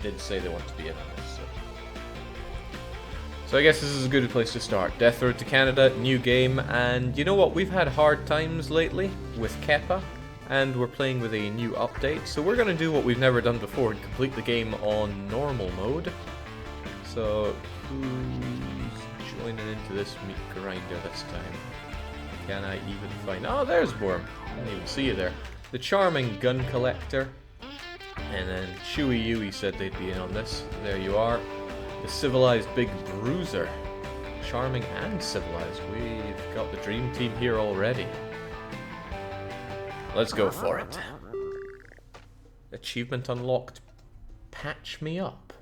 did say they want to be in on this. So I guess this is a good place to start. Death Road to Canada, new game, and you know what? We've had hard times lately with Keppa, and we're playing with a new update. So we're going to do what we've never done before and complete the game on normal mode. So who's joining into this meat grinder this time? Can I even find... Oh, there's Worm. I didn't even see you there. The charming gun collector. And then Chewy Yui said they'd be in on this. There you are. The civilized big bruiser. Charming and civilized. We've got the dream team here already. Let's go for it. Achievement unlocked. Patch me up.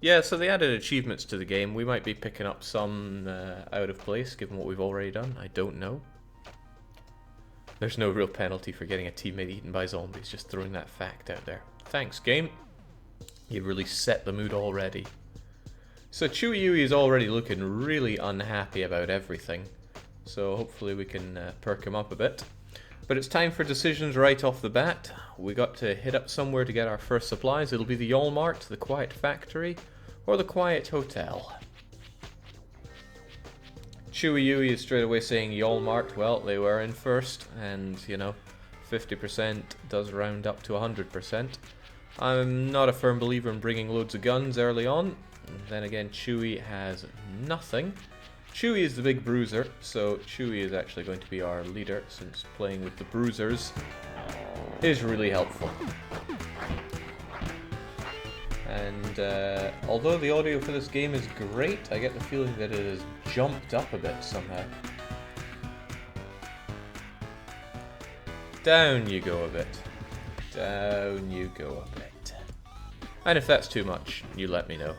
Yeah, so they added achievements to the game. We might be picking up some out of place, given what we've already done. I don't know. There's no real penalty for getting a teammate eaten by zombies. Just throwing that fact out there. Thanks, game. You've really set the mood already. So Chewy Yui is already looking really unhappy about everything. So hopefully we can perk him up a bit. But it's time for decisions right off the bat. We got to hit up somewhere to get our first supplies. It'll be the Yolmart, the Quiet Factory, or the Quiet Hotel. Chewy Yui is straight away saying Yolmart. Well, they were in first, and you know, 50% does round up to 100%. I'm not a firm believer in bringing loads of guns early on. Then again, Chewy has nothing. Chewy is the big bruiser, so Chewy is actually going to be our leader, since playing with the bruisers is really helpful. And although the audio for this game is great, I get the feeling that it has jumped up a bit somehow. Down you go a bit. Down you go a bit. And if that's too much, you let me know.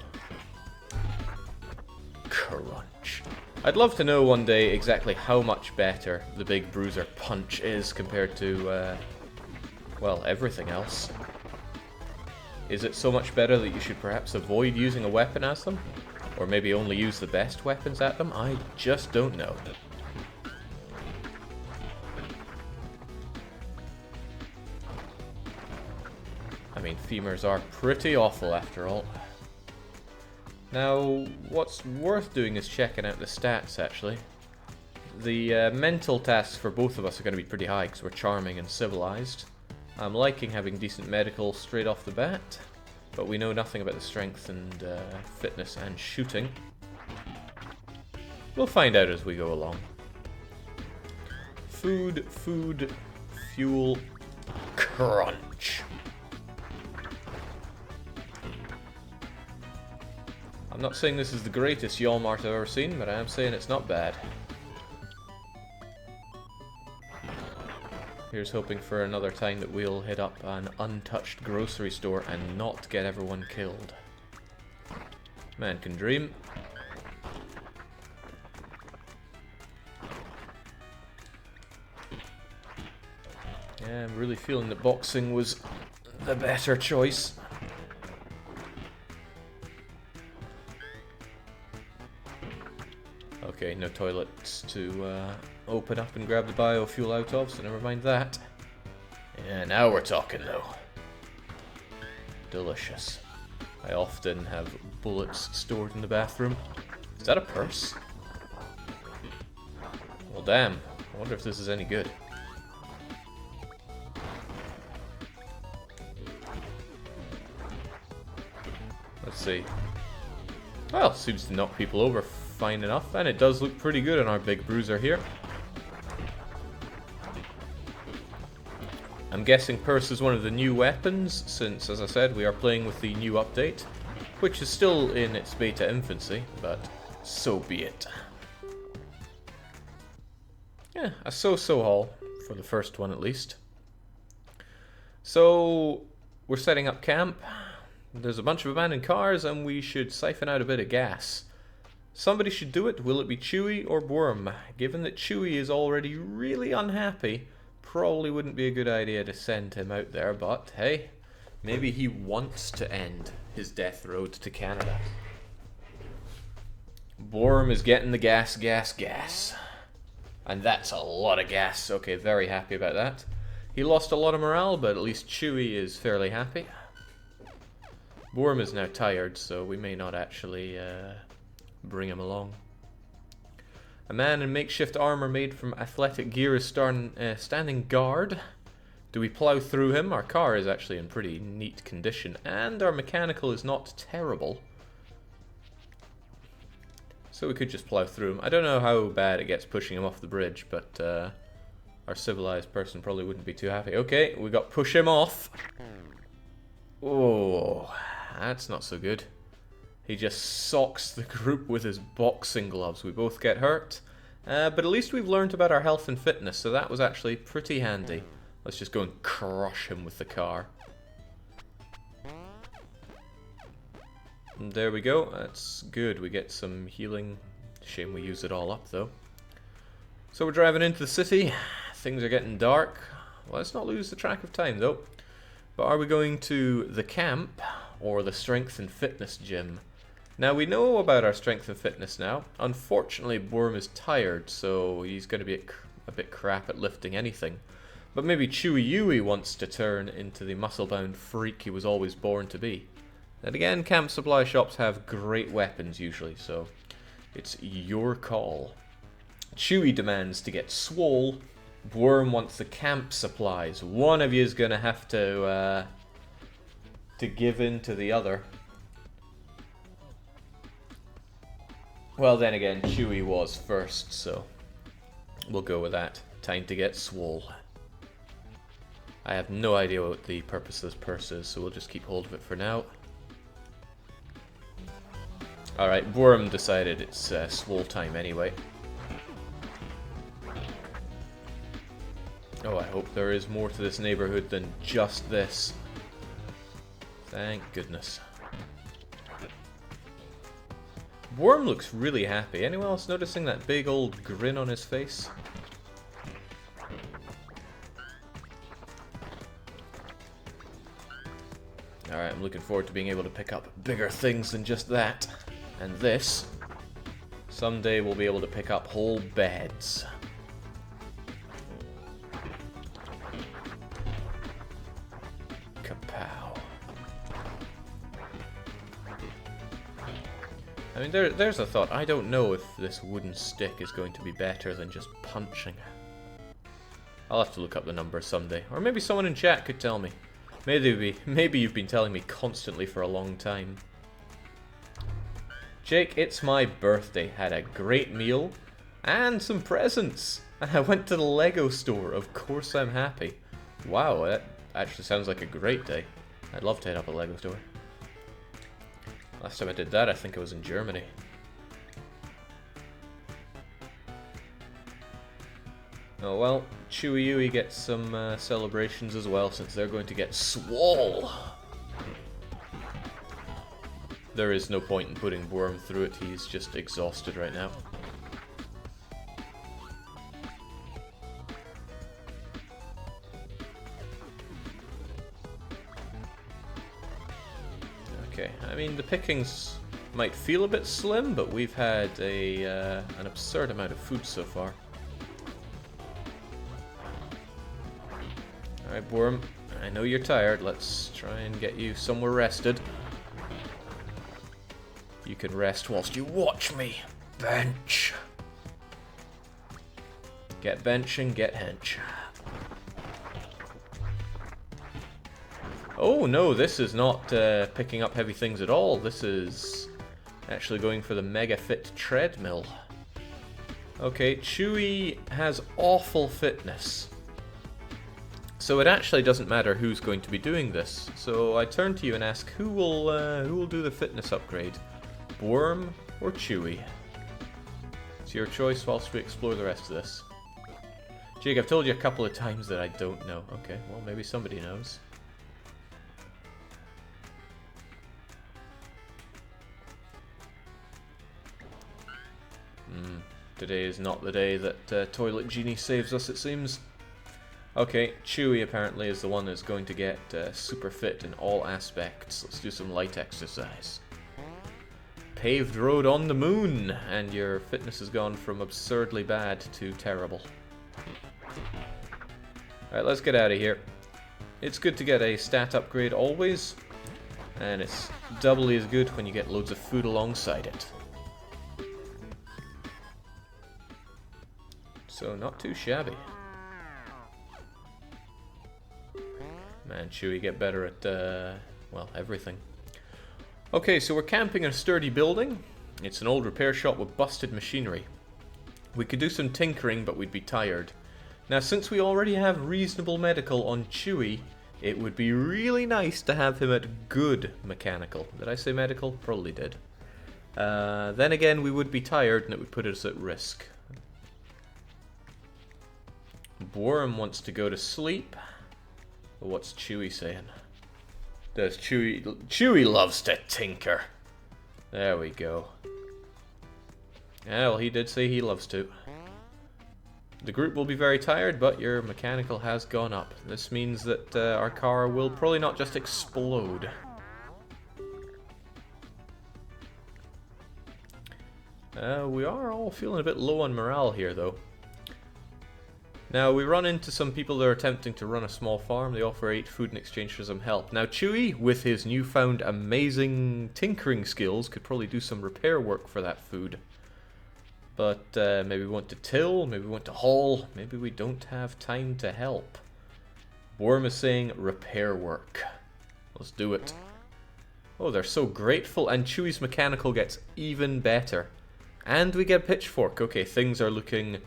Crunch. I'd love to know one day exactly how much better the big bruiser punch is compared to, well, everything else. Is it so much better that you should perhaps avoid using a weapon as them? Or maybe only use the best weapons at them? I just don't know. I mean, femurs are pretty awful after all. Now, what's worth doing is checking out the stats, actually. The mental tasks for both of us are going to be pretty high because we're charming and civilized. I'm liking having decent medical straight off the bat, but we know nothing about the strength and fitness and shooting. We'll find out as we go along. Food, food, fuel, crunch. I'm not saying this is the greatest Yolmart I've ever seen, but I am saying it's not bad. Here's hoping for another time that we'll hit up an untouched grocery store and not get everyone killed. Man can dream. Yeah, I'm really feeling that boxing was the better choice. Okay, no toilets to open up and grab the biofuel out of, so never mind that. Yeah, now we're talking though. Delicious. I often have bullets stored in the bathroom. Is that a purse? Well, damn. I wonder if this is any good. Let's see. Well, seems to knock people over fine enough, and it does look pretty good on our big bruiser here. I'm guessing Purse is one of the new weapons, since, as I said, we are playing with the new update, which is still in its beta infancy, but so be it. Yeah, a so-so haul, for the first one at least. So, we're setting up camp. There's a bunch of abandoned cars, and we should siphon out a bit of gas. Somebody should do it. Will it be Chewy or Worm? Given that Chewy is already really unhappy, probably wouldn't be a good idea to send him out there, but hey, maybe he wants to end his death road to Canada. Worm is getting the gas. And that's a lot of gas. Okay, very happy about that. He lost a lot of morale, but at least Chewy is fairly happy. Worm is now tired, so we may not actually bring him along. A man in makeshift armor made from athletic gear is standing guard. Do we plow through him? Our car is actually in pretty neat condition, and our mechanical is not terrible. So we could just plow through him. I don't know how bad it gets pushing him off the bridge, but our civilized person probably wouldn't be too happy. Okay, we got push him off. Oh, that's not so good. He just socks the group with his boxing gloves. We both get hurt. But at least we've learned about our health and fitness, so that was actually pretty handy. Let's just go and crush him with the car. And there we go. That's good. We get some healing. Shame we use it all up, though. So we're driving into the city. Things are getting dark. Well, let's not lose the track of time, though. But are we going to the camp or the strength and fitness gym? Now, we know about our strength and fitness now. Unfortunately, Worm is tired, so he's going to be a bit crap at lifting anything. But maybe Chewy Yui wants to turn into the muscle-bound freak he was always born to be. And again, camp supply shops have great weapons usually, so it's your call. Chewy demands to get swole. Worm wants the camp supplies. One of you is going to have to give in to the other. Well, then again, Chewy was first, so we'll go with that. Time to get swole. I have no idea what the purpose of this purse is, so we'll just keep hold of it for now. Alright, Worm decided it's swole time anyway. Oh, I hope there is more to this neighborhood than just this. Thank goodness. Worm looks really happy. Anyone else noticing that big old grin on his face? Alright, I'm looking forward to being able to pick up bigger things than just that. And this. Someday we'll be able to pick up whole beds. Kapow. I mean, there's a thought. I don't know if this wooden stick is going to be better than just punching. I'll have to look up the number someday. Or maybe someone in chat could tell me. Maybe you've been telling me constantly for a long time. Jake, it's my birthday. Had a great meal and some presents. And I went to the Lego store. Of course I'm happy. Wow, that actually sounds like a great day. I'd love to head up a Lego store. Last time I did that, I think I was in Germany. Oh well, Chewy Yui gets some celebrations as well, since they're going to get swole. There is no point in putting Worm through it, he's just exhausted right now. Okay, I mean the pickings might feel a bit slim, but we've had an absurd amount of food so far. Alright, Worm, I know you're tired. Let's try and get you somewhere rested. You can rest whilst you watch me. Bench. Get bench and get hench. Oh no, this is not picking up heavy things at all. This is actually going for the Mega Fit treadmill. Okay, Chewy has awful fitness. So it actually doesn't matter who's going to be doing this. So I turn to you and ask, who will do the fitness upgrade? Worm or Chewy? It's your choice whilst we explore the rest of this. Jake, I've told you a couple of times that I don't know. Okay, well maybe somebody knows. Today is not the day that Toilet Genie saves us, it seems. Okay, Chewy apparently is the one that's going to get super fit in all aspects. Let's do some light exercise. Paved road on the moon, and your fitness has gone from absurdly bad to terrible. Alright, let's get out of here. It's good to get a stat upgrade always. And it's doubly as good when you get loads of food alongside it. So not too shabby. Man, Chewie, get better at, well, everything. Okay, so we're camping in a sturdy building. It's an old repair shop with busted machinery. We could do some tinkering, but we'd be tired. Now, since we already have reasonable medical on Chewie, it would be really nice to have him at good mechanical. Did I say medical? Probably did. Then again, we would be tired and it would put us at risk. Worm wants to go to sleep. But what's Chewie saying? Does Chewie loves to tinker. There we go. Yeah, well, he did say he loves to. The group will be very tired, but your mechanical has gone up. This means that our car will probably not just explode. We are all feeling a bit low on morale here, though. Now, we run into some people that are attempting to run a small farm. They offer 8 food in exchange for some help. Now, Chewie, with his newfound amazing tinkering skills, could probably do some repair work for that food. But maybe we want to till, maybe we want to haul, maybe we don't have time to help. Worm is saying repair work. Let's do it. Oh, they're so grateful, and Chewie's mechanical gets even better. And we get pitchfork. Okay, things are looking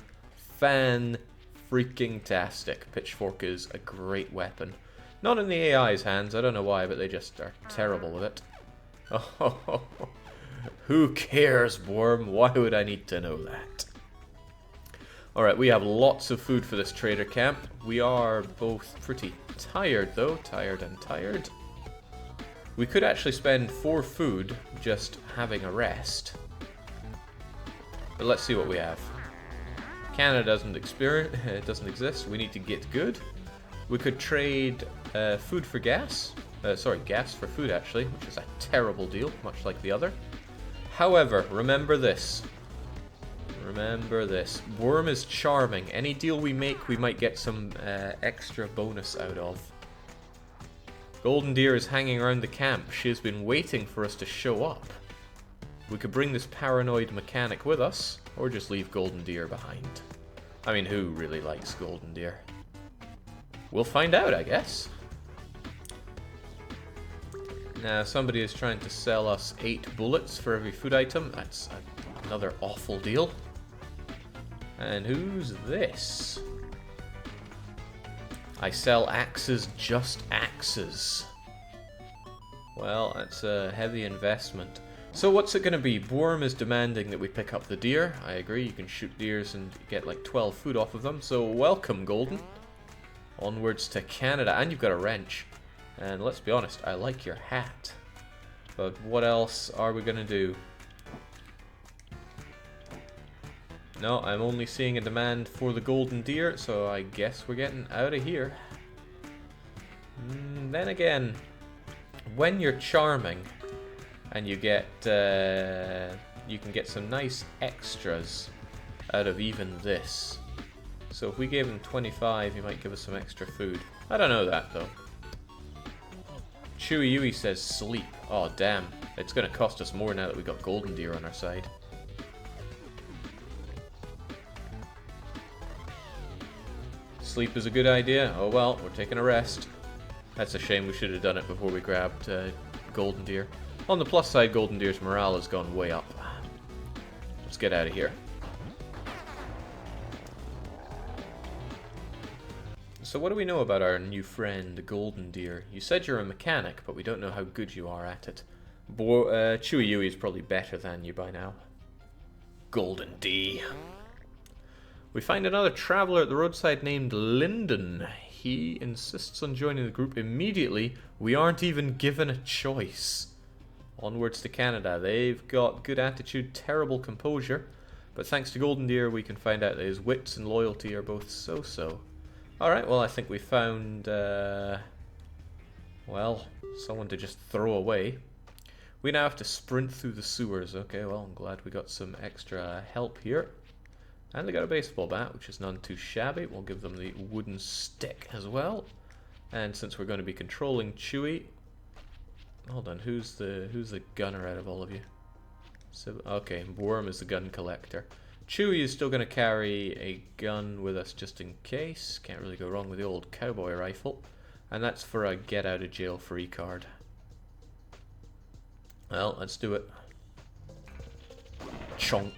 fan-freaking-tastic. Pitchfork is a great weapon. Not in the AI's hands, I don't know why, but they just are terrible with it. Oh, who cares, Worm? Why would I need to know that? Alright, we have lots of food for this trader camp. We are both pretty tired, though. Tired and tired. We could actually spend 4 food just having a rest. But let's see what we have. Canada doesn't exist. We need to get good. We could trade food for gas. Sorry, gas for food, actually, which is a terrible deal, much like the other. However, remember this. Remember this. Worm is charming. Any deal we make, we might get some extra bonus out of. Golden Deer is hanging around the camp. She has been waiting for us to show up. We could bring this paranoid mechanic with us, or just leave Golden Deer behind. I mean, who really likes Golden Deer? We'll find out, I guess. Now, somebody is trying to sell us 8 bullets for every food item. That's another awful deal. And who's this? I sell axes, just axes. Well, that's a heavy investment. So what's it going to be? Worm is demanding that we pick up the deer. I agree, you can shoot deers and get like 12 food off of them. So welcome, Golden. Onwards to Canada. And you've got a wrench. And let's be honest, I like your hat. But what else are we going to do? No, I'm only seeing a demand for the golden deer, so I guess we're getting out of here. Then again, when you're charming, and you get, you can get some nice extras out of even this. So if we gave him 25, he might give us some extra food. I don't know that, though. Chewy Yui says sleep. Oh, damn. It's going to cost us more now that we got golden deer on our side. Sleep is a good idea. Oh well, we're taking a rest. That's a shame, we should have done it before we grabbed golden deer. On the plus side, golden deer's morale has gone way up. Let's get out of here. So what do we know about our new friend, golden deer? You said you're a mechanic, but we don't know how good you are at it. Chewy Yui is probably better than you by now. Golden D. We find another traveler at the roadside named Lyndon. He insists on joining the group immediately. We aren't even given a choice. Onwards to Canada. They've got good attitude, terrible composure. But thanks to Golden Deer, we can find out that his wits and loyalty are both so-so. Alright, well, I think we found, well, someone to just throw away. We now have to sprint through the sewers. Okay, well, I'm glad we got some extra help here. And they got a baseball bat, which is none too shabby. We'll give them the wooden stick as well. And since we're going to be controlling Chewy, hold on, who's the gunner out of all of you? So, okay, Worm is the gun collector. Chewie is still going to carry a gun with us just in case. Can't really go wrong with the old cowboy rifle. And that's for a get out of jail free card. Well, let's do it. Chonk.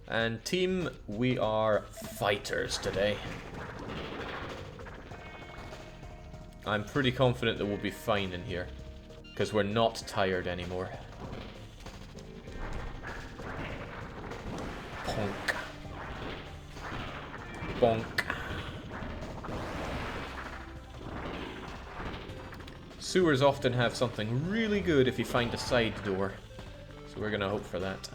And team, we are fighters today. I'm pretty confident that we'll be fine in here, because we're not tired anymore. Ponk. Bonk. Sewers often have something really good if you find a side door, so we're gonna hope for that.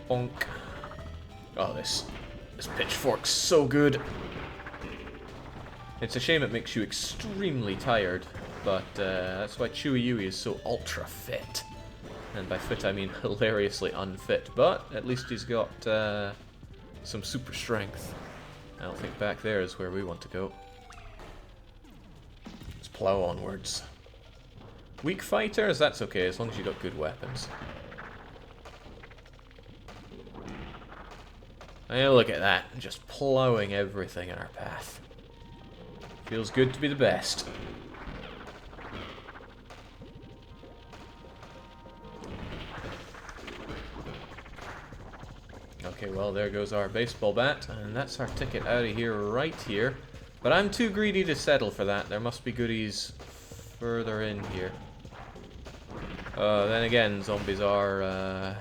Bonk. Oh, this pitchfork's so good. It's a shame it makes you extremely tired, but that's why Chewie Yui is so ultra fit. And by fit I mean hilariously unfit, but at least he's got some super strength. I don't think back there is where we want to go. Let's plow onwards. Weak fighters, that's okay, as long as you got good weapons. Hey, look at that, just plowing everything in our path. Feels good to be the best. Okay, well, there goes our baseball bat, and that's our ticket out of here right here. But I'm too greedy to settle for that. There must be goodies further in here. Then again, zombies are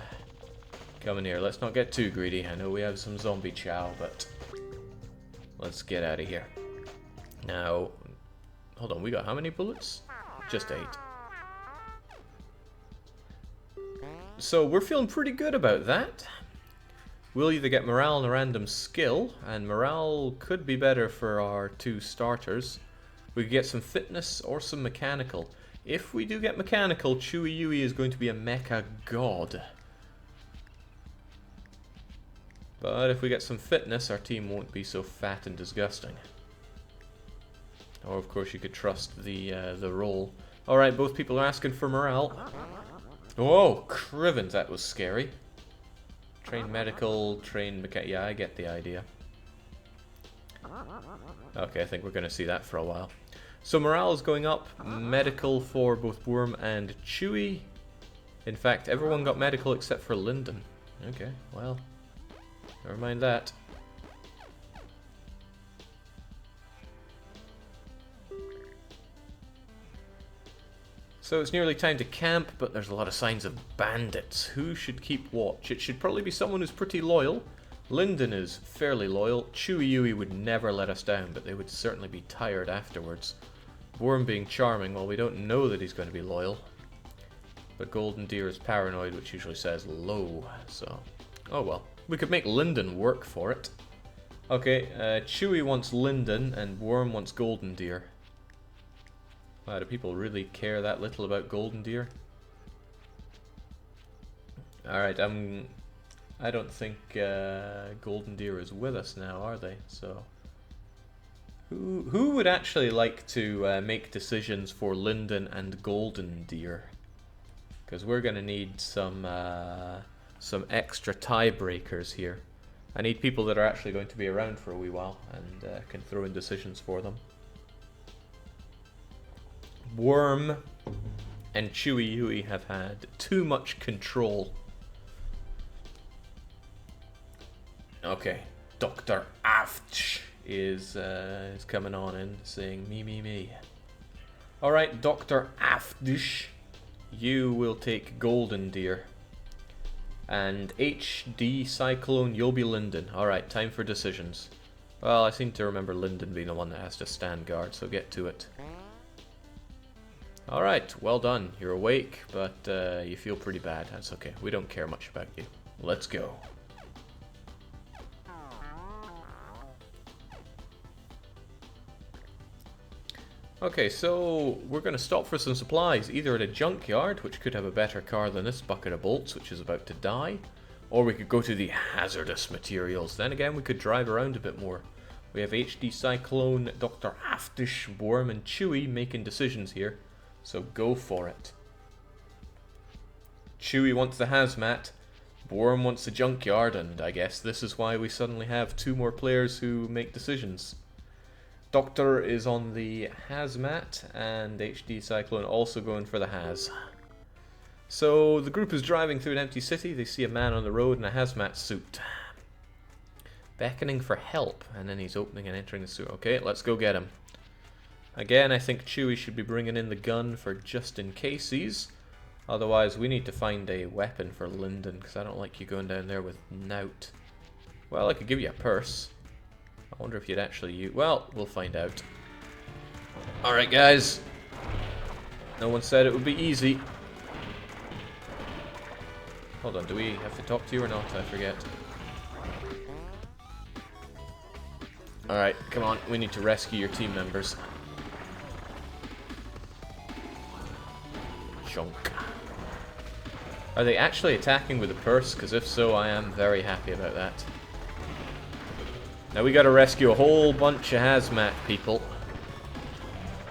coming here. Let's not get too greedy. I know we have some zombie chow, but let's get out of here. Now, hold on, we got how many bullets? Just 8. So we're feeling pretty good about that. We'll either get morale and a random skill, and morale could be better for our 2 starters. We could get some fitness or some mechanical. If we do get mechanical, Chewie Yui is going to be a mecha god. But if we get some fitness, our team won't be so fat and disgusting. Or of course you could trust the roll. Alright, both people are asking for morale. Whoa, Crivens, that was scary. Train medical, train mechanic. Yeah, I get the idea. Okay, I think we're going to see that for a while. So morale is going up. Medical for both Worm and Chewie. In fact, everyone got medical except for Lyndon. Okay, well, never mind that. So it's nearly time to camp, but there's a lot of signs of bandits. Who should keep watch? It should probably be someone who's pretty loyal. Lyndon is fairly loyal. Chewie Yui would never let us down, but they would certainly be tired afterwards. Worm being charming, well, we don't know that he's going to be loyal. But Golden Deer is paranoid, which usually says low, so... oh well. We could make Lyndon work for it. Okay, Chewie wants Lyndon, and Worm wants Golden Deer. Wow, do people really care that little about Golden Deer? Alright, I don't think Golden Deer is with us now, are they? So, who would actually like to make decisions for Lyndon and Golden Deer? Because we're going to need some extra tiebreakers here. I need people that are actually going to be around for a wee while and can throw in decisions for them. Worm and Chewie Yui have had too much control. Okay, Dr. Aftsh is coming on in, saying me. Alright, Dr. Aftsh, you will take Golden Deer. And HD Cyclone, you'll be Lyndon. Alright, time for decisions. Well, I seem to remember Lyndon being the one that has to stand guard, so get to it. Alright, well done. You're awake, but you feel pretty bad. That's okay. We don't care much about you. Let's go. Okay, so we're going to stop for some supplies, either at a junkyard, which could have a better car than this bucket of bolts, which is about to die, or we could go to the hazardous materials. Then again, we could drive around a bit more. We have HD Cyclone, Dr. Aftish, Worm, and Chewie making decisions here. So go for it. Chewie wants the hazmat, Worm wants the junkyard, and I guess this is why we suddenly have 2 more players who make decisions. Doctor is on the hazmat, and HD Cyclone also going for the haz. So the group is driving through an empty city. They see a man on the road in a hazmat suit, beckoning for help, and then he's opening and entering the suit. Okay, let's go get him. Again, I think Chewie should be bringing in the gun for just in cases. Otherwise, we need to find a weapon for Lyndon, because I don't like you going down there with Nout. Well, I could give you a purse. I wonder if you'd actually use... Well, we'll find out. Alright, guys. No one said it would be easy. Hold on, do we have to talk to you or not? I forget. Alright, come on. We need to rescue your team members. Chunk. Are they actually attacking with a purse? Because if so, I am very happy about that. Now we gotta rescue a whole bunch of hazmat people.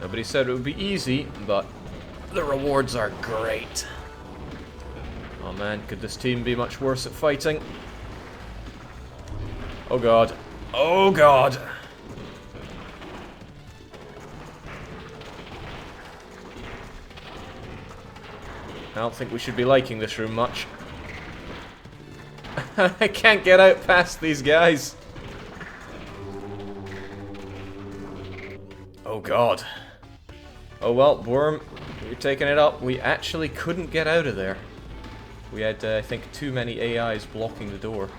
Nobody said it would be easy, but the rewards are great. Oh man, could this team be much worse at fighting? Oh god. Oh god! I don't think we should be liking this room much. I can't get out past these guys. Oh god. Oh well, Worm, you're taking it up. We actually couldn't get out of there. We had, I think, too many AIs blocking the door.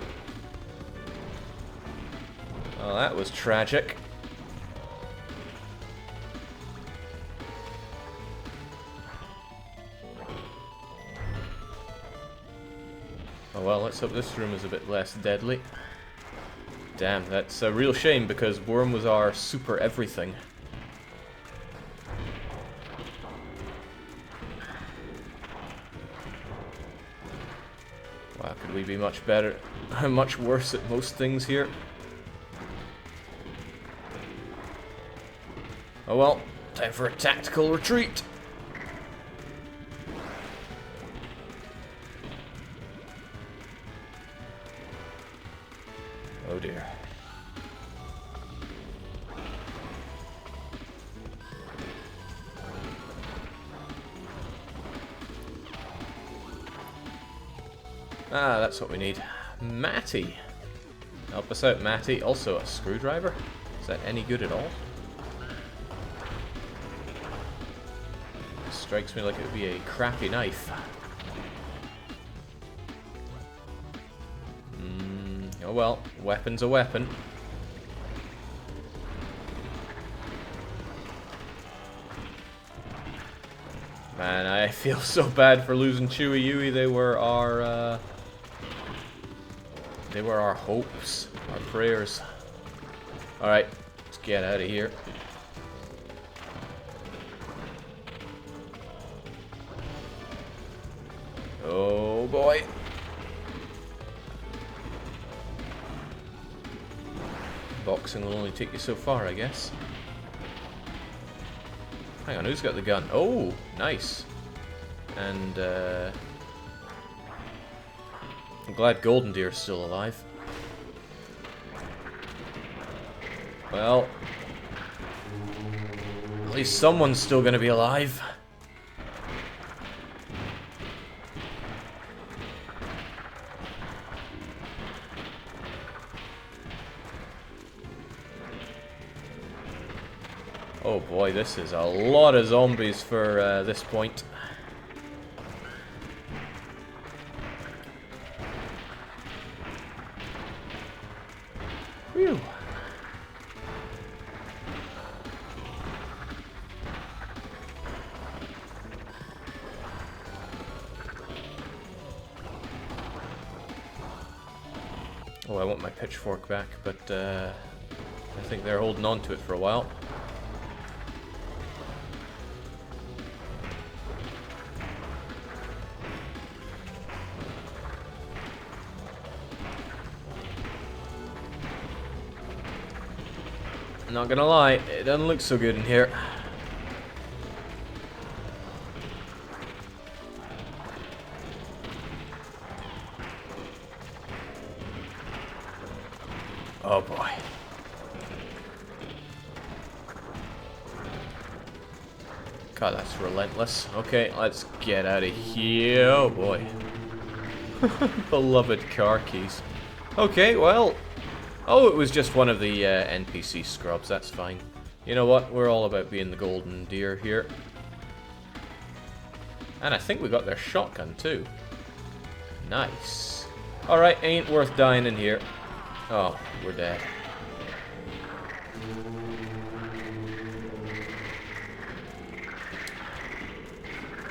Oh, that was tragic. Oh well, let's hope this room is a bit less deadly. Damn, that's a real shame because Worm was our super everything. Wow, could we be much better, much worse at most things here? Oh well, time for a tactical retreat. Oh dear. Ah, that's what we need. Matty. Help us out, Matty. Also a screwdriver. Is that any good at all? Strikes me like it would be a crappy knife. Oh well, weapon's a weapon. Man, I feel so bad for losing Chewie Yui. They were our hopes, our prayers. Alright, let's get out of here. Oh boy. Boxing will only take you so far, I guess. Hang on, who's got the gun? Oh, nice. And, I'm glad Golden Deer's still alive. Well, at least someone's still gonna be alive. Oh boy, this is a lot of zombies for this point. Whew. Oh, I want my pitchfork back, but I think they're holding on to it for a while. Not gonna lie, it doesn't look so good in here. Oh boy. God, that's relentless. Okay, let's get out of here. Oh boy. Beloved car keys. Okay, well. Oh, it was just one of the NPC scrubs. That's fine. You know what? We're all about being the golden deer here. And I think we got their shotgun too. Nice. Alright, ain't worth dying in here. Oh, we're dead.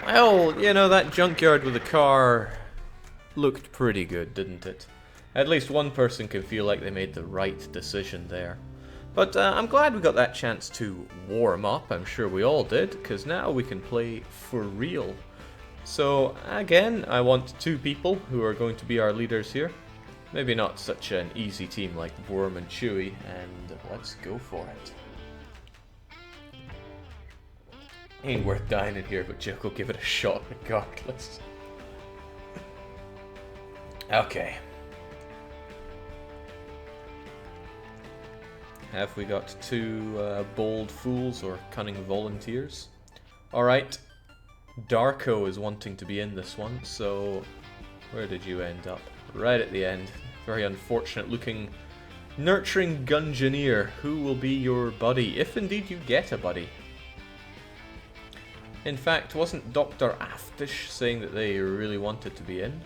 Well, you know, that junkyard with the car looked pretty good, didn't it? At least one person can feel like they made the right decision there. But I'm glad we got that chance to warm up. I'm sure we all did, because now we can play for real. So, again, I want 2 people who are going to be our leaders here. Maybe not such an easy team like Worm and Chewy, and let's go for it. Ain't worth dying in here, but Joke will give it a shot regardless. Okay. Have we got 2 bold fools or cunning volunteers? Alright. Darckco is wanting to be in this one, so where did you end up? Right at the end. Very unfortunate looking nurturing Gungeoneer. Who will be your buddy, if indeed you get a buddy? In fact, wasn't Dr. Aftish saying that they really wanted to be in?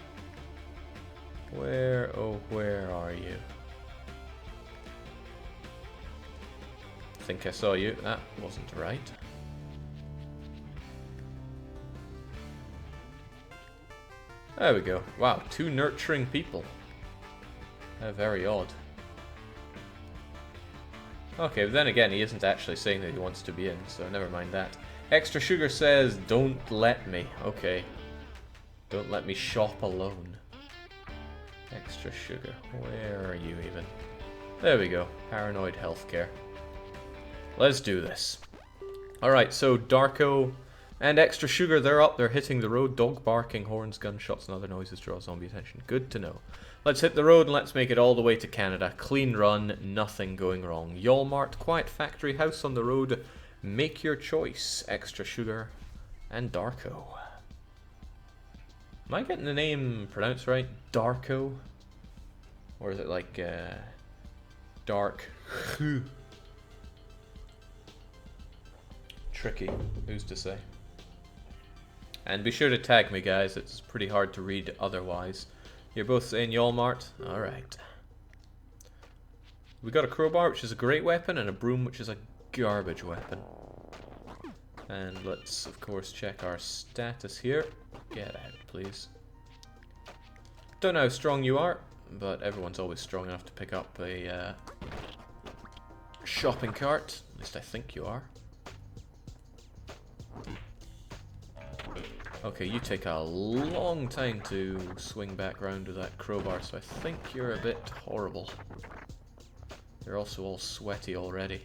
Where, oh, where are you? I think I saw you. That wasn't right. There we go. Wow, 2 nurturing people. Very odd. Okay, but then again, he isn't actually saying that he wants to be in, so never mind that. Extra Sugar says, don't let me. Okay. Don't let me shop alone. Extra Sugar. Where are you even? There we go. Paranoid healthcare. Let's do this. Alright, so Darckco and Extra Sugar, they're up. They're hitting the road. Dog barking, horns, gunshots, and other noises draw zombie attention. Good to know. Let's hit the road and let's make it all the way to Canada. Clean run, nothing going wrong. Yallmart, quiet factory, house on the road. Make your choice. Extra Sugar and Darckco. Am I getting the name pronounced right? Darckco? Or is it like Dark? Tricky. Who's to say? And be sure to tag me, guys. It's pretty hard to read otherwise. You're both saying Yallmart? Alright. We got a crowbar, which is a great weapon, and a broom, which is a garbage weapon. And let's, of course, check our status here. Get out, please. Don't know how strong you are, but everyone's always strong enough to pick up a shopping cart. At least I think you are. Okay, you take a long time to swing back round with that crowbar, so I think you're a bit horrible. You're also all sweaty already.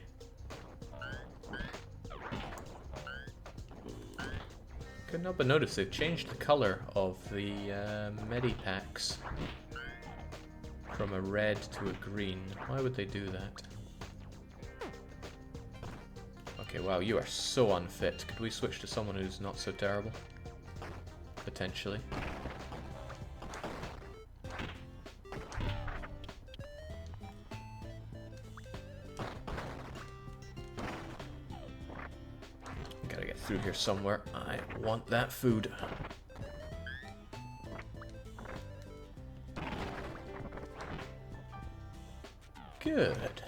Couldn't help but notice they've changed the colour of the medipacks from a red to a green. Why would they do that? Okay, wow, you are so unfit. Could we switch to someone who's not so terrible? Potentially. Gotta get through here somewhere. I want that food. Good.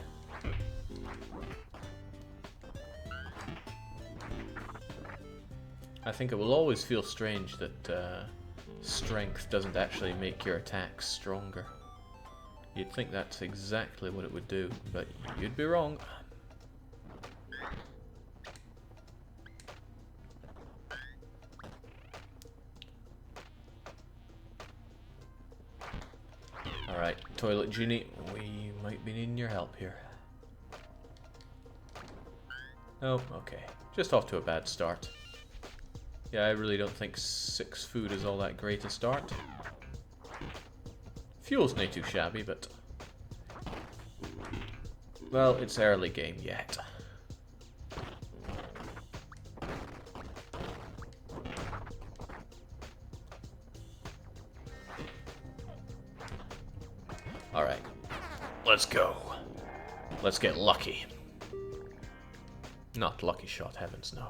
I think it will always feel strange that strength doesn't actually make your attacks stronger. You'd think that's exactly what it would do, but you'd be wrong. Alright, Toilet Genie, we might be needing your help here. Oh, okay. Just off to a bad start. Yeah, I really don't think 6 food is all that great a start. Fuel's not too shabby, but... well, it's early game yet. Alright. Let's go. Let's get lucky. Not lucky shot, heavens no.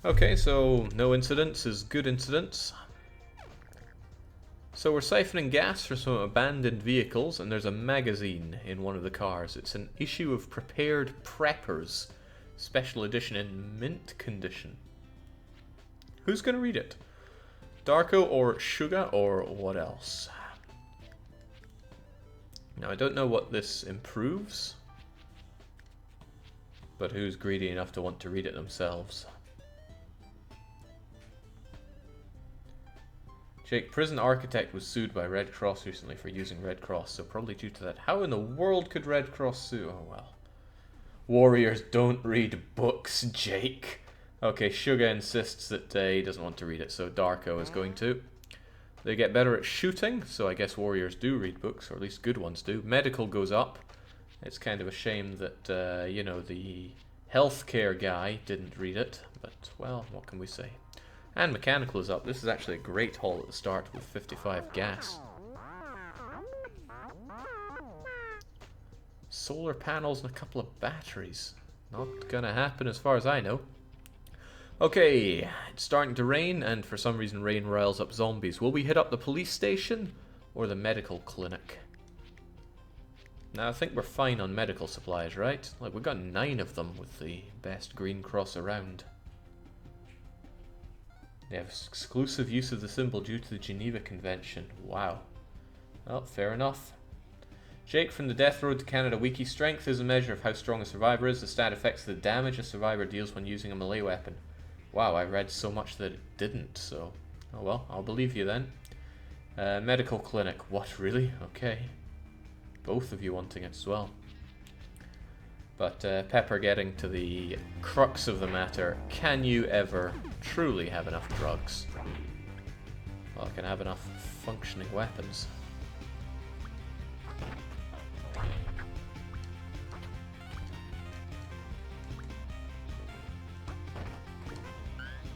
Okay, so no incidents is good incidents. So we're siphoning gas from some abandoned vehicles, and there's a magazine in one of the cars. It's an issue of Prepared Preppers, special edition in mint condition. Who's going to read it? Darckco or Suga or what else? Now I don't know what this improves, but who's greedy enough to want to read it themselves? Jake, prison architect was sued by Red Cross recently for using Red Cross, so probably due to that. How in the world could Red Cross sue? Oh well. Warriors don't read books, Jake. Okay, Suga insists that he doesn't want to read it, so Darckco is going to. They get better at shooting, so I guess warriors do read books, or at least good ones do. Medical goes up. It's kind of a shame that, you know, the healthcare guy didn't read it, but, well, what can we say? And mechanical is up. This is actually a great haul at the start with 55 gas. Solar panels and a couple of batteries. Not gonna happen as far as I know. Okay, it's starting to rain, and for some reason rain riles up zombies. Will we hit up the police station or the medical clinic? Now I think we're fine on medical supplies, right? Like, we've got 9 of them with the best green cross around. They have exclusive use of the symbol due to the Geneva Convention. Wow. Well, fair enough. Jake from the Death Road to Canada Wiki. Strength is a measure of how strong a survivor is. The stat affects the damage a survivor deals when using a melee weapon. Wow, I read so much that it didn't, so... oh well, I'll believe you then. Medical clinic. What, really? Okay. Both of you wanting it as well. But Pepper getting to the crux of the matter. Can you ever truly have enough drugs? Well, can I have enough functioning weapons?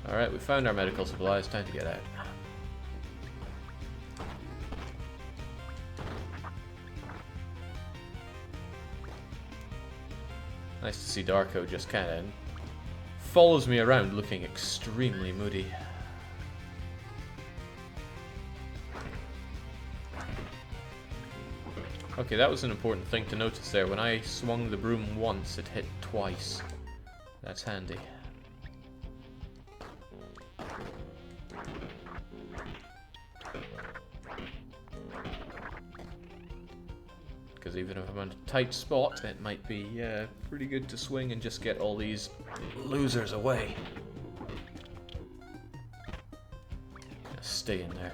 Alright, we found our medical supplies. Time to get out. Nice to see Darckco just kind of follows me around looking extremely moody. Okay, that was an important thing to notice there. When I swung the broom once, it hit twice. That's handy. Because even if I'm in a tight spot, it might be pretty good to swing and just get all these losers away. Just stay in there.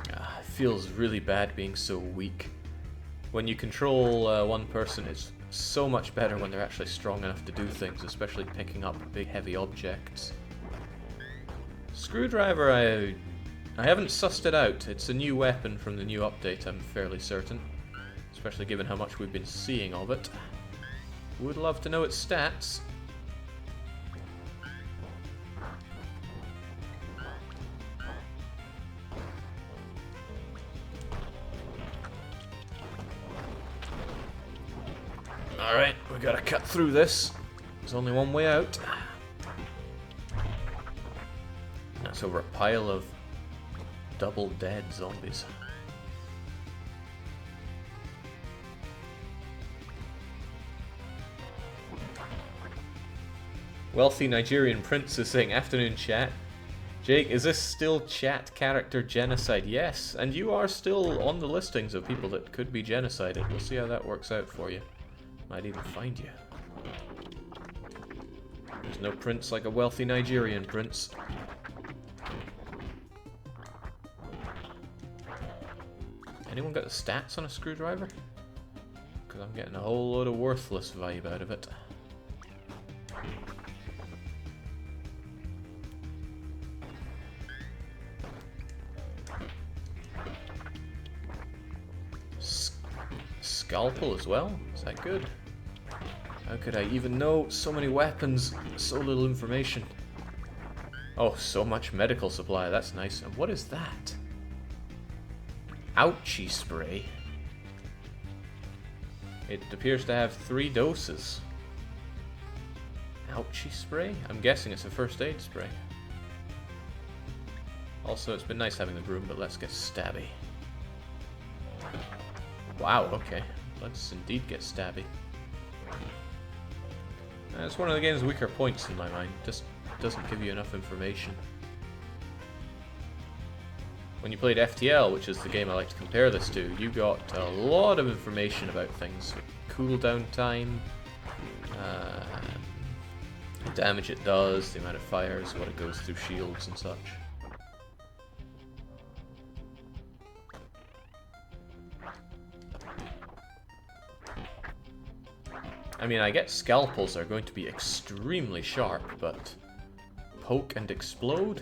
It feels really bad being so weak. When you control one person, it's so much better when they're actually strong enough to do things, especially picking up big heavy objects. Screwdriver, I haven't sussed it out. It's a new weapon from the new update, I'm fairly certain. Especially given how much we've been seeing of it. Would love to know its stats. Alright, we gotta cut through this. There's only one way out. That's over a pile of double dead zombies. Wealthy Nigerian Prince is saying, afternoon chat. Jake, is this still chat character genocide? Yes, and you are still on the listings of people that could be genocided. We'll see how that works out for you. Might even find you. There's no prince like a wealthy Nigerian prince. Anyone got the stats on a screwdriver? Because I'm getting a whole load of worthless vibe out of it. Scalpel as well? Is that good? How could I even know so many weapons, so little information? Oh, so much medical supply, that's nice. And what is that? Ouchie spray. It appears to have 3 doses. Ouchie spray? I'm guessing it's a first aid spray. Also, it's been nice having the broom, but let's get stabby. Wow, okay. Let's indeed get stabby. It's one of the game's weaker points in my mind. Just doesn't give you enough information. When you played FTL, which is the game I like to compare this to, you got a lot of information about things. Cooldown time, the damage it does, the amount it fires, what it goes through shields and such. I mean, I get scalpels are going to be extremely sharp, but poke and explode?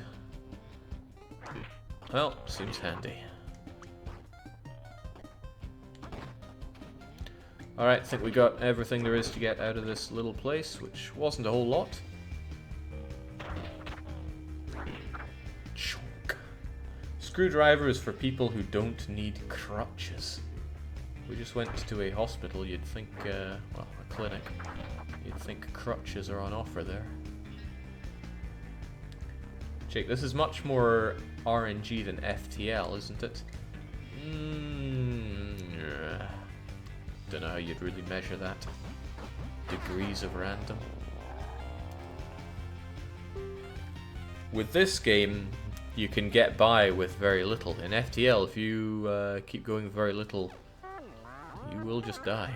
Well, seems handy. Alright, I think we got everything there is to get out of this little place, which wasn't a whole lot. Chunk. Screwdriver is for people who don't need crutches. We just went to a hospital, you'd think, well, a clinic. You'd think crutches are on offer there. Jake, this is much more RNG than FTL, isn't it? Don't know how you'd really measure that. Degrees of random. With this game, you can get by with very little. In FTL, if you keep going with very little, you will just die.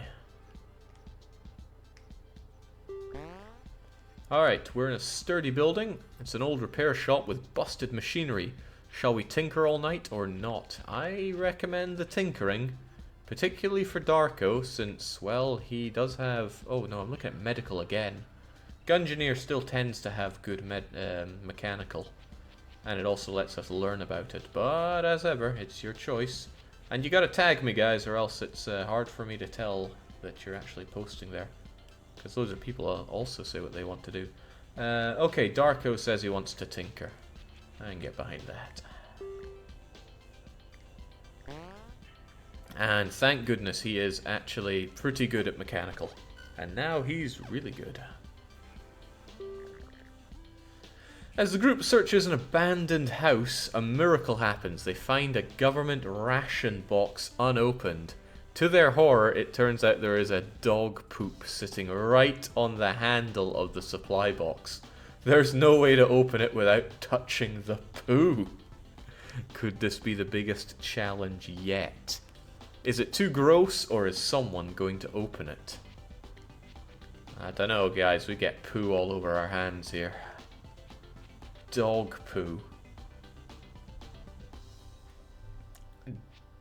Alright, we're in a sturdy building. It's an old repair shop with busted machinery. Shall we tinker all night or not? I recommend the tinkering, particularly for Darckco, since, well, he does have... Oh no, I'm looking at medical again. Gungeoneer still tends to have good mechanical, and it also lets us learn about it. But as ever, it's your choice. And you gotta tag me, guys, or else it's hard for me to tell that you're actually posting there. Because loads of people also say what they want to do. Okay, Darckco says he wants to tinker. I can get behind that. And thank goodness he is actually pretty good at mechanical. And now he's really good. As the group searches an abandoned house, a miracle happens. They find a government ration box unopened. To their horror, it turns out there is a dog poop sitting right on the handle of the supply box. There's no way to open it without touching the poo. Could this be the biggest challenge yet? Is it too gross, or is someone going to open it? I don't know, guys. We get poo all over our hands here. Dog poo.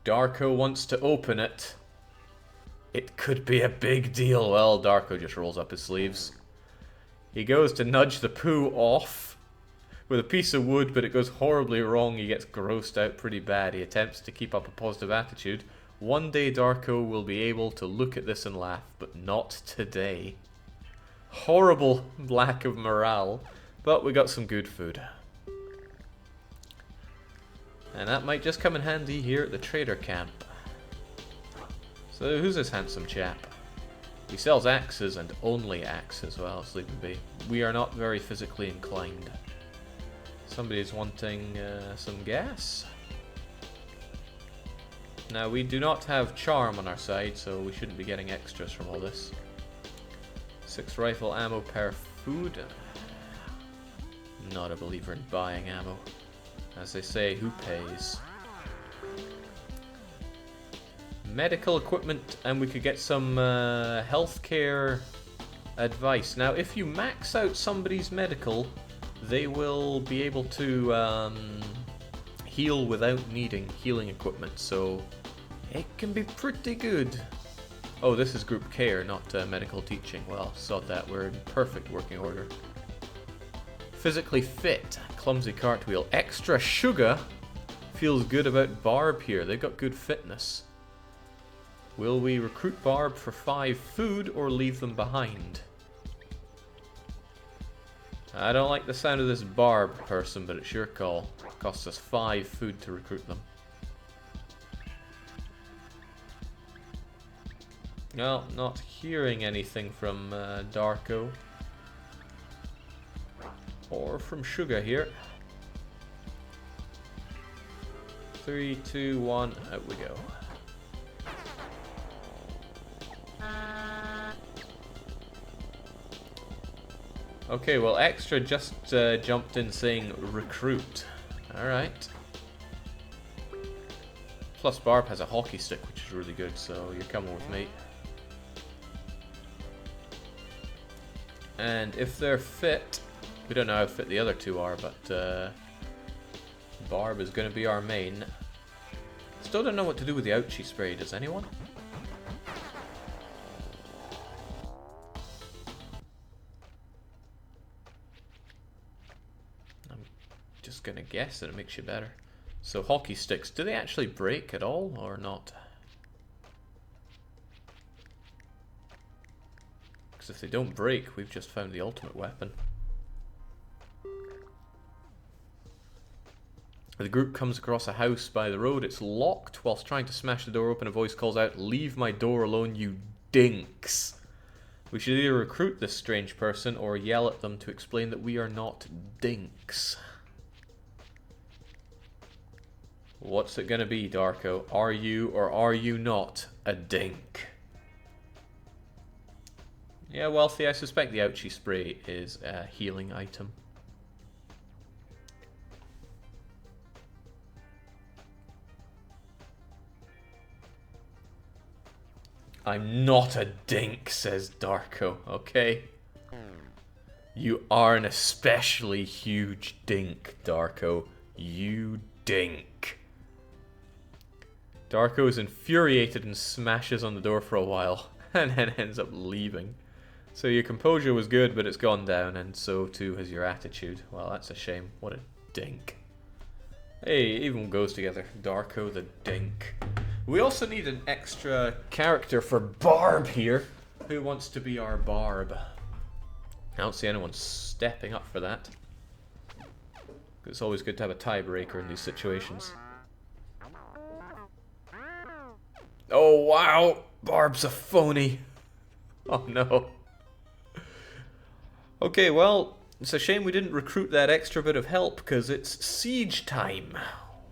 Darckco wants to open it. It could be a big deal. Well, Darckco just rolls up his sleeves. He goes to nudge the poo off with a piece of wood, but it goes horribly wrong. He gets grossed out pretty bad. He attempts to keep up a positive attitude. One day Darckco will be able to look at this and laugh, but not today. Horrible lack of morale, but we got some good food. And that might just come in handy here at the trader camp. So who's this handsome chap? He sells axes and only axes. Well, sleeping be. We are not very physically inclined. Somebody's wanting some gas. Now, we do not have charm on our side, so we shouldn't be getting extras from all this. 6 rifle ammo per food. Not a believer in buying ammo. As they say, who pays? Medical equipment, and we could get some healthcare advice. Now, if you max out somebody's medical, they will be able to heal without needing healing equipment. So, It can be pretty good. Oh, this is group care, not medical teaching. Well, sod that, we're in perfect working order. Physically fit, clumsy cartwheel. Extra Suga feels good about Barb here. They've got good fitness. Will we recruit Barb for 5 food or leave them behind? I don't like the sound of this Barb person, but it's your call. It costs us 5 food to recruit them. Well, not hearing anything from Darckco. Or from Suga here. 3, 2, 1, out we go. Okay, well, Extra just jumped in saying recruit. Alright. Plus Barb has a hockey stick, which is really good, so you're coming with me. And if they're fit, we don't know how fit the other 2 are, but Barb is going to be our main. Still don't know what to do with the ouchie spray, does anyone? I'm just going to guess that it makes you better. So hockey sticks, do they actually break at all or not? Because if they don't break, we've just found the ultimate weapon. The group comes across a house by the road. It's locked. Whilst trying to smash the door open, a voice calls out, "Leave my door alone, you dinks." We should either recruit this strange person or yell at them to explain that we are not dinks. What's it gonna be, Darckco? Are you or are you not a dink? Yeah, Wealthy, I suspect the ouchie spray is a healing item. I'm not a dink, says Darckco, okay? You are an especially huge dink, Darckco. You dink. Darckco is infuriated and smashes on the door for a while, and then ends up leaving. So your composure was good, but it's gone down, and so too has your attitude. Well, that's a shame. What a dink. Hey, it even goes together. Darckco the dink. We also need an extra character for Barb here. Who wants to be our Barb? I don't see anyone stepping up for that. It's always good to have a tiebreaker in these situations. Oh wow! Barb's a phony! Oh no. Okay, well, it's a shame we didn't recruit that extra bit of help, because it's siege time.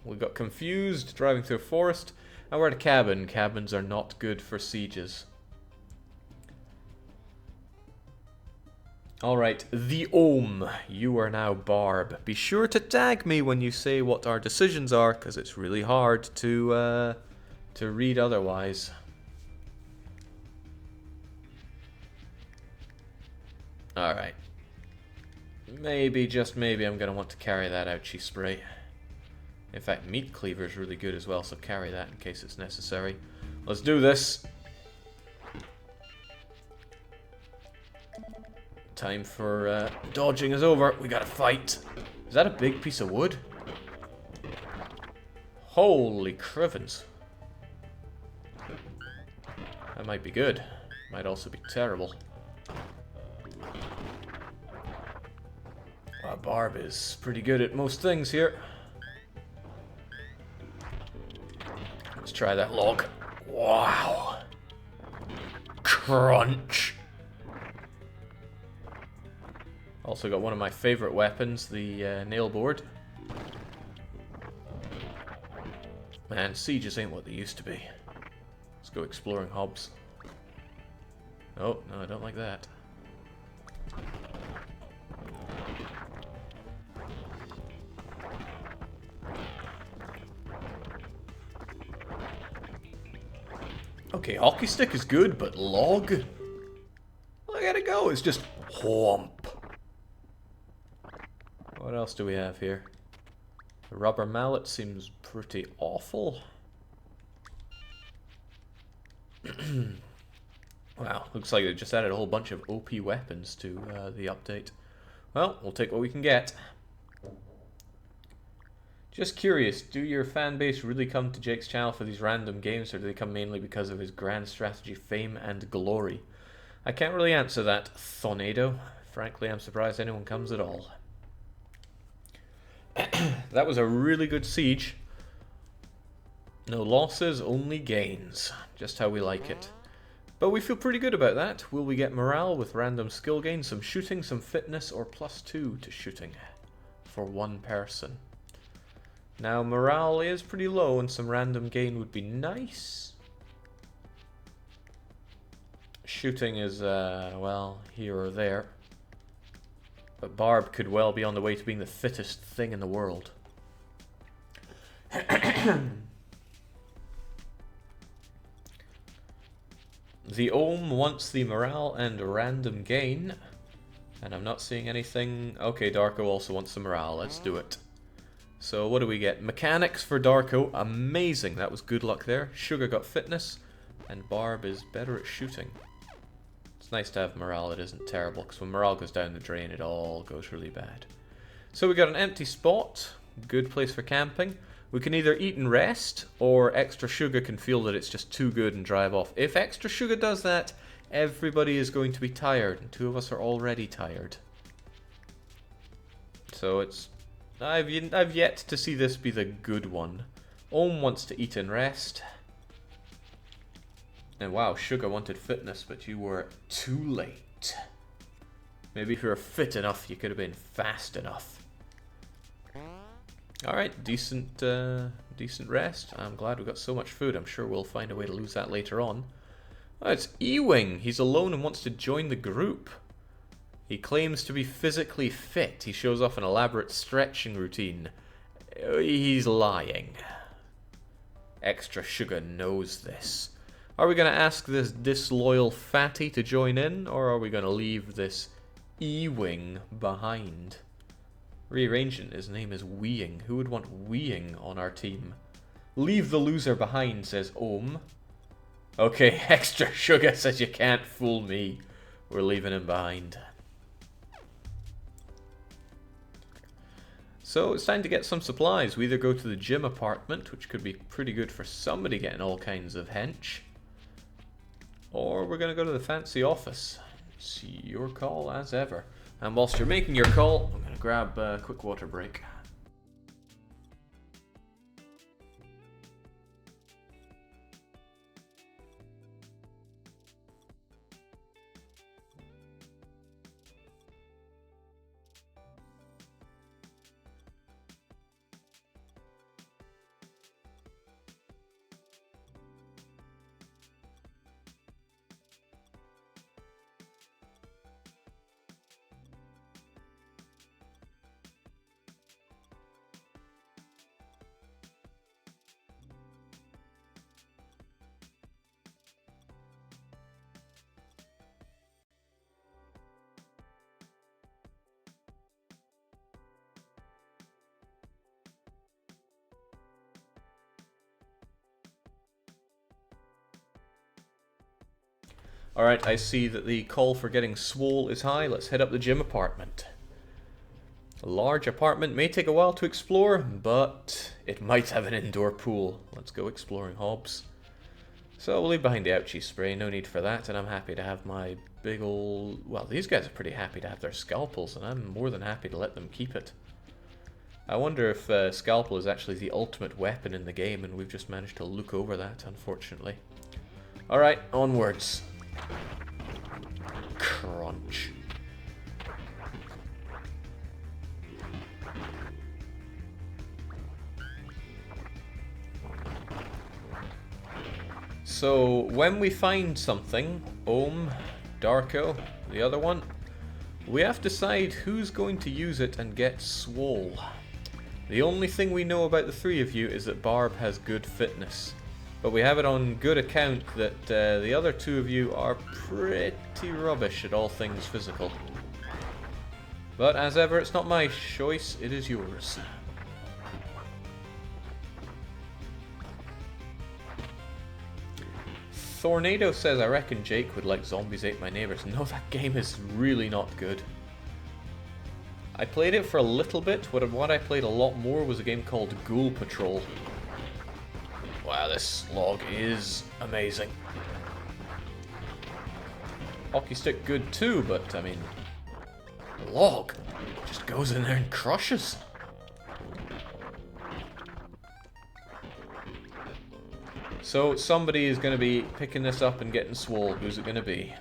We got confused driving through a forest, and we're at a cabin. Cabins are not good for sieges. Alright, the Ohm. You are now Barb. Be sure to tag me when you say what our decisions are, because it's really hard to read otherwise. Alright. Maybe, just maybe, I'm going to want to carry that ouchie spray. In fact, meat cleaver is really good as well, so carry that in case it's necessary. Let's do this. Time for dodging is over. We gotta fight. Is that a big piece of wood? Holy crivens. That might be good. Might also be terrible. Barb is pretty good at most things here. Let's try that log. Wow. Crunch. Also got one of my favorite weapons, the nail board. Man, sieges ain't what they used to be. Let's go exploring hobs. Oh, no, I don't like that. Okay, hockey stick is good, but log? Look at it go, it's just whomp. What else do we have here? The rubber mallet seems pretty awful. Wow, looks like they just added a whole bunch of OP weapons to the update. Well, we'll take what we can get. Just curious, do your fan base really come to Jake's channel for these random games, or do they come mainly because of his grand strategy, fame, and glory? I can't really answer that, Thonado. Frankly, I'm surprised anyone comes at all. That was a really good siege. No losses, only gains. Just how we like it. But we feel pretty good about that. Will we get morale with random skill gains, some shooting, some fitness, or +2 to shooting for one person? Now, morale is pretty low, and some random gain would be nice. Shooting is, well, here or there. But Barb could well be on the way to being the fittest thing in the world. The Ohm wants the morale and random gain. And I'm not seeing anything. Okay, Darckco also wants the morale. Let's do it. So what do we get? Mechanics for Darckco. Amazing. That was good luck there. Suga got fitness. And Barb is better at shooting. It's nice to have morale that isn't terrible, because when morale goes down the drain, it all goes really bad. So we got an empty spot. Good place for camping. We can either eat and rest, or Extra Suga can feel that it's just too good and drive off. If Extra Suga does that, everybody is going to be tired, and 2 of us are already tired. So it's... I've yet to see this be the good one. Ohm wants to eat and rest. And wow, Suga wanted fitness, but you were too late. Maybe if you were fit enough, you could have been fast enough. Alright, decent rest. I'm glad we got so much food. I'm sure we'll find a way to lose that later on. Oh, it's Ewing. He's alone and wants to join the group. He claims to be physically fit. He shows off an elaborate stretching routine. He's lying. Extra Suga knows this. Are we going to ask this disloyal fatty to join in, or are we going to leave this Ewing behind? Rearranging, his name is Weeing. Who would want Weeing on our team? Leave the loser behind, says Ohm. Okay, Extra Suga says you can't fool me. We're leaving him behind. So it's time to get some supplies. We either go to the gym apartment, which could be pretty good for somebody getting all kinds of hench, or we're going to go to the fancy office. It's your call as ever. And whilst you're making your call, I'm going to grab a quick water break. Alright, I see that the call for getting swole is high. Let's head up the gym apartment. A large apartment may take a while to explore, but it might have an indoor pool. Let's go exploring, Hobbs. So we'll leave behind the ouchie spray, no need for that, and I'm happy to have my big old... Well, these guys are pretty happy to have their scalpels, and I'm more than happy to let them keep it. I wonder if scalpel is actually the ultimate weapon in the game, and we've just managed to look over that, unfortunately. Alright, onwards. Crunch. So when we find something, Ohm, Darckco, the other one, we have to decide who's going to use it and get swole. The only thing we know about the 3 of you is that Barb has good fitness. But we have it on good account that the other 2 of you are pretty rubbish at all things physical. But as ever, it's not my choice, it is yours. Thornado says, I reckon Jake would like Zombies Ate My Neighbors. No, that game is really not good. I played it for a little bit, but what I played a lot more was a game called Ghoul Patrol. Wow, this log is amazing. Hockey stick good too, but I mean, the log just goes in there and crushes. So somebody is going to be picking this up and getting swole. Who's it going to be?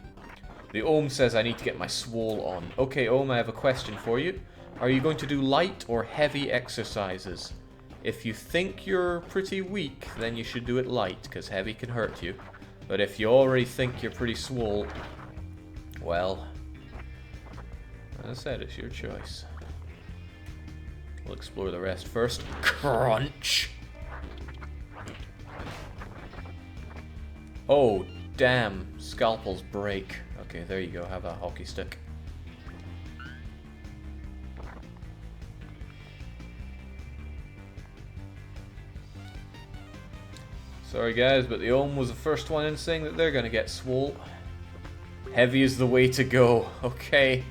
The Ohm says I need to get my swole on. Okay, Ohm, I have a question for you. Are you going to do light or heavy exercises? If you think you're pretty weak, then you should do it light, because heavy can hurt you. But if you already think you're pretty swole, well, as I said, it's your choice. We'll explore the rest first. Crunch! Oh, damn. Scalpels break. Okay, there you go. Have a hockey stick. Sorry guys, but the Ohm was the first one in saying that they're gonna get swole. Heavy is the way to go. Okay.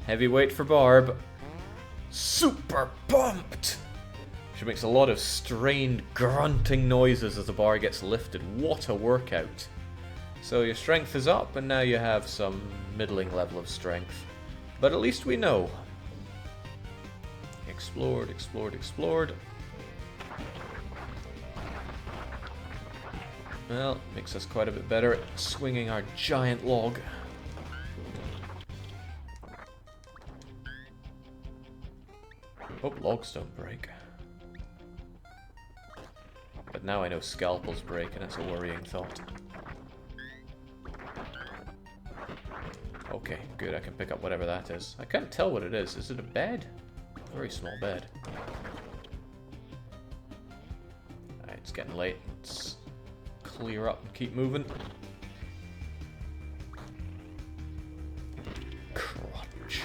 Heavyweight for Barb. Super pumped! She makes a lot of strained, grunting noises as the bar gets lifted. What a workout. So your strength is up, and now you have some middling level of strength. But at least we know. Explored, explored, explored. Well, makes us quite a bit better at swinging our giant log. Hope logs don't break. But now I know scalpels break, and it's a worrying thought. Okay, good, I can pick up whatever that is. I can't tell what it is. Is it a bed? A very small bed. Alright, it's getting late. Let's clear up and keep moving. Crunch.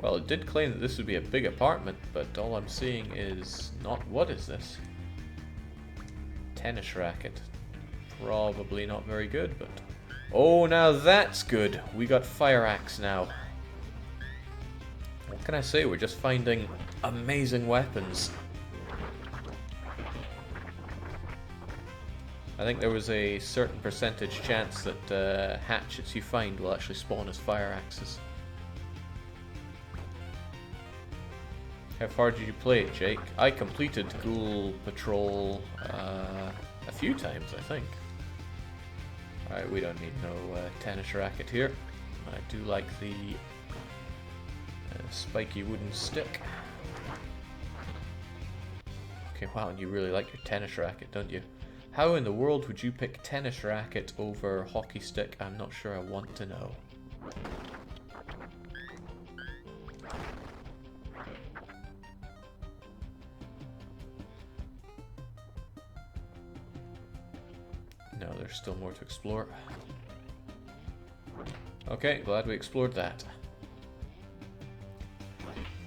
Well, it did claim that this would be a big apartment, but all I'm seeing is not... What is this? Tennis racket. Probably not very good, but... Oh, now that's good! We got fire axe now. What can I say? We're just finding amazing weapons. I think there was a certain percentage chance that hatchets you find will actually spawn as fire axes. How far did you play it, Jake? I completed Ghoul Patrol a few times, I think. Alright, we don't need no tennis racket here. I do like the spiky wooden stick. Okay, wow, and you really like your tennis racket, don't you? How in the world would you pick tennis racket over hockey stick? I'm not sure I want to know. No, there's still more to explore. Okay, glad we explored that.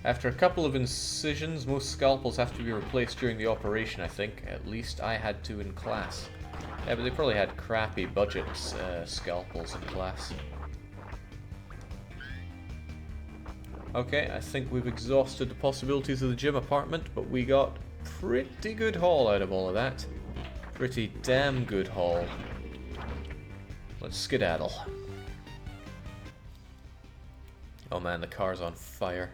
After a couple of incisions, most scalpels have to be replaced during the operation, I think. At least I had to in class. Yeah, but they probably had crappy budget scalpels in class. Okay, I think we've exhausted the possibilities of the gym apartment, but we got pretty good haul out of all of that. Pretty damn good haul. Let's skedaddle. Oh man, the car's on fire.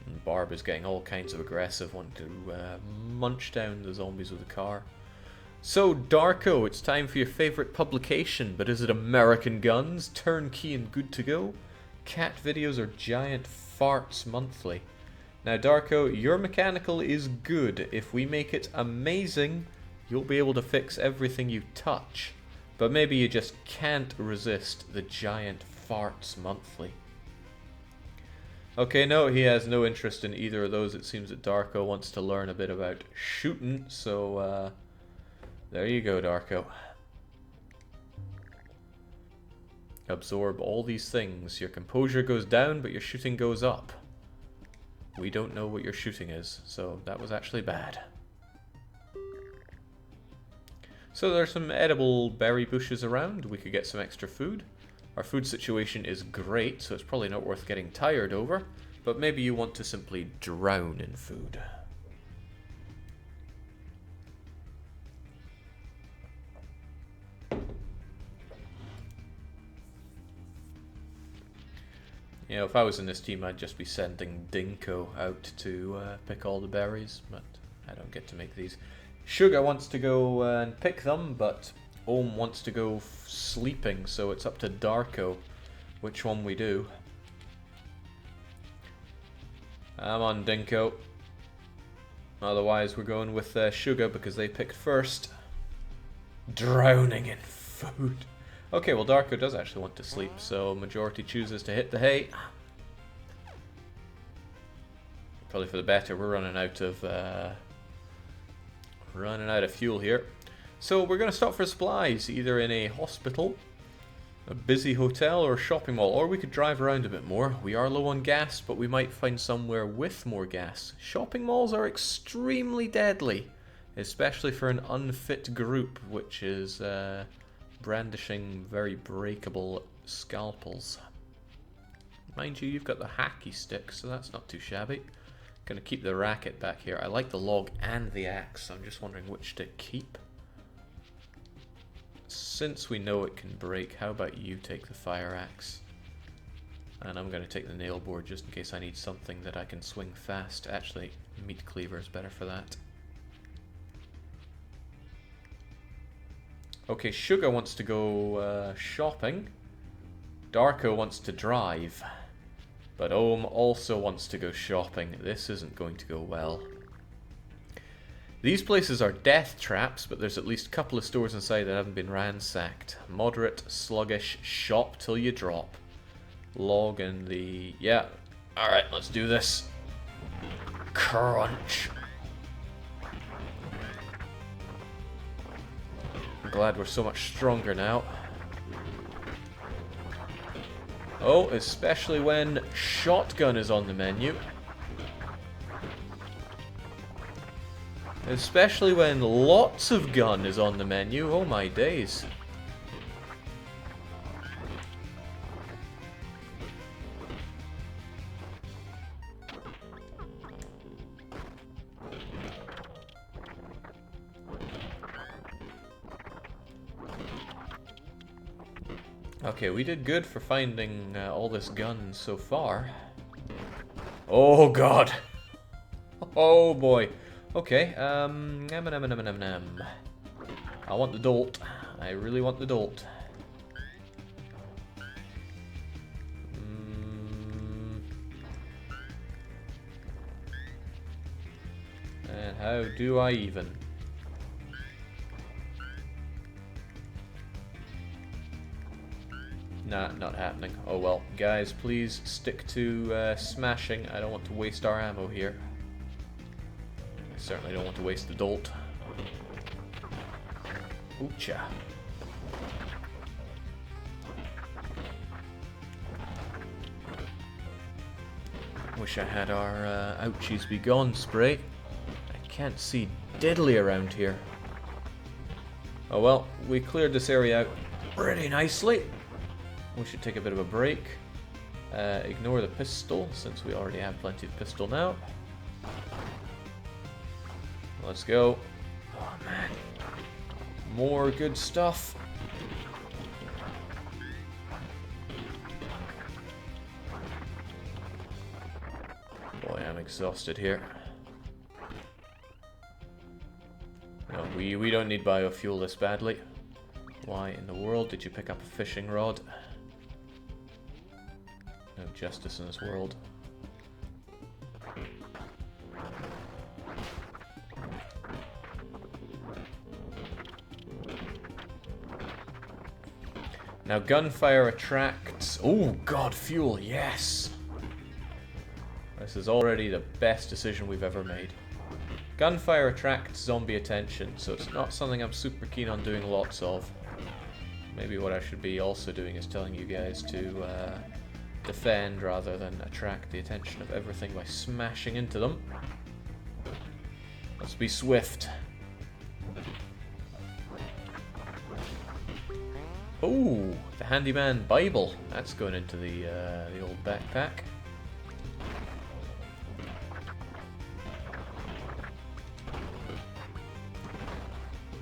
And Barb is getting all kinds of aggressive, wanting to munch down the zombies with the car. So, Darckco, it's time for your favourite publication, but is it American Guns, Turnkey and Good to Go, Cat Videos, or Giant Farts Monthly? Now, Darckco, your mechanical is good. If we make it amazing, you'll be able to fix everything you touch. But maybe you just can't resist the Giant Farts Monthly. Okay, no, he has no interest in either of those. It seems that Darckco wants to learn a bit about shooting, so there you go, Darckco. Absorb all these things. Your composure goes down, but your shooting goes up. We don't know what your shooting is, so that was actually bad. So there's some edible berry bushes around. We could get some extra food. Our food situation is great, so it's probably not worth getting tired over. But maybe you want to simply drown in food. You know, if I was in this team, I'd just be sending Darckco out to pick all the berries, but I don't get to make these. Suga wants to go and pick them, but Ohm wants to go sleeping, so it's up to Darckco which one we do. I'm on Darckco. Otherwise, we're going with Suga because they picked first. Drowning in food. Okay, well, Darckco does actually want to sleep, so majority chooses to hit the hay. Probably for the better. We're running out of fuel here. So we're going to stop for supplies, either in a hospital, a busy hotel, or a shopping mall. Or we could drive around a bit more. We are low on gas, but we might find somewhere with more gas. Shopping malls are extremely deadly, especially for an unfit group, which is brandishing very breakable scalpels. Mind you, you've got the hacky stick, so that's not too shabby. Gonna keep the racket back here. I like the log and the axe. I'm just wondering which to keep. Since we know it can break, how about you take the fire axe? And I'm gonna take the nail board just in case I need something that I can swing fast. Actually, meat cleaver is better for that. Okay, Suga wants to go shopping. Darckco wants to drive. But Ohm also wants to go shopping. This isn't going to go well. These places are death traps, but there's at least a couple of stores inside that haven't been ransacked. Moderate, sluggish, shop till you drop. Log and the... yeah. Alright, let's do this. Crunch. I'm glad we're so much stronger now. Oh, especially when shotgun is on the menu. Especially when lots of gun is on the menu. Oh my days. Okay, we did good for finding all this gun so far. Oh god. Oh boy. Okay, I want the dolt. I really want the dolt. And how do I even? Nah, not happening. Oh well. Guys, please stick to smashing. I don't want to waste our ammo here. I certainly don't want to waste the dolt. Oocha. Wish I had our ouchies be gone spray. I can't see diddly around here. Oh well, we cleared this area out pretty nicely. We should take a bit of a break. Ignore the pistol, since we already have plenty of pistol now. Let's go. Oh man. More good stuff. Boy, I'm exhausted here. No, we don't need biofuel this badly. Why in the world did you pick up a fishing rod? No justice in this world. Now gunfire attracts... oh god, fuel, yes! This is already the best decision we've ever made. Gunfire attracts zombie attention, so it's not something I'm super keen on doing lots of. Maybe what I should be also doing is telling you guys to defend rather than attract the attention of everything by smashing into them. Let's be swift. Oh, the Handyman Bible. That's going into the old backpack.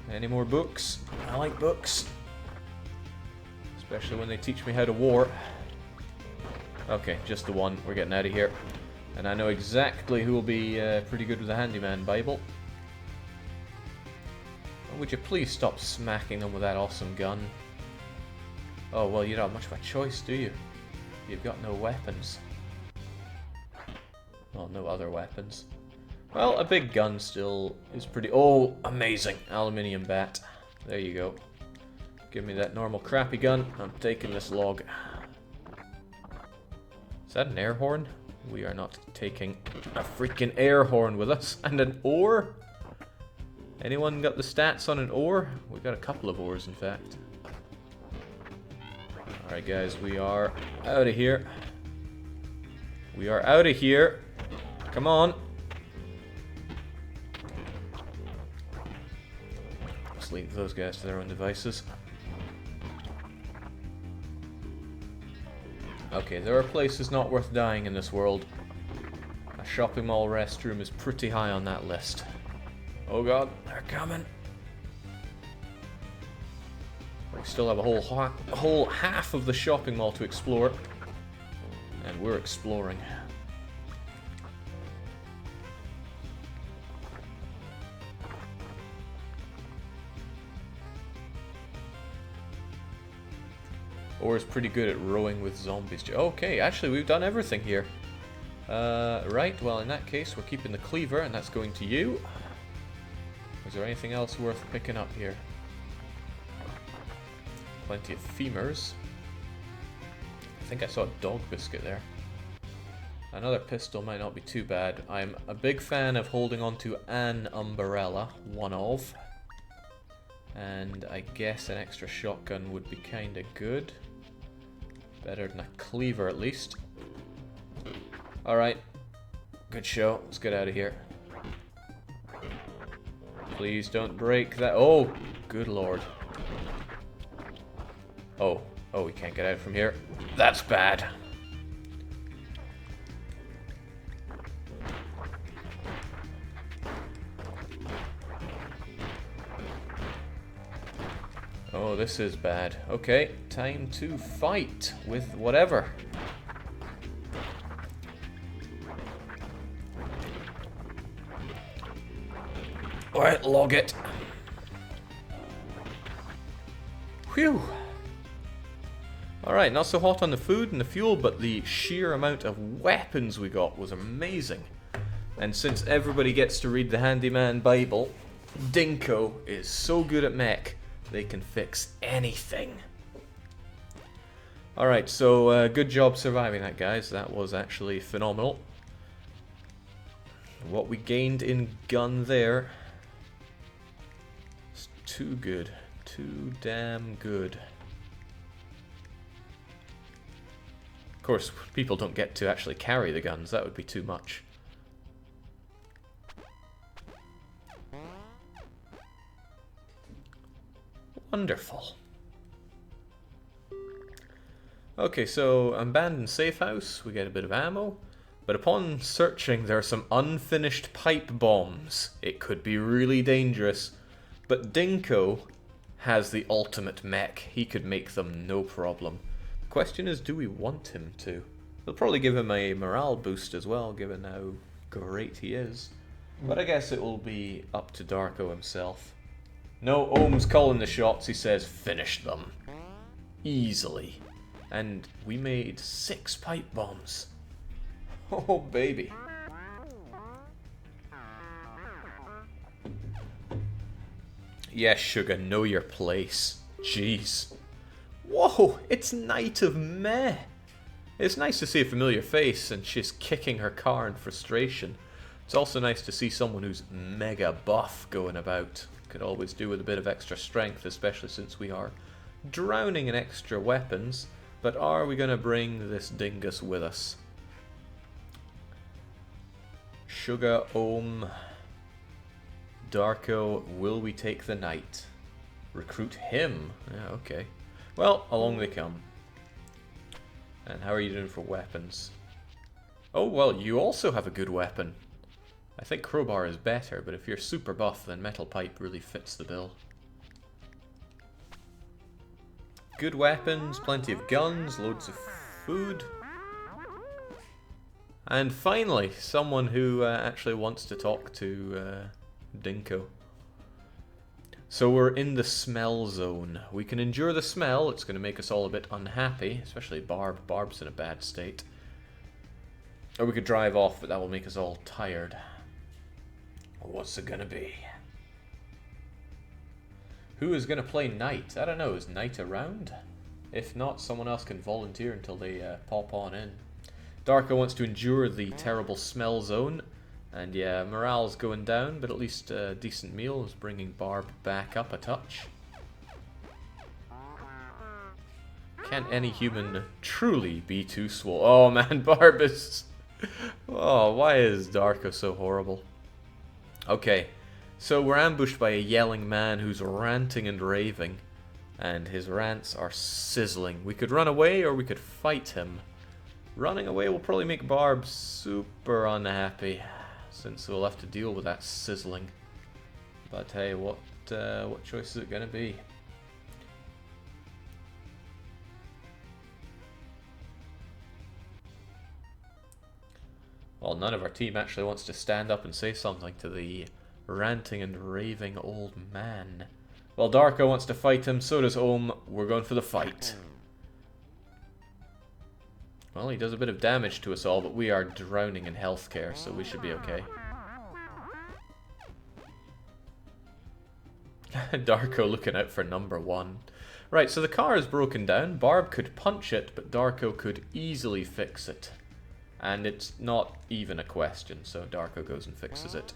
Any more books? I like books. Especially when they teach me how to war. Okay, just the one. We're getting out of here. And I know exactly who will be pretty good with the Handyman Bible. Oh, would you please stop smacking them with that awesome gun? Oh, well, you don't have much of a choice, do you? You've got no weapons. Well, no other weapons. Well, a big gun still is pretty... Oh, amazing. Aluminium bat. There you go. Give me that normal crappy gun. I'm taking this log. Is that an air horn? We are not taking a freaking air horn with us. And an ore? Anyone got the stats on an ore? We got a couple of ores, in fact. Alright, guys, we are out of here. We are out of here. Come on. Let's leave those guys to their own devices. Okay, there are places not worth dying in this world. A shopping mall restroom is pretty high on that list. Oh god, they're coming. We still have a whole half of the shopping mall to explore. And we're exploring. Or is pretty good at rowing with zombies. Okay, actually we've done everything here. Right, well in that case we're keeping the cleaver and that's going to you. Is there anything else worth picking up here? Plenty of femurs. I think I saw a dog biscuit there. Another pistol might not be too bad. I'm a big fan of holding onto an umbrella, one of. And I guess an extra shotgun would be kinda good. Better than a cleaver at least. Alright. Good show. Let's get out of here. Please don't break that. Oh, good lord. Oh, we can't get out from here. That's bad. Oh, this is bad. Okay, time to fight with whatever. Alright, log it. Whew. Alright, not so hot on the food and the fuel, but the sheer amount of weapons we got was amazing. And since everybody gets to read the Handyman Bible, Darckco is so good at mech, they can fix anything. Alright, so good job surviving that, guys. That was actually phenomenal. What we gained in gun there is too good. Too damn good. Of course, people don't get to actually carry the guns. That would be too much. Wonderful. Okay, so abandoned safe house. We get a bit of ammo. But upon searching, there are some unfinished pipe bombs. It could be really dangerous. But Darckco has the ultimate mech. He could make them no problem. The question is, do we want him to? We'll probably give him a morale boost as well, given how great he is. But I guess it will be up to Darckco himself. No, Ohm's calling the shots. He says, finish them. Easily. And we made 6 pipe bombs. Oh, baby. Yes, Suga, know your place. Jeez. Whoa, it's Night of Meh. It's nice to see a familiar face, and she's kicking her car in frustration. It's also nice to see someone who's mega buff going about. Could always do with a bit of extra strength, especially since we are drowning in extra weapons, but are we going to bring this dingus with us? Suga, Ohm, Darckco, will we take the knight? Recruit him? Yeah, okay. Well, along they come. And how are you doing for weapons? Oh, well, you also have a good weapon. I think crowbar is better, but if you're super buff, then metal pipe really fits the bill. Good weapons, plenty of guns, loads of food. And finally, someone who actually wants to talk to Dinko. So we're in the smell zone. We can endure the smell. It's going to make us all a bit unhappy, especially Barb. Barb's in a bad state. Or we could drive off, but that will make us all tired. What's it going to be? Who is going to play Knight? I don't know. Is Knight around? If not, someone else can volunteer until they pop on in. Darckco wants to endure the terrible smell zone. And yeah, morale's going down, but at least a decent meal is bringing Barb back up a touch. Can't any human truly be too swole? Oh man, Barb is... Oh, why is Darckco so horrible? Okay, so we're ambushed by a yelling man who's ranting and raving. And his rants are sizzling. We could run away or we could fight him. Running away will probably make Barb super unhappy, since we'll have to deal with that sizzling. But hey, what choice is it going to be? Well, none of our team actually wants to stand up and say something to the ranting and raving old man. Well, Darckco wants to fight him, so does Ohm. We're going for the fight. Well, he does a bit of damage to us all, but we are drowning in healthcare, so we should be okay. Darckco looking out for number one. Right, so the car is broken down. Barb could punch it, but Darckco could easily fix it. And it's not even a question, so Darckco goes and fixes it.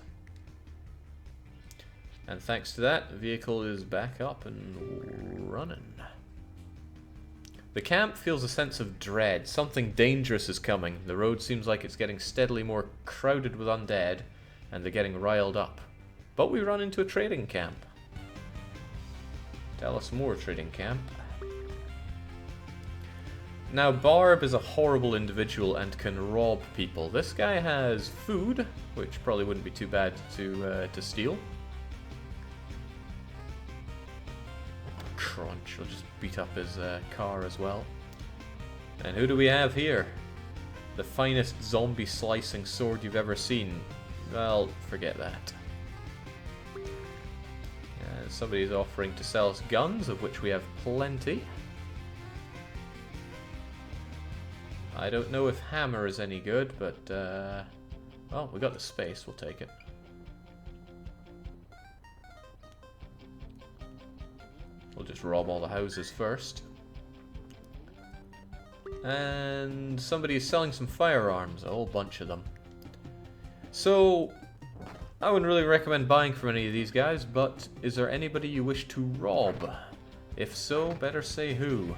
And thanks to that, the vehicle is back up and running. The camp feels a sense of dread. Something dangerous is coming. The road seems like it's getting steadily more crowded with undead, and they're getting riled up. But we run into a trading camp. Tell us more, trading camp. Now, Barb is a horrible individual and can rob people. This guy has food, which probably wouldn't be too bad to steal. Crunch, we'll just beat up his car as well. And who do we have here? The finest zombie slicing sword you've ever seen. Well, forget that. Somebody's offering to sell us guns, of which we have plenty. I don't know if hammer is any good, but well, we got the space, we'll take it. We'll just rob all the houses first. And somebody is selling some firearms, a whole bunch of them. So, I wouldn't really recommend buying from any of these guys, but is there anybody you wish to rob? If so, better say who.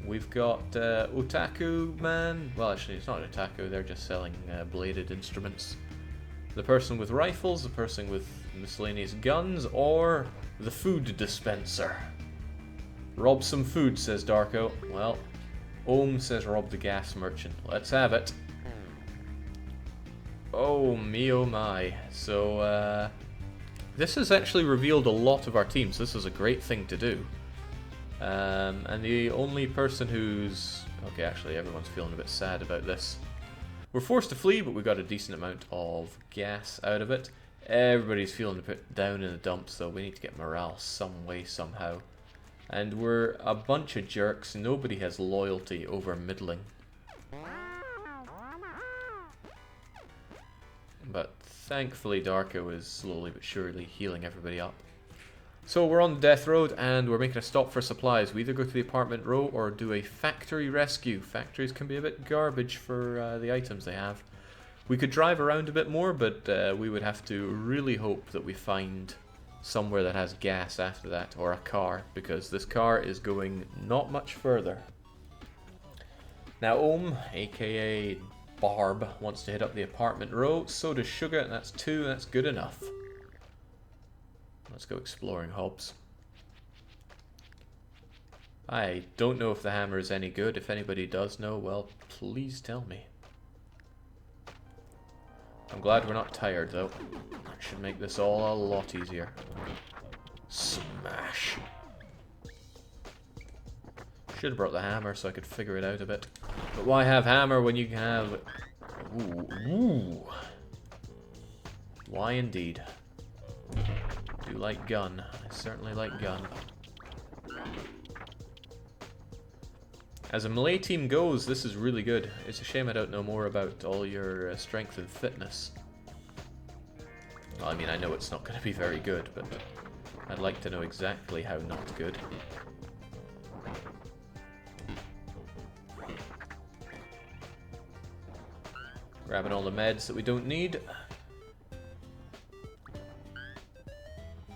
We've got Otaku Man. Well, actually, it's not Otaku, they're just selling bladed instruments. The person with rifles, the person with miscellaneous guns, or the food dispenser. Rob some food, says Darckco. Well, Ohm says rob the gas merchant. Let's have it. Oh me, oh my. So, this has actually revealed a lot of our teams. This is a great thing to do. And the only person who's... Okay, actually, everyone's feeling a bit sad about this. We're forced to flee, but we got a decent amount of gas out of it. Everybody's feeling a bit down in the dumps, though. We need to get morale some way, somehow. And we're a bunch of jerks. Nobody has loyalty over middling. But thankfully, Darckco is slowly but surely healing everybody up. So we're on the death road, and we're making a stop for supplies. We either go to the apartment row or do a factory rescue. Factories can be a bit garbage for the items they have. We could drive around a bit more, but we would have to really hope that we find somewhere that has gas after that, or a car, because this car is going not much further. Now aka Barb, wants to hit up the apartment row, so does Suga, and that's 2, and that's good enough. Let's go exploring, Hobbs. I don't know if the hammer is any good. If anybody does know, well, please tell me. I'm glad we're not tired, though. That should make this all a lot easier. Smash. Should have brought the hammer so I could figure it out a bit. But why have hammer when you can have... Ooh. Why indeed. Do like gun. I certainly like gun. As a melee team goes, this is really good. It's a shame I don't know more about all your strength and fitness. Well, I mean, I know it's not going to be very good, but I'd like to know exactly how not good. Grabbing all the meds that we don't need.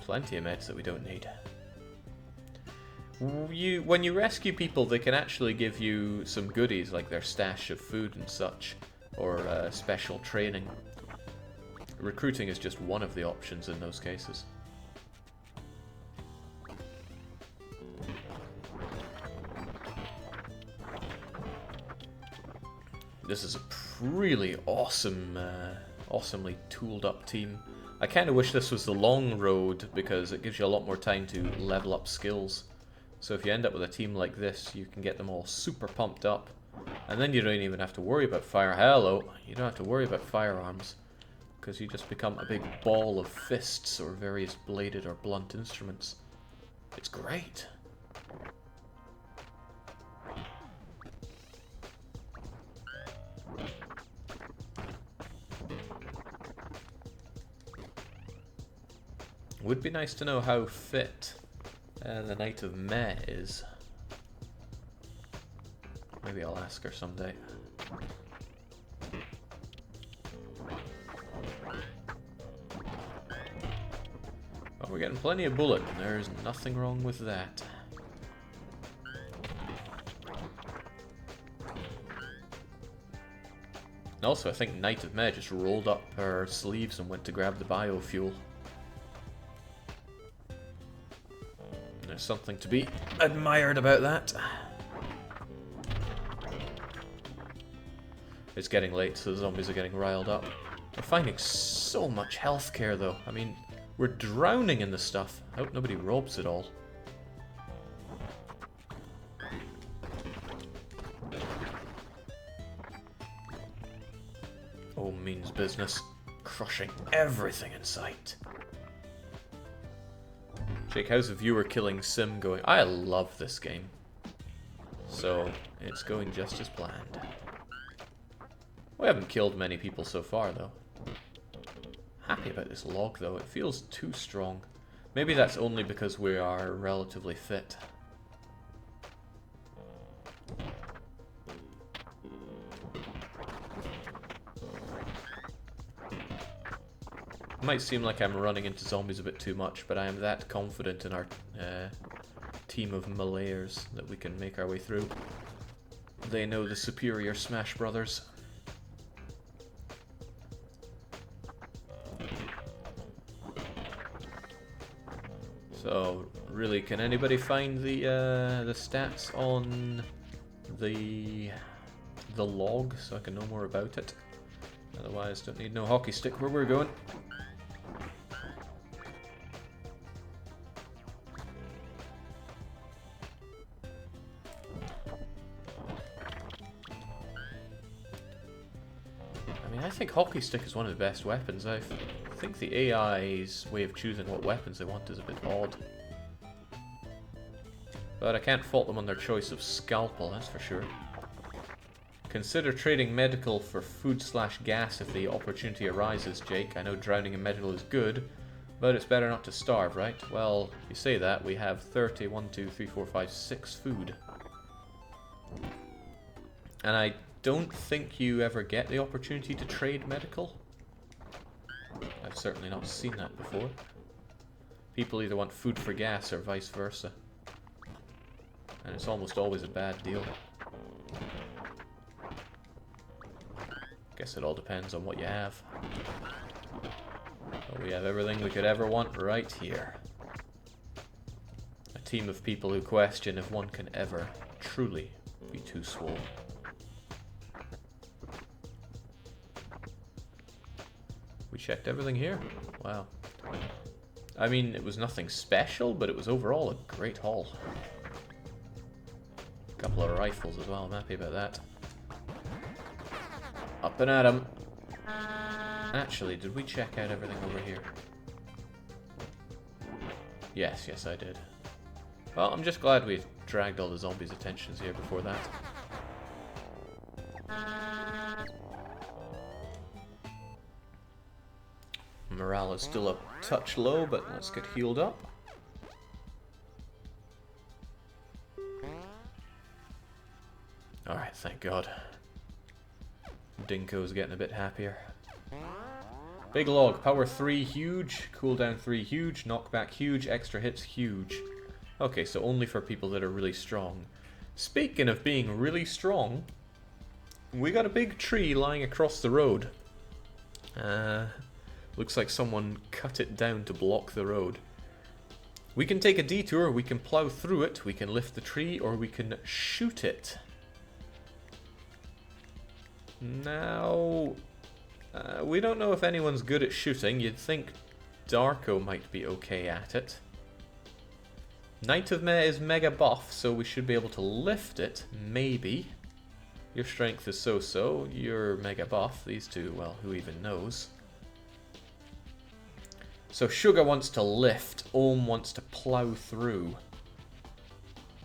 Plenty of meds that we don't need. When you rescue people, they can actually give you some goodies, like their stash of food and such, or special training. Recruiting is just one of the options in those cases. This is a really awesome, awesomely tooled up team. I kind of wish this was the long road, because it gives you a lot more time to level up skills. So if you end up with a team like this, you can get them all super pumped up. And then you don't even have to worry about you don't have to worry about firearms. Because you just become a big ball of fists or various bladed or blunt instruments. It's great. Would be nice to know how fit the Knight of Meh is. Maybe I'll ask her someday. Well, we're getting plenty of bullet, and there's nothing wrong with that. And also, I think Knight of Meh just rolled up her sleeves and went to grab the biofuel. There's something to be admired about that. It's getting late, so the zombies are getting riled up. We're finding so much healthcare, though. I mean, we're drowning in the stuff. I hope nobody robs it all. Oh, means business. Crushing everything in sight. Jake, how's the viewer killing sim going? I love this game. So, it's going just as planned. We haven't killed many people so far, though. Happy about this log, though. It feels too strong. Maybe that's only because we are relatively fit. It might seem like I'm running into zombies a bit too much, but I am that confident in our team of melayers that we can make our way through. They know the superior Smash Brothers. So, really, can anybody find the stats on the log so I can know more about it? Otherwise, don't need no hockey stick where we're going. I think hockey stick is one of the best weapons. I think the AI's way of choosing what weapons they want is a bit odd. But I can't fault them on their choice of scalpel, that's for sure. Consider trading medical for food/gas if the opportunity arises, Jake. I know drowning in medical is good, but it's better not to starve, right? Well, you say that, we have 30, 1, 2, 3, 4, 5, 6 food. And I don't think you ever get the opportunity to trade medical. I've certainly not seen that before. People either want food for gas or vice versa. And it's almost always a bad deal. Guess it all depends on what you have. Well, we have everything we could ever want right here. A team of people who question if one can ever truly be too swole. We checked everything here? Wow. I mean, it was nothing special, but it was overall a great haul. A couple of rifles as well, I'm happy about that. Up and at 'em. Actually, did we check out everything over here? Yes, yes I did. Well, I'm just glad we dragged all the zombies' attentions here before that. Morale is still a touch low, but let's get healed up. Alright, thank God. Dinko's getting a bit happier. Big log, power 3 huge, cooldown 3 huge, knockback huge, extra hits huge. Okay, so only for people that are really strong. Speaking of being really strong, we got a big tree lying across the road. Looks like someone cut it down to block the road. We can take a detour, we can plow through it, we can lift the tree, or we can shoot it. Now, we don't know if anyone's good at shooting. You'd think Darckco might be okay at it. Knight of Meh is mega buff, so we should be able to lift it, maybe. Your strength is so-so, you're mega buff. These two, well, who even knows? So Suga wants to lift, Ohm wants to plow through.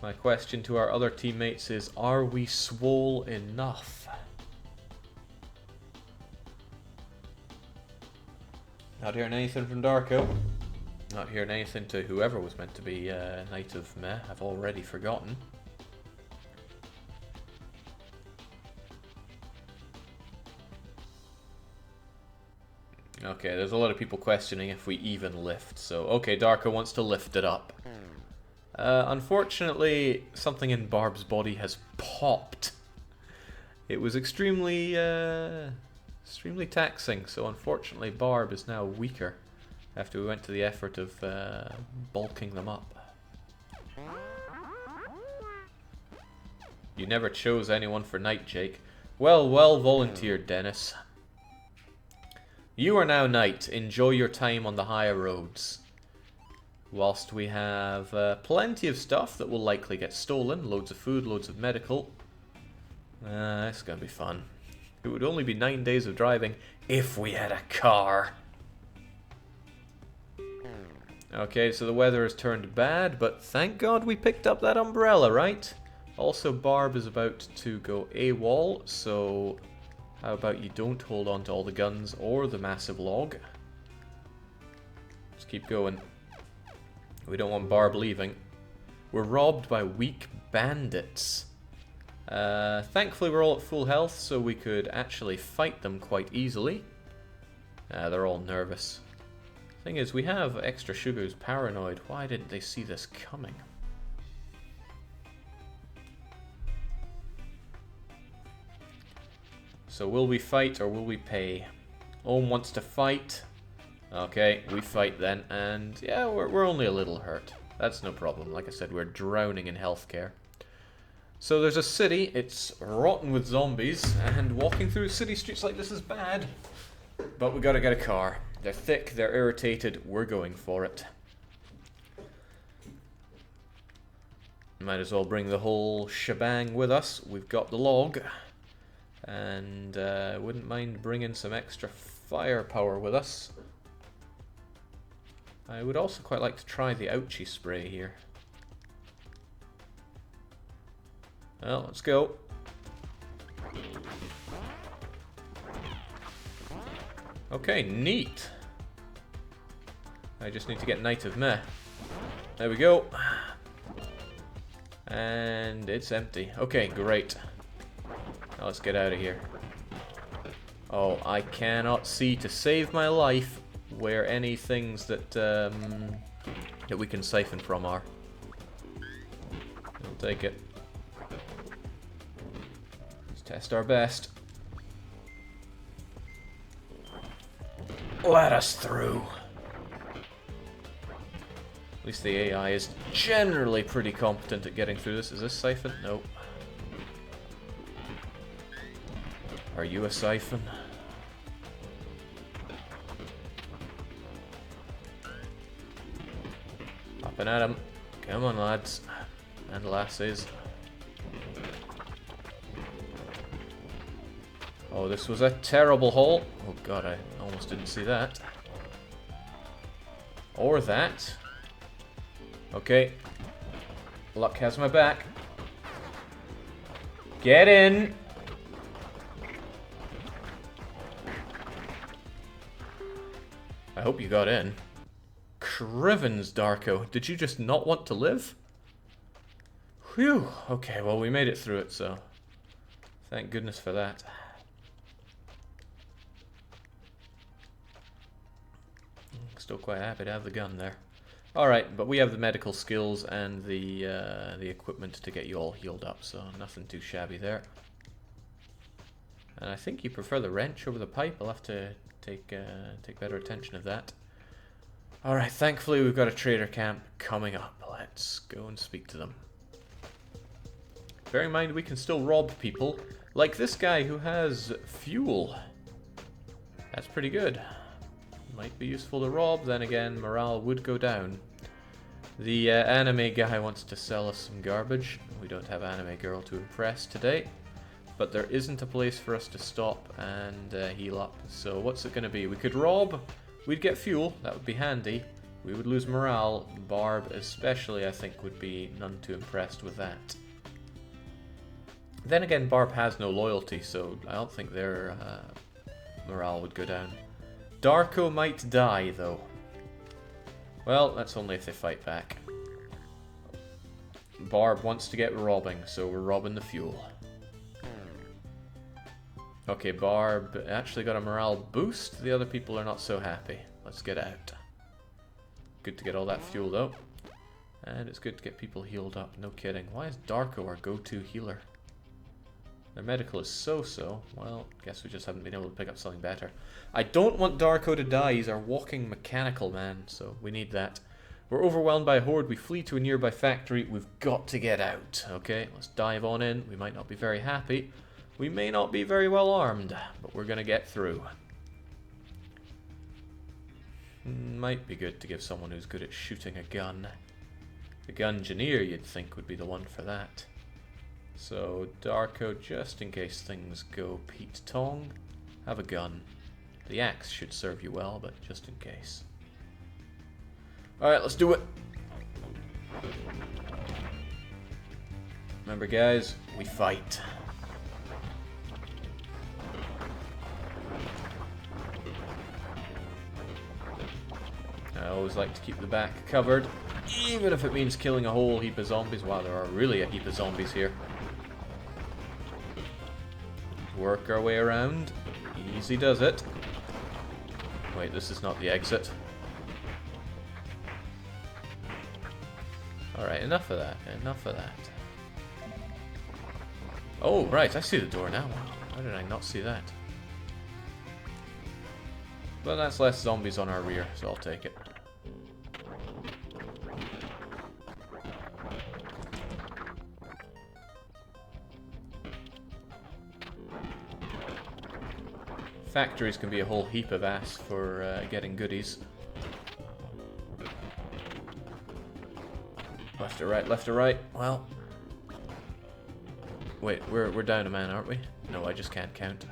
My question to our other teammates is, are we swole enough? Not hearing anything from Darckco. Not hearing anything to whoever was meant to be Knight of Meh. I've already forgotten. Okay, there's a lot of people questioning if we even lift. So, okay, Darckco wants to lift it up. Unfortunately, something in Barb's body has popped. It was extremely taxing, so unfortunately Barb is now weaker after we went to the effort of bulking them up. You never chose anyone for Knight, Jake. Well volunteered, Dennis. You are now Knight. Enjoy your time on the higher roads. Whilst we have plenty of stuff that will likely get stolen. Loads of food, loads of medical. It's gonna be fun. It would only be 9 days of driving if we had a car. Okay, so the weather has turned bad, but thank God we picked up that umbrella, right? Also, Barb is about to go AWOL, so how about you don't hold on to all the guns or the massive log. Just keep going. We don't want Barb leaving. We're robbed by weak bandits. Thankfully we're all at full health, so we could actually fight them quite easily. They're all nervous. Thing is, we have extra Suga who's paranoid. Why didn't they see this coming? So will we fight or will we pay? Ohm wants to fight. Okay, we fight then, and yeah, we're only a little hurt. That's no problem. Like I said, we're drowning in healthcare. So there's a city, it's rotten with zombies, and walking through city streets like this is bad. But we gotta get a car. They're thick, they're irritated, we're going for it. Might as well bring the whole shebang with us. We've got the log. And wouldn't mind bringing some extra firepower with us. I would also quite like to try the ouchie spray here. Well, let's go. Okay, neat. I just need to get Knight of Meh. There we go. And it's empty. Okay, great. Now let's get out of here. Oh, I cannot see to save my life where any things that that we can siphon from are. We'll take it. Let's test our best. Let us through. At least the AI is generally pretty competent at getting through this. Is this siphon? Nope. Are you a siphon? Up and at him. Come on, lads. And lasses. Oh, this was a terrible hole. Oh god, I almost didn't see that. Or that. Okay. Luck has my back. Get in! I hope you got in. Crivens, Darckco. Did you just not want to live? Whew. Okay, well, we made it through it, so thank goodness for that. Still quite happy to have the gun there. Alright, but we have the medical skills and the equipment to get you all healed up, so nothing too shabby there. And I think you prefer the wrench over the pipe. I'll have to take better attention of that. Alright, thankfully we've got a trader camp coming up. Let's go and speak to them. Bear in mind we can still rob people, like this guy who has fuel. That's pretty good. Might be useful to rob, then again morale would go down. The anime guy wants to sell us some garbage. We don't have anime girl to impress today. But there isn't a place for us to stop and heal up. So what's it going to be? We could rob, we'd get fuel, that would be handy. We would lose morale. Barb especially, I think, would be none too impressed with that. Then again, Barb has no loyalty, so I don't think their morale would go down. Darckco might die, though. Well, that's only if they fight back. Barb wants to get robbing, so we're robbing the fuel. Okay, Barb actually got a morale boost. The other people are not so happy. Let's get out. Good to get all that fuel, though. And it's good to get people healed up. No kidding. Why is Darckco our go-to healer? Their medical is so-so. Well, guess we just haven't been able to pick up something better. I don't want Darckco to die. He's our walking mechanical man, so we need that. We're overwhelmed by a horde. We flee to a nearby factory. We've got to get out. Okay, let's dive on in. We might not be very happy. We may not be very well armed, but we're going to get through. Might be good to give someone who's good at shooting a gun. The gungeoneer, you'd think, would be the one for that. So, Darckco, just in case things go Pete Tong, have a gun. The axe should serve you well, but just in case. Alright, let's do it! Remember, guys, we fight. I always like to keep the back covered, even if it means killing a whole heap of zombies. Wow, there are really a heap of zombies here. Work our way around. Easy does it. Wait, this is not the exit. Alright, enough of that. Enough of that. Oh, right, I see the door now. How did I not see that? But that's less zombies on our rear, so I'll take it. Factories can be a whole heap of ass for getting goodies. Left to right, left to right. Well. Wait, we're down a man, aren't we? No, I just can't count.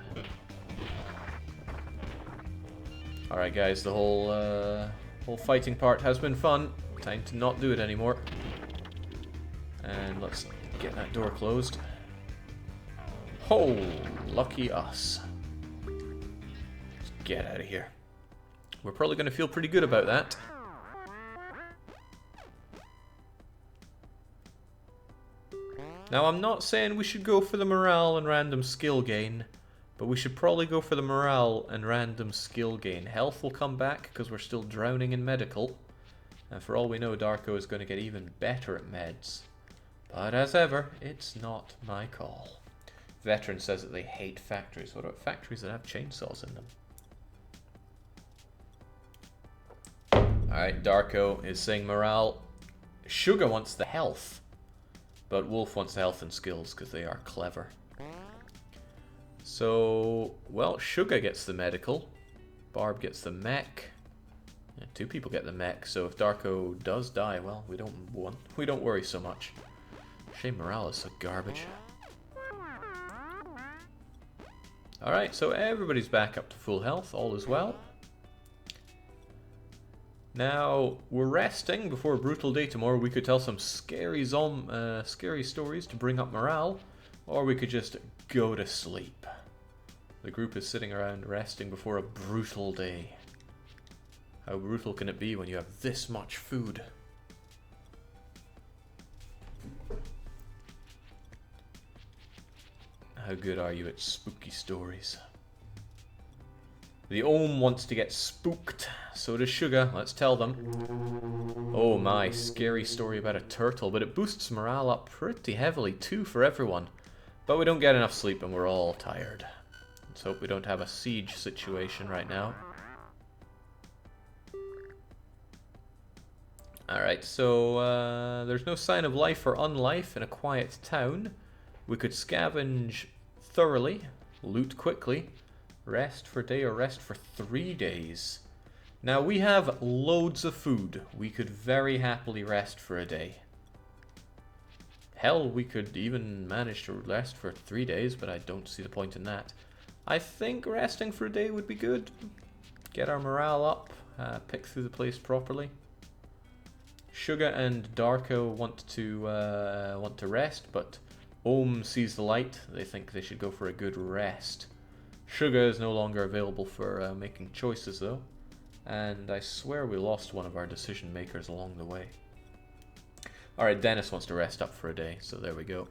Alright guys, the whole fighting part has been fun. Time to not do it anymore. And let's get that door closed. Oh, lucky us. Let's get out of here. We're probably going to feel pretty good about that. Now, I'm not saying we should go for the morale and random skill gain, but we should probably go for the morale and random skill gain. Health will come back because we're still drowning in medical, And for all we know, Darckco is going to get even better at meds. But as ever, it's not my call. Veteran says that they hate factories. What about factories that have chainsaws in them? Alright, Darckco is saying morale. Suga wants the health. But Wolf wants the health and skills because they are clever. So, well, Suga gets the medical. Barb gets the mech. Yeah, 2 people get the mech, so if Darckco does die, well, we don't worry so much. Shame morale is so garbage. Alright, so everybody's back up to full health, all is well. Now, we're resting before a brutal day tomorrow. We could tell some scary stories to bring up morale, or we could just go to sleep. The group is sitting around resting before a brutal day. How brutal can it be when you have this much food? How good are you at spooky stories? The Ohm wants to get spooked. So does Suga. Let's tell them. Oh my, scary story about a turtle. But it boosts morale up pretty heavily too for everyone. But we don't get enough sleep and we're all tired. Let's hope we don't have a siege situation right now. Alright, so there's no sign of life or unlife in a quiet town. We could scavenge thoroughly, loot quickly, rest for a day or rest for 3 days. Now we have loads of food. We could very happily rest for a day. Hell, we could even manage to rest for 3 days, but I don't see the point in that. I think resting for a day would be good. Get our morale up, pick through the place properly. Suga and Darckco want to rest, but Ohm sees the light. They think they should go for a good rest. Suga is no longer available for making choices though, and I swear we lost one of our decision makers along the way. Alright, Dennis wants to rest up for a day, so there we go.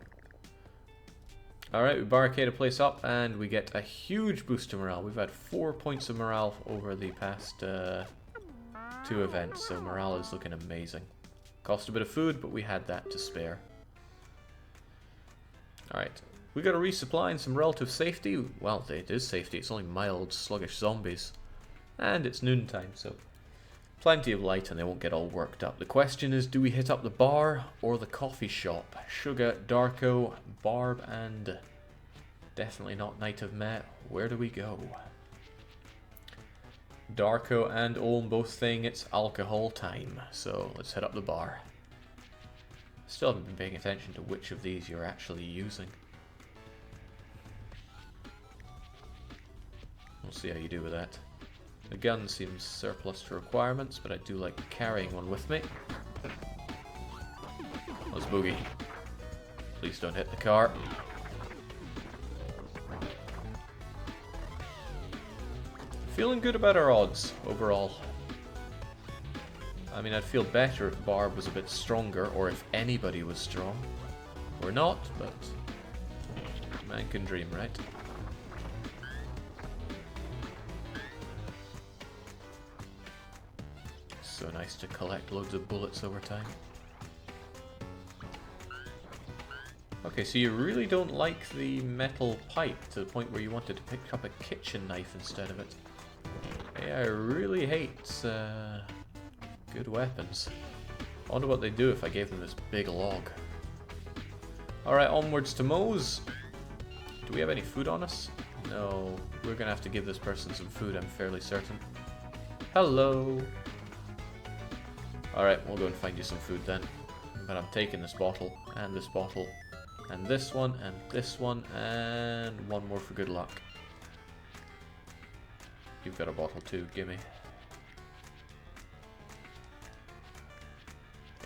Alright, we barricade a place up and we get a huge boost to morale. We've had 4 points of morale over the past 2 events, so morale is looking amazing. Cost a bit of food, but we had that to spare. Alright, we got a resupply and some relative safety. Well, it is safety, it's only mild, sluggish zombies. And it's noontime, so plenty of light and they won't get all worked up. The question is, do we hit up the bar or the coffee shop? Suga, Darckco, Barb, and definitely not Knight of Met. Where do we go? Darckco and Ohm both saying it's alcohol time, so let's head up the bar. Still haven't been paying attention to which of these you're actually using. We'll see how you do with that. The gun seems surplus to requirements, but I do like carrying one with me. Let's boogie. Please don't hit the car. Feeling good about our odds, overall. I mean, I'd feel better if Barb was a bit stronger, or if anybody was strong. We're not, but man can dream, right? So nice to collect loads of bullets over time. Okay, so you really don't like the metal pipe to the point where you wanted to pick up a kitchen knife instead of it. Hey, I really hate good weapons. I wonder what they'd do if I gave them this big log. Alright, onwards to Moe's. Do we have any food on us? No, we're gonna have to give this person some food, I'm fairly certain. Hello! Alright, we'll go and find you some food then. But I'm taking this bottle, and this bottle, and this one, and one more for good luck. You've got a bottle too, gimme.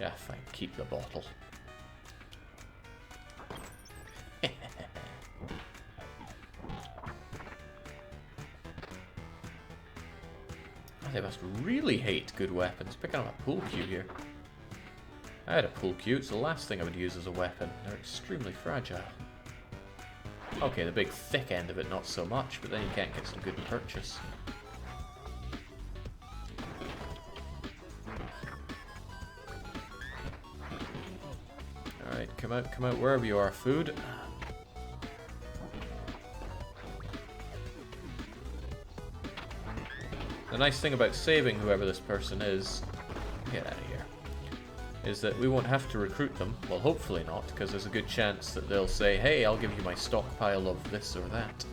Yeah, fine, keep the bottle. They must really hate good weapons. Picking up a pool cue here. I had a pool cue, it's the last thing I would use as a weapon. They're extremely fragile. Okay, the big thick end of it not so much, but then you can't get some good purchase. come out, wherever you are. Food. The nice thing about saving whoever this person is, get out of here, is that we won't have to recruit them. Well, hopefully not, because there's a good chance that they'll say, hey, I'll give you my stockpile of this or that.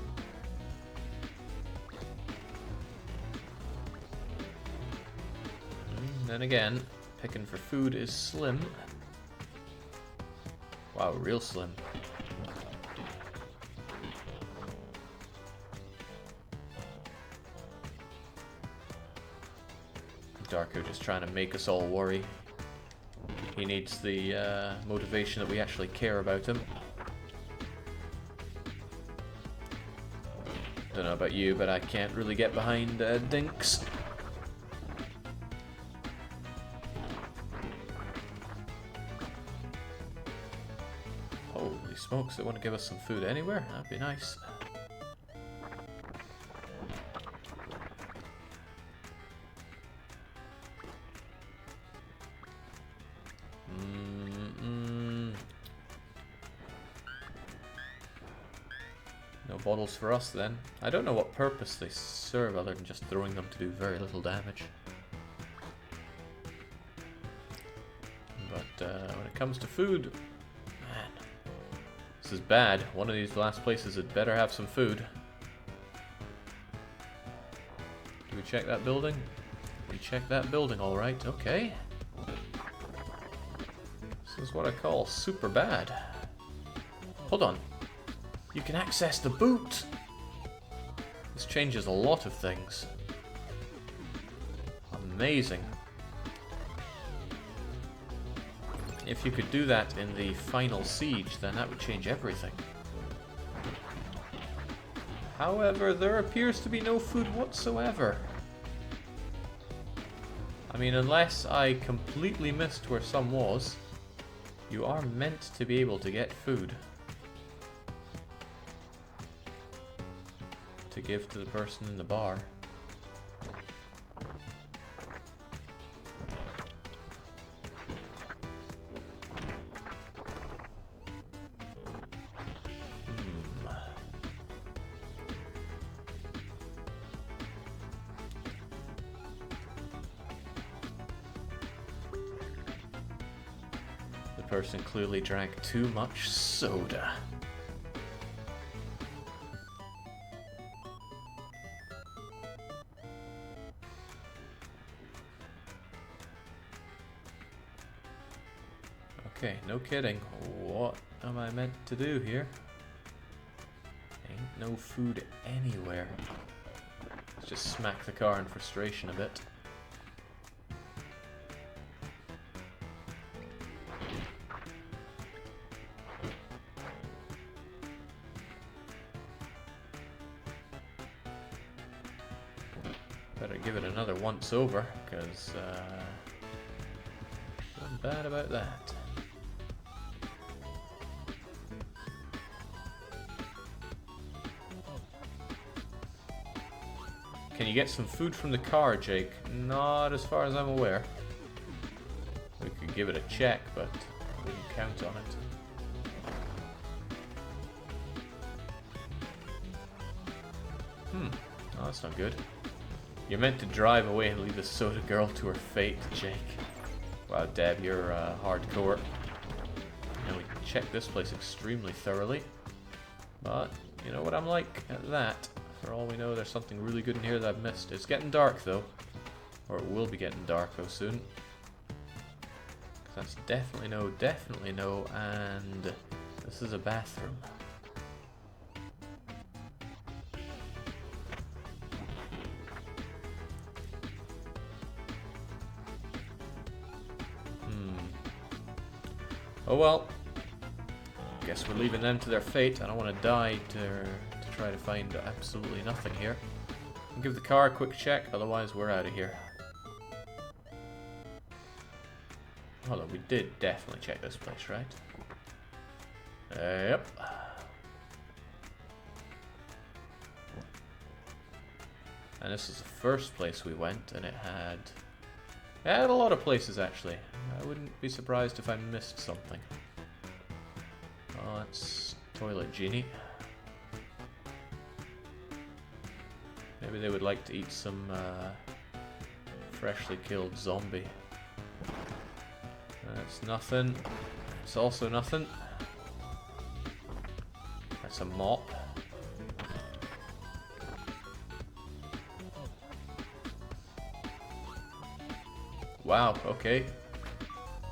Then again, picking for food is slim. Wow, real slim. Darckco just trying to make us all worry. He needs the motivation that we actually care about him. Don't know about you, but I can't really get behind dinks. Holy smokes, they want to give us some food anywhere? That'd be nice. No bottles for us then. I don't know what purpose they serve other than just throwing them to do very little damage. But when it comes to food, man, this is bad. One of these last places had better have some food. Do we check that building? We check that building, alright, okay. This is what I call super bad. Hold on. You can access the boot! This changes a lot of things. Amazing. If you could do that in the final siege, then that would change everything. However, there appears to be no food whatsoever. I mean, unless I completely missed where some was, you are meant to be able to get food to give to the person in the bar. The person clearly drank too much soda. Okay, no kidding. What am I meant to do here? Ain't no food anywhere. Let's just smack the car in frustration a bit. Better give it another once over, because I'm bad about that. Can you get some food from the car, Jake? Not as far as I'm aware. We could give it a check, but I wouldn't count on it. Oh, that's not good. You're meant to drive away and leave the soda girl to her fate, Jake. Wow, Deb, you're hardcore. And we checked this place extremely thoroughly. But, you know what I'm like at that. For all we know, there's something really good in here that I've missed. It's getting dark, though. Or it will be getting darko soon. That's definitely no, and this is a bathroom. Oh well. Guess we're leaving them to their fate. I don't want to die to try to find absolutely nothing here. I'll give the car a quick check, otherwise we're out of here. Hold on, we did definitely check this place, right? Yep. And this is the first place we went, and it had a lot of places actually. I wouldn't be surprised if I missed something. Oh, it's Toilet Genie. Maybe they would like to eat some freshly killed zombie. That's nothing. It's also nothing. That's a mop. Wow, okay.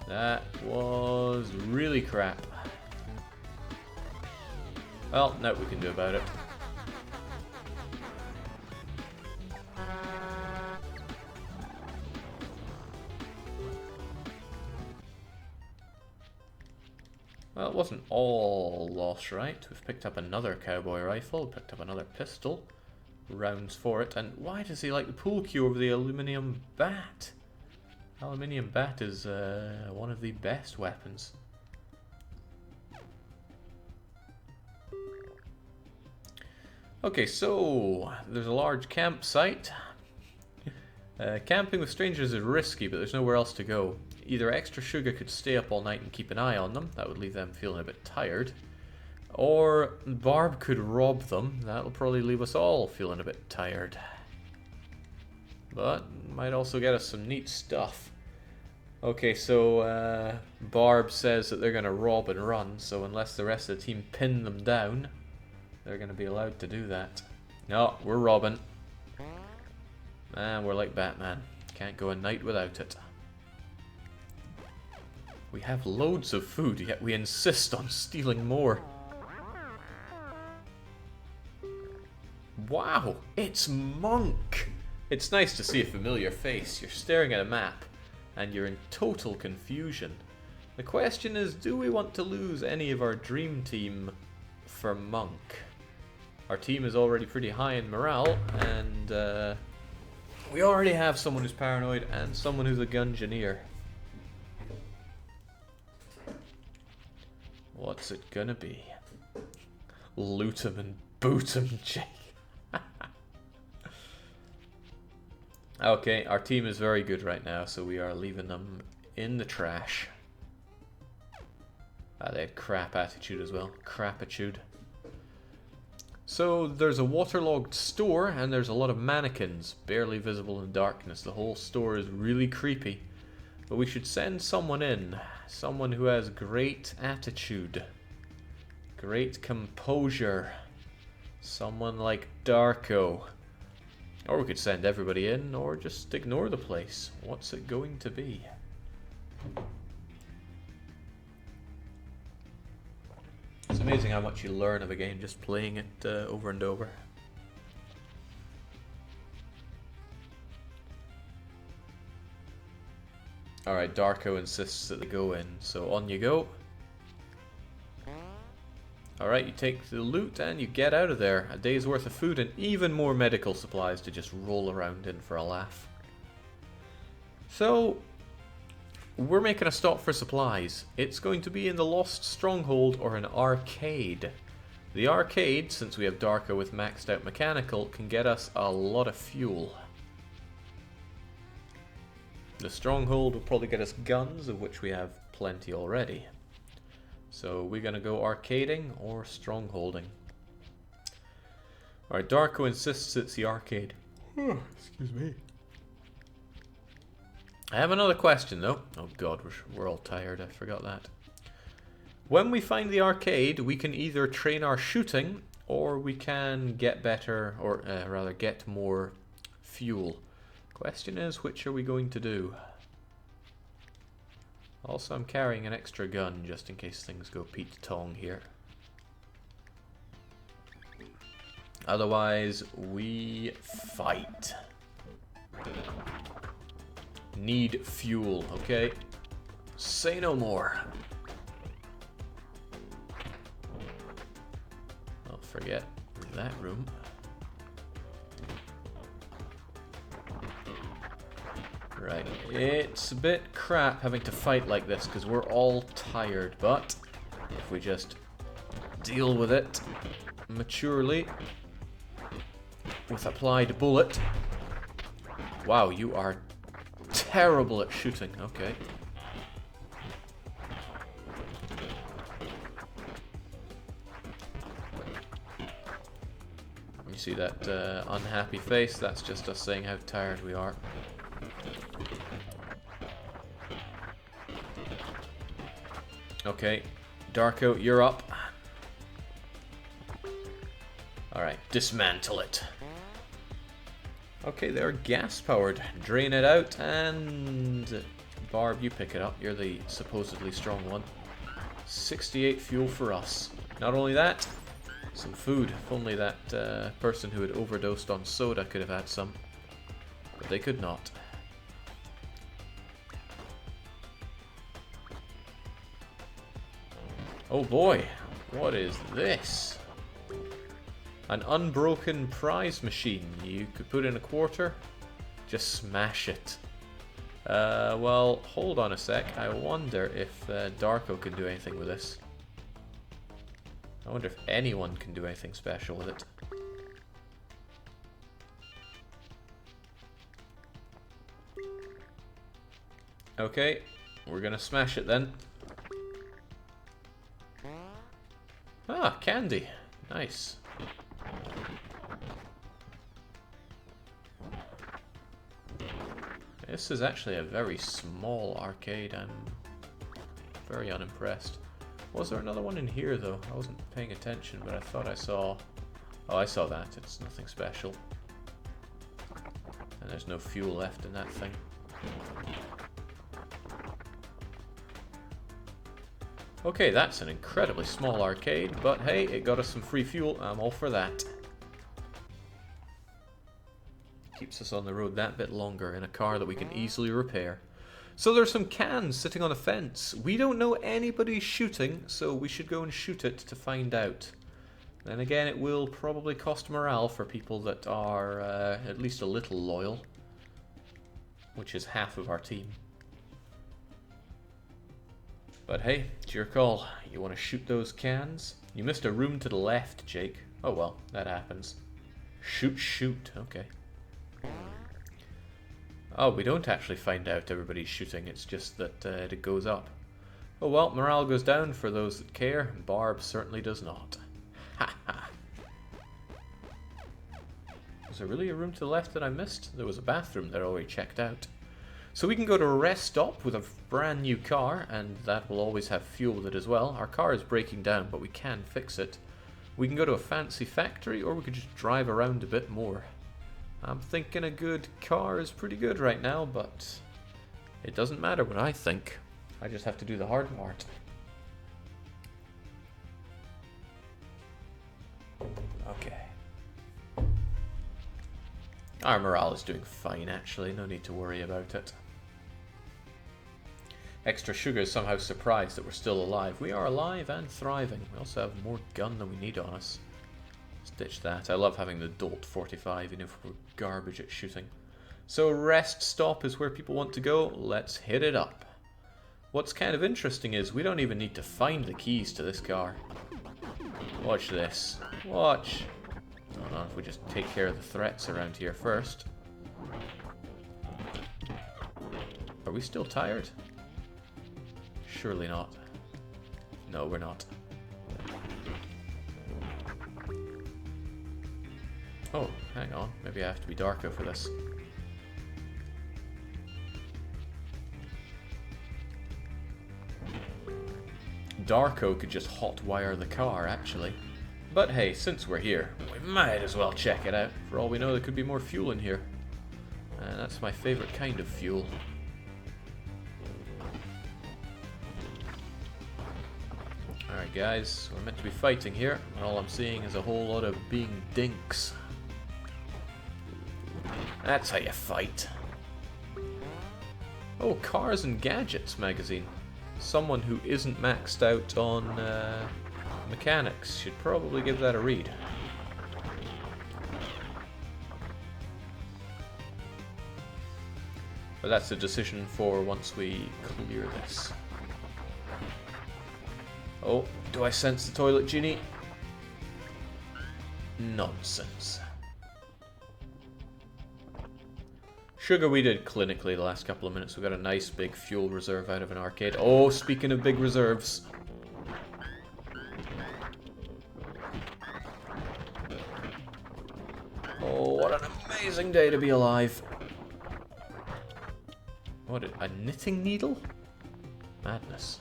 That was really crap. Well, nothing we can do about it. Well, it wasn't all lost, right? We've picked up another cowboy rifle, picked up another pistol, rounds for it, and why does he like the pool cue over the aluminium bat? Aluminium bat is one of the best weapons. Okay, so there's a large campsite. Camping with strangers is risky, but there's nowhere else to go. Either extra Suga could stay up all night and keep an eye on them, that would leave them feeling a bit tired. Or Barb could rob them, that'll probably leave us all feeling a bit tired. But might also get us some neat stuff. Okay, so Barb says that they're going to rob and run, so unless the rest of the team pin them down, they're going to be allowed to do that. No, we're robbing. Man, we're like Batman. Can't go a night without it. We have loads of food, yet we insist on stealing more. Wow, it's Monk! It's nice to see a familiar face. You're staring at a map, and you're in total confusion. The question is, do we want to lose any of our dream team for Monk? Our team is already pretty high in morale, and we already have someone who's paranoid and someone who's a gungeoneer. What's it gonna be? Loot 'em and boot 'em, Jake. Okay, our team is very good right now, so we are leaving them in the trash. They had crap attitude as well. Crapitude. So there's a waterlogged store and there's a lot of mannequins barely visible in darkness. The whole store is really creepy. But we should send someone in. Someone who has great attitude. Great composure. Someone like Darckco. Or we could send everybody in or just ignore the place. What's it going to be? It's amazing how much you learn of a game just playing it over and over. Alright, Darckco insists that they go in, so on you go. Alright, you take the loot and you get out of there. A day's worth of food and even more medical supplies to just roll around in for a laugh. So, we're making a stop for supplies. It's going to be in the Lost Stronghold or an arcade. The arcade, since we have Darckco with maxed out mechanical, can get us a lot of fuel. The Stronghold will probably get us guns, of which we have plenty already. So we're going to go arcading or strongholding. Alright, Darckco insists it's the arcade. Excuse me. I have another question though. Oh god, we're all tired, I forgot that. When we find the arcade, we can either train our shooting or we can get better, or rather get more fuel. Question is, which are we going to do? Also, I'm carrying an extra gun just in case things go Pete Tong here. Otherwise, we fight. Need fuel, okay? Say no more. I'll forget that room. Right, it's a bit crap having to fight like this because we're all tired, but if we just deal with it maturely with applied bullet. Wow, you are terrible at shooting. Okay. You see that unhappy face? That's just us saying how tired we are. Okay, Darckco, you're up. Alright, dismantle it. Okay, they're gas-powered. Drain it out, and... Barb, you pick it up. You're the supposedly strong one. 68 fuel for us. Not only that, some food. If only that person who had overdosed on soda could have had some. But they could not. Oh boy, what is this? An unbroken prize machine. You could put in a quarter, just smash it. Well, hold on a sec. I wonder if Darckco can do anything with this. I wonder if anyone can do anything special with it. Okay, we're gonna smash it then. Ah, candy. Nice. This is actually a very small arcade. I'm very unimpressed. Was there another one in here though? I wasn't paying attention, but I thought I saw... Oh, I saw that. It's nothing special. And there's no fuel left in that thing. Okay, that's an incredibly small arcade, but hey, it got us some free fuel. I'm all for that. Keeps us on the road that bit longer in a car that we can easily repair. So there's some cans sitting on a fence. We don't know anybody's shooting, so we should go and shoot it to find out. Then again, it will probably cost morale for people that are at least a little loyal, which is half of our team. But hey, it's your call. You want to shoot those cans? You missed a room to the left, Jake. Oh well, that happens. Shoot. Okay. Oh, we don't actually find out everybody's shooting. It's just that it goes up. Oh well, morale goes down for those that care. Barb certainly does not. Ha ha. Was there really a room to the left that I missed? There was a bathroom that I already checked out. So we can go to a rest stop with a brand new car, and that will always have fuel with it as well. Our car is breaking down, but we can fix it. We can go to a fancy factory, or we could just drive around a bit more. I'm thinking a good car is pretty good right now, but it doesn't matter what I think. I just have to do the hard part. Okay. Our morale is doing fine, actually. No need to worry about it. Extra Sugar is somehow surprised that we're still alive. We are alive and thriving. We also have more gun than we need on us. Let's ditch that. I love having the Dolt 45, even if we're garbage at shooting. So rest stop is where people want to go. Let's hit it up. What's kind of interesting is we don't even need to find the keys to this car. Watch this. Watch. Hold on, if we just take care of the threats around here first. Are we still tired? Surely not. No, we're not. Oh, hang on. Maybe I have to be Darckco for this. Darckco could just hotwire the car, actually. But hey, since we're here, we might as well check it out. For all we know, there could be more fuel in here. And that's my favorite kind of fuel. Alright guys, we're meant to be fighting here, and all I'm seeing is a whole lot of being dinks. That's how you fight. Oh, Cars and Gadgets magazine. Someone who isn't maxed out on mechanics should probably give that a read. But that's a decision for once we clear this. Oh, do I sense the toilet genie? Nonsense. Sugar we did clinically the last couple of minutes. We got a nice big fuel reserve out of an arcade. Oh, speaking of big reserves. amazing day to be alive. What, a knitting needle? Madness.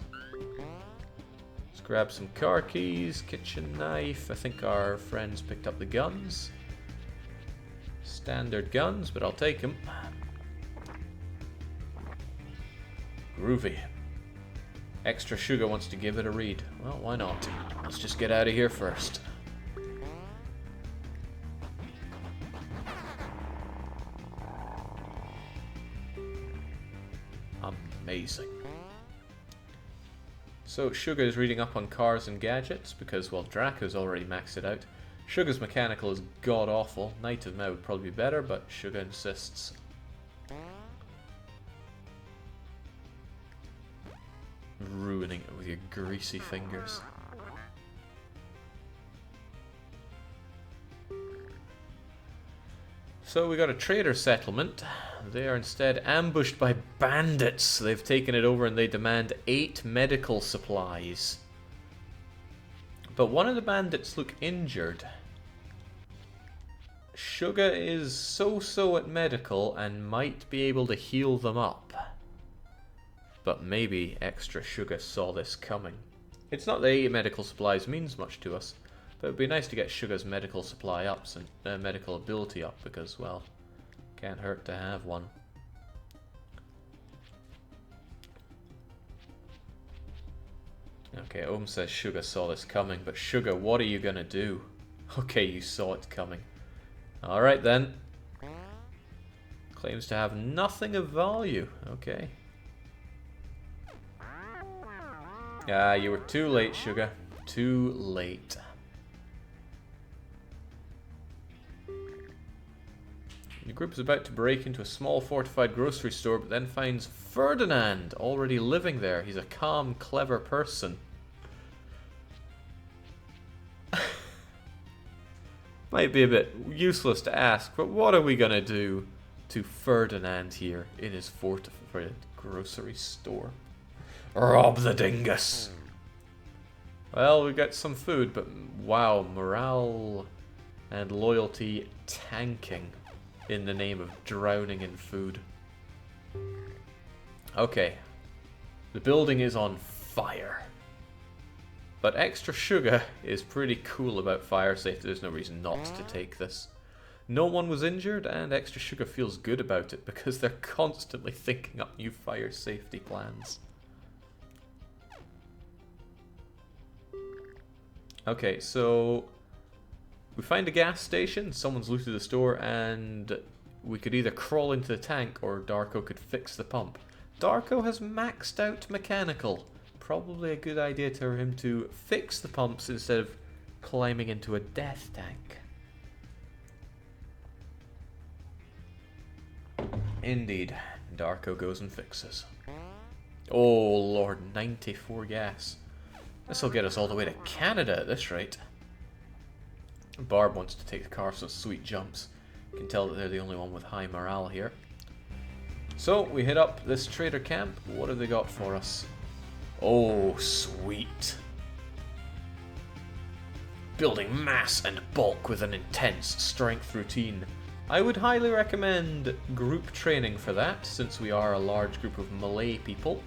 Let's grab some car keys, kitchen knife. I think our friends picked up the guns. Standard guns, but I'll take them. Groovy. Extra Sugar wants to give it a read. Well, why not? Let's just get out of here first. Amazing. So Suga is reading up on cars and gadgets because, well, Darckco's already maxed it out. Suga's mechanical is god-awful. Knight of Mao would probably be better, but Suga insists. Ruining it with your greasy fingers. So we got a trader settlement. They are instead ambushed by bandits. They've taken it over and they demand 8 medical supplies. But one of the bandits look injured. Suga is so-so at medical and might be able to heal them up. But maybe Extra Sugar saw this coming. It's not that 8 medical supplies means much to us, but it would be nice to get Sugar's medical supply ups and medical ability up because, well, can't hurt to have one. Okay, Ohm says Suga saw this coming, but Suga, what are you gonna do? Okay, you saw it coming. Alright then. Claims to have nothing of value. Okay. Ah, you were too late, Suga. Too late. The group is about to break into a small fortified grocery store, but then finds Ferdinand already living there. He's a calm, clever person. Might be a bit useless to ask, but what are we gonna do to Ferdinand here in his fortified grocery store? Rob the dingus! Well, we got some food, but wow, morale and loyalty tanking in the name of drowning in food. Okay. The building is on fire. But Extra Sugar is pretty cool about fire safety. There's no reason not to take this. No one was injured, and Extra Sugar feels good about it because they're constantly thinking up new fire safety plans. Okay, so we find a gas station, someone's looted the store, and we could either crawl into the tank or Darckco could fix the pump. Darckco has maxed out mechanical. Probably a good idea for him to fix the pumps instead of climbing into a death tank. Indeed, Darckco goes and fixes. Oh lord, 94 gas. This'll get us all the way to Canada at this rate. Barb wants to take the car, so sweet jumps. You can tell that they're the only one with high morale here. So, we hit up this trader camp. What have they got for us? Oh, sweet. Building mass and bulk with an intense strength routine. I would highly recommend group training for that, since we are a large group of Malay people.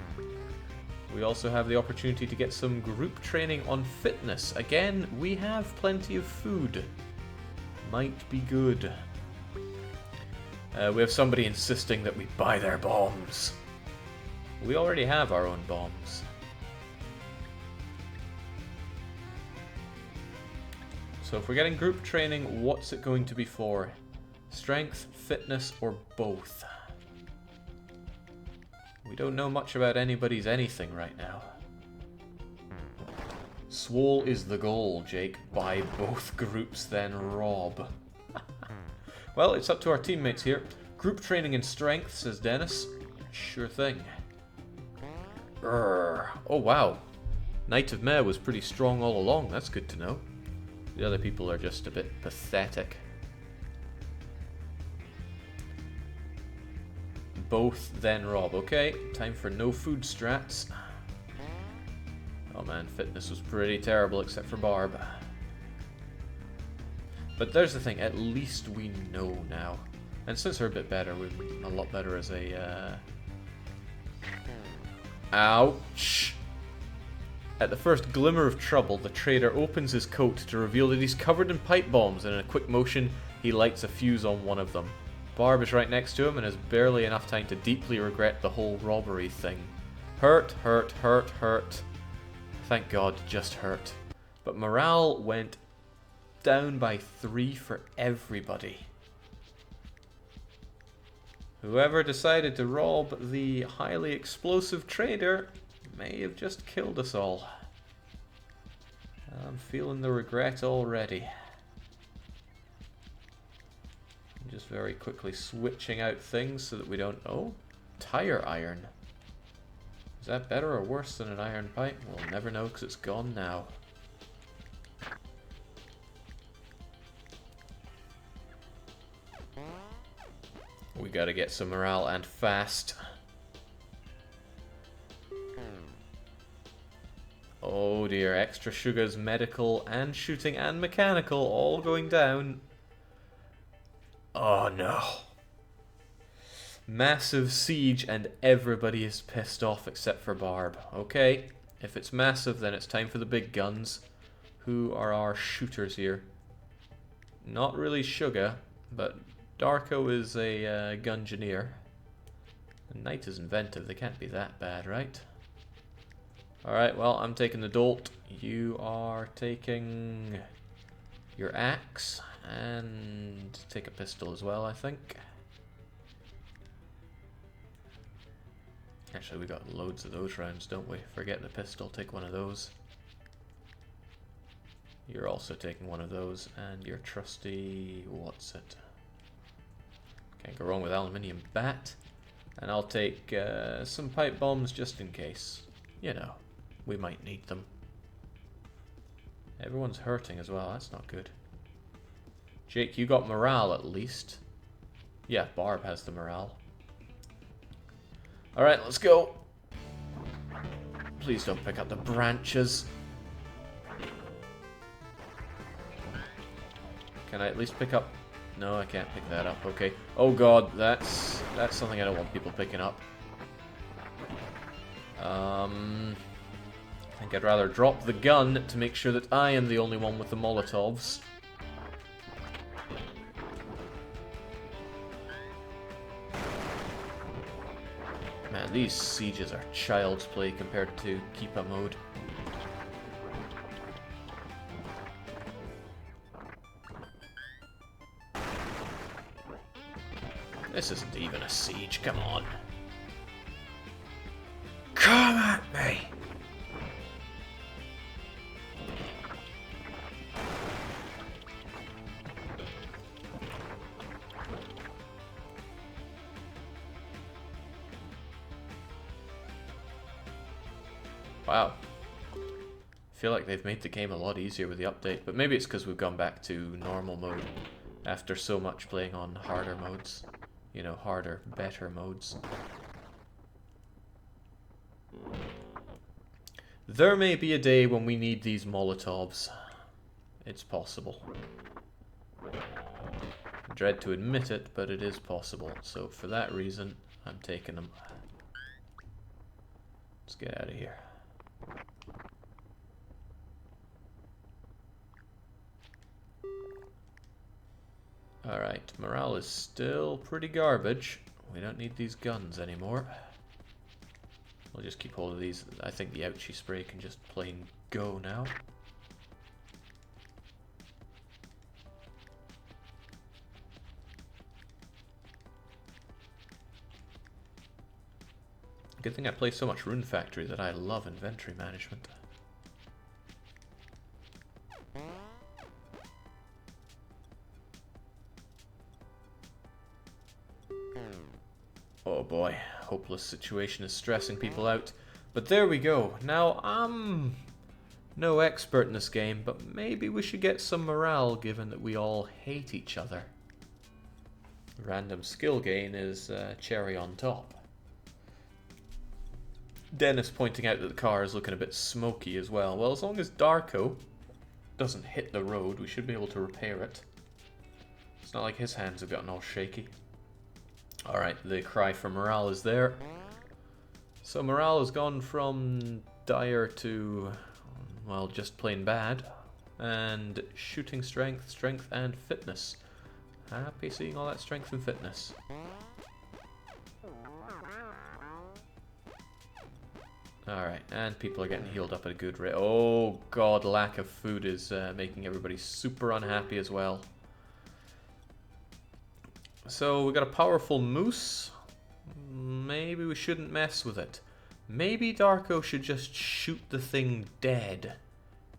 We also have the opportunity to get some group training on fitness. Again, we have plenty of food. Might be good. We have somebody insisting that we buy their bombs. We already have our own bombs. So if we're getting group training, what's it going to be for? Strength, fitness, or both? We don't know much about anybody's anything right now. Swole is the goal, Jake. Buy both groups, then rob. Well, it's up to our teammates here. Group training in strength, says Dennis. Sure thing. Oh, wow. Knight of Mare was pretty strong all along. That's good to know. The other people are just a bit pathetic. Both, then rob. Okay, time for no food strats. Oh man, fitness was pretty terrible except for Barb. But there's the thing, at least we know now. And since we're a bit better, we're a lot better as a... Ouch! At the first glimmer of trouble, the trader opens his coat to reveal that he's covered in pipe bombs, and in a quick motion, he lights a fuse on one of them. Barb is right next to him and has barely enough time to deeply regret the whole robbery thing. Hurt, hurt, hurt, hurt. Thank God, just hurt. But morale went down by 3 for everybody. Whoever decided to rob the highly explosive trader may have just killed us all. I'm feeling the regret already. I'm just very quickly switching out things so that we don't... Oh, tire iron. Is that better or worse than an iron pipe? We'll never know because it's gone now. We gotta get some morale and fast. Oh dear, extra Suga's medical and shooting and mechanical all going down. Oh no. Massive siege and everybody is pissed off except for Barb. Okay, if it's massive then it's time for the big guns. Who are our shooters here? Not really Suga, but Darckco is a gungineer. And Knight is inventive, they can't be that bad, right? Alright, well, I'm taking the Dolt. You are taking your axe. And take a pistol as well, I think. Actually, we got loads of those rounds, don't we? Forget the pistol, take one of those. You're also taking one of those. And your trusty... what's it? Can't go wrong with aluminium bat. And I'll take some pipe bombs just in case. You know. We might need them. Everyone's hurting as well, that's not good. Jake, you got morale at least. Yeah, Barb has the morale. Alright, let's go. Please don't pick up the branches. Can I at least pick up... No, I can't pick that up, okay. Oh god, that's something I don't want people picking up. I think I'd rather drop the gun to make sure that I am the only one with the Molotovs. Man, these sieges are child's play compared to Keepa mode. This isn't even a siege, come on. Come at me! Wow. I feel like they've made the game a lot easier with the update, but maybe it's because we've gone back to normal mode after so much playing on harder modes. You know, harder, better modes. There may be a day when we need these Molotovs. It's possible. I dread to admit it, but it is possible. So for that reason, I'm taking them. Let's get out of here. Alright, morale is still pretty garbage. We don't need these guns anymore. We'll just keep hold of these. I think the ouchie spray can just plain go now. Good thing I play so much Rune Factory that I love inventory management. Oh boy, hopeless situation is stressing people out. But there we go. Now, I'm no expert in this game, but maybe we should get some morale given that we all hate each other. Random skill gain is cherry on top. Dennis pointing out that the car is looking a bit smoky as well. Well, as long as Darckco doesn't hit the road, we should be able to repair it. It's not like his hands have gotten all shaky. Alright, the cry for morale is there. So morale has gone from dire to, well, just plain bad. And shooting strength, strength and fitness. Happy seeing all that strength and fitness. Alright, and people are getting healed up at a good rate. Oh god, lack of food is making everybody super unhappy as well. So we got a powerful moose. Maybe we shouldn't mess with it. Maybe Darckco should just shoot the thing dead.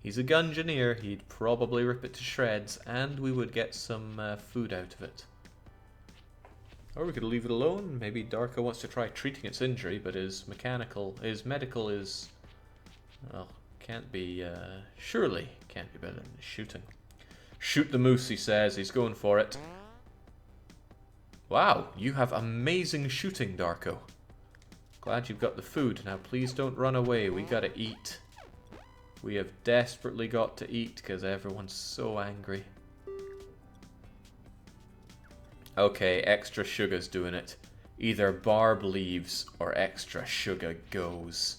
He's a gungeoneer, he'd probably rip it to shreds, and we would get some food out of it. Or we could leave it alone. Maybe Darckco wants to try treating its injury, but his medical is, well, can't be, surely can't be better than shooting. Shoot the moose, he says. He's going for it. Wow, you have amazing shooting, Darckco. Glad you've got the food. Now please don't run away. We gotta eat. We have desperately got to eat because everyone's so angry. Okay, extra sugar's doing it. Either Barb leaves or extra sugar goes.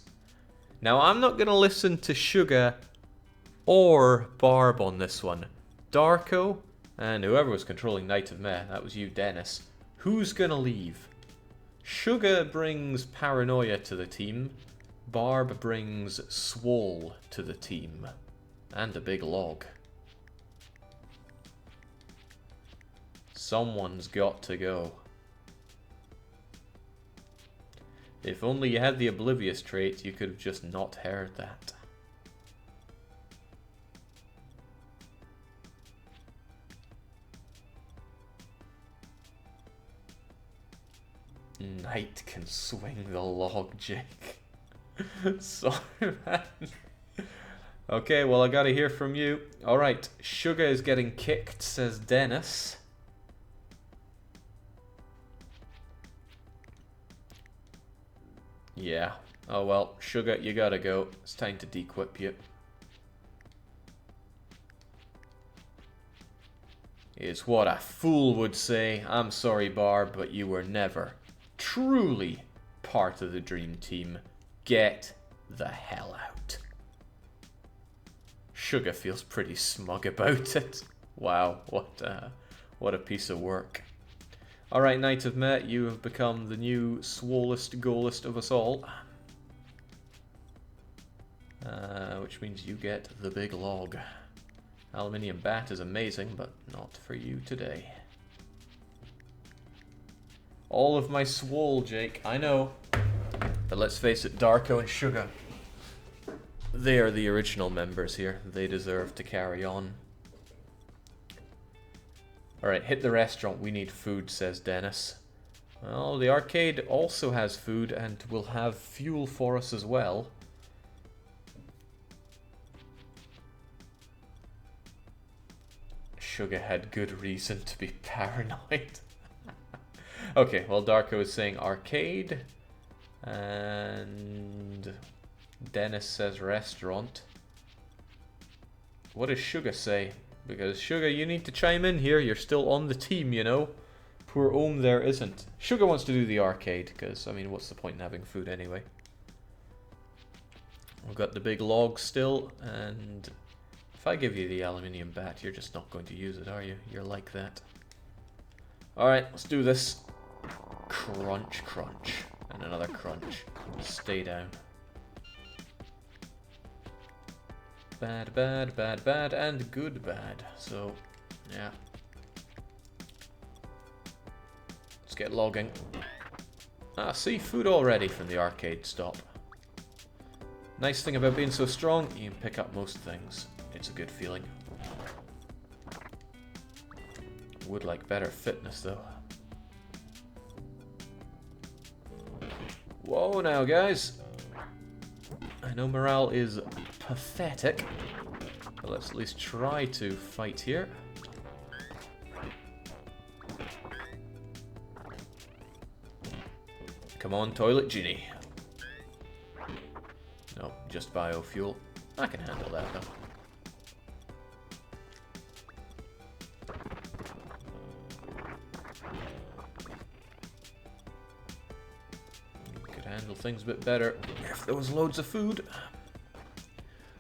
Now I'm not gonna listen to Suga or Barb on this one. Darckco and whoever was controlling Night of Meh, that was you, Dennis. Who's gonna leave? Suga brings paranoia to the team. Barb brings swole to the team. And a big log. Someone's got to go. If only you had the oblivious trait, you could have just not heard that. Knight can swing the log, Jake. Sorry, man. Okay, well, I gotta hear from you. Alright, Suga is getting kicked, says Dennis. Yeah. Oh well, Suga, you gotta go. It's time to dequip you. Is what a fool would say. I'm sorry, Barb, but you were never truly part of the dream team. Get the hell out. Suga feels pretty smug about it. Wow, what a piece of work. Alright, Knight of Meh, you have become the new swollest goalest of us all. Which means you get the big log. Aluminium bat is amazing, but not for you today. All of my swole, Jake, I know. But let's face it, Darckco and Suga, they are the original members here. They deserve to carry on. Alright, hit the restaurant. We need food, says Dennis. Well, the arcade also has food and will have fuel for us as well. Suga had good reason to be paranoid. Okay, well, Darckco is saying arcade. And Dennis says restaurant. What does Suga say? Because Suga, you need to chime in here. You're still on the team, you know. Poor Ohm there isn't. Suga wants to do the arcade, because, I mean, what's the point in having food anyway? We've got the big log still, and if I give you the aluminium bat, you're just not going to use it, are you? You're like that. Alright, let's do this. Crunch, crunch. And another crunch. Stay down. Bad, bad, bad, bad, and good bad. So, yeah. Let's get logging. Ah, see, food already from the arcade stop. Nice thing about being so strong, you can pick up most things. It's a good feeling. Would like better fitness, though. Whoa now, guys. I know morale is pathetic, but let's at least try to fight here. Come on, Toilet Genie. No, just biofuel. I can handle that, though. handle things a bit better if there was loads of food.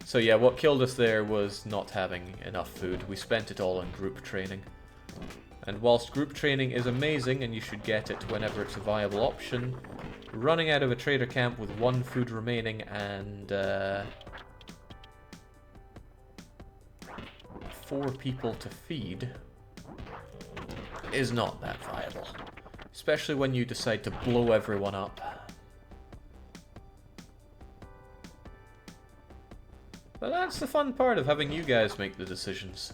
So yeah, what killed us there was not having enough food. We spent it all on group training. And whilst group training is amazing and you should get it whenever it's a viable option, running out of a trader camp with 1 food remaining and 4 people to feed is not that viable. Especially when you decide to blow everyone up. But that's the fun part of having you guys make the decisions,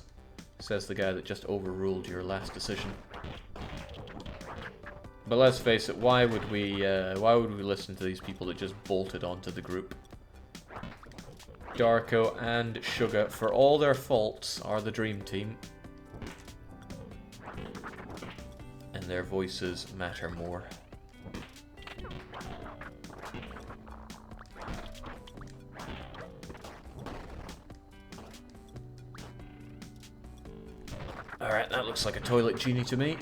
says the guy that just overruled your last decision. But let's face it, why would we listen to these people that just bolted onto the group? Darckco and Suga, for all their faults, are the dream team. And their voices matter more. Alright, that looks like a toilet genie to me.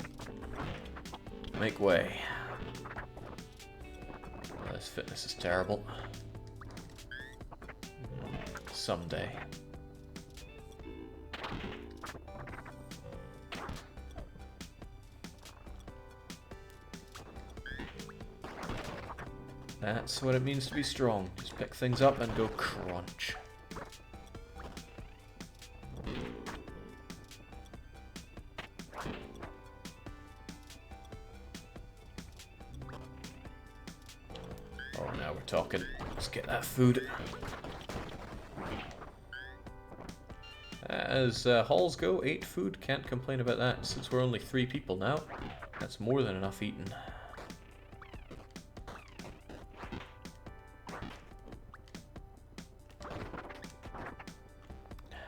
Make way. Well, this fitness is terrible. Someday. That's what it means to be strong. Just pick things up and go crunch. Oh, now we're talking. Let's get that food. As hauls go, 8 food, can't complain about that. Since we're only 3 people now, that's more than enough eaten.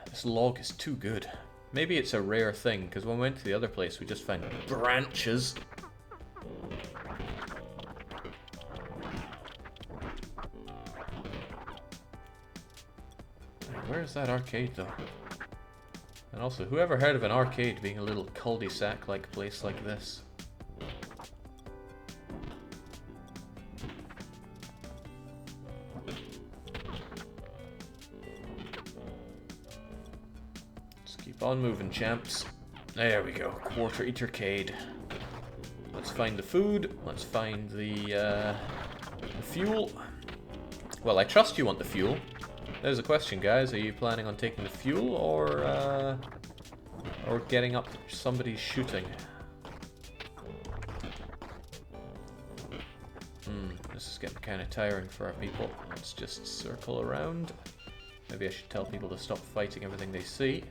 This log is too good. Maybe it's a rare thing, because when we went to the other place, we just found branches. Where's that arcade, though? And also, whoever heard of an arcade being a little cul-de-sac-like place like this? Let's keep on moving, champs. There we go, Quarter Eatercade. Let's find the food. Let's find the fuel. Well, I trust you want the fuel. There's a question, guys. Are you planning on taking the fuel or getting up somebody's shooting? This is getting kind of tiring for our people. Let's just circle around. Maybe I should tell people to stop fighting everything they see.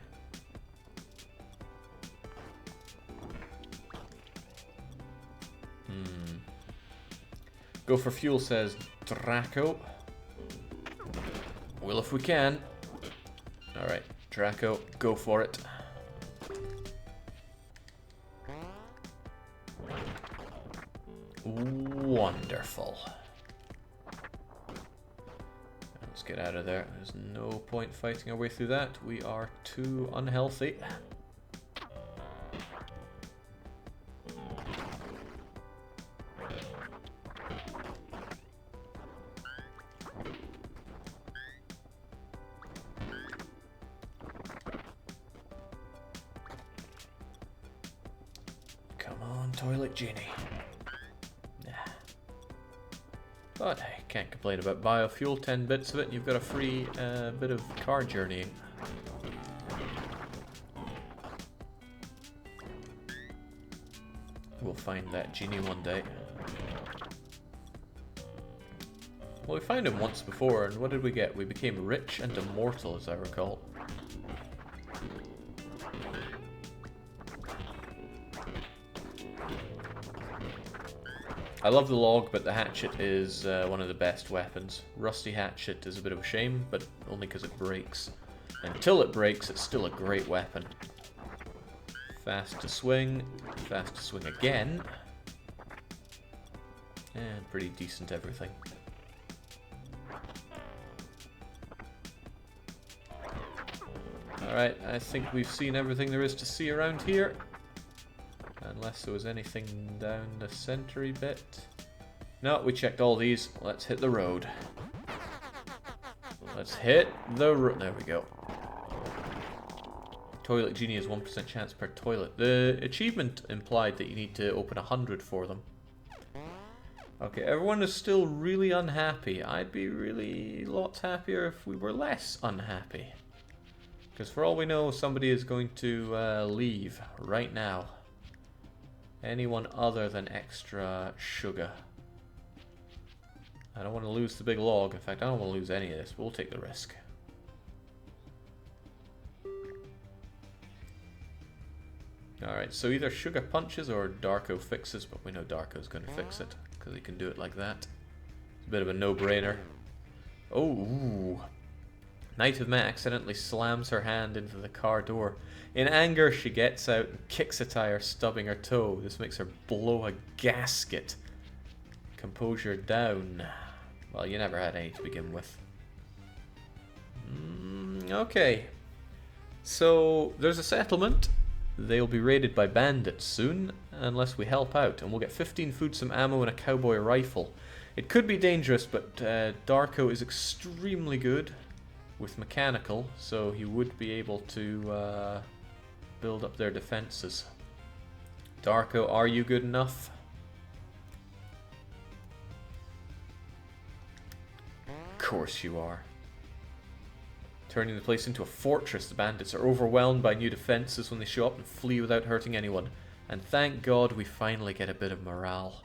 Go for fuel, says Darckco. Well, if we can. Alright, Darckco, go for it. Wonderful. Let's get out of there. There's no point fighting our way through that. We are too unhealthy. Toilet genie. Nah. But hey, can't complain about biofuel. 10 bits of it and you've got a free bit of car journeying. We'll find that genie one day. Well, we found him once before, and what did we get? We became rich and immortal, as I recall. I love the log, but the hatchet is one of the best weapons. Rusty hatchet is a bit of a shame, but only because it breaks. Until it breaks, it's still a great weapon. Fast to swing again. And pretty decent everything. Alright, I think we've seen everything there is to see around here. Unless there was anything down the century bit. No, we checked all these. Let's hit the road. Let's hit the road. There we go. Toilet Genie has 1% chance per toilet. The achievement implied that you need to open 100 for them. Okay, everyone is still really unhappy. I'd be really lots happier if we were less unhappy. Because for all we know, somebody is going to leave right now. Anyone other than extra Suga. I don't want to lose the big log. In fact, I don't want to lose any of this. We'll take the risk. Alright, so either Suga punches or Darckco fixes, but we know Darko's going to fix it, because he can do it like that. It's a bit of a no-brainer. Oh, ooh. Knight of Met accidentally slams her hand into the car door. In anger, she gets out and kicks a tire, stubbing her toe. This makes her blow a gasket. Composure down. Well, you never had any to begin with. Okay. So, there's a settlement. They'll be raided by bandits soon, unless we help out, and we'll get 15 food, some ammo, and a cowboy rifle. It could be dangerous, but Darckco is extremely good with mechanical, so he would be able to build up their defenses. Darckco, are you good enough? Of course you are. Turning the place into a fortress, the bandits are overwhelmed by new defenses when they show up and flee without hurting anyone. And thank God we finally get a bit of morale.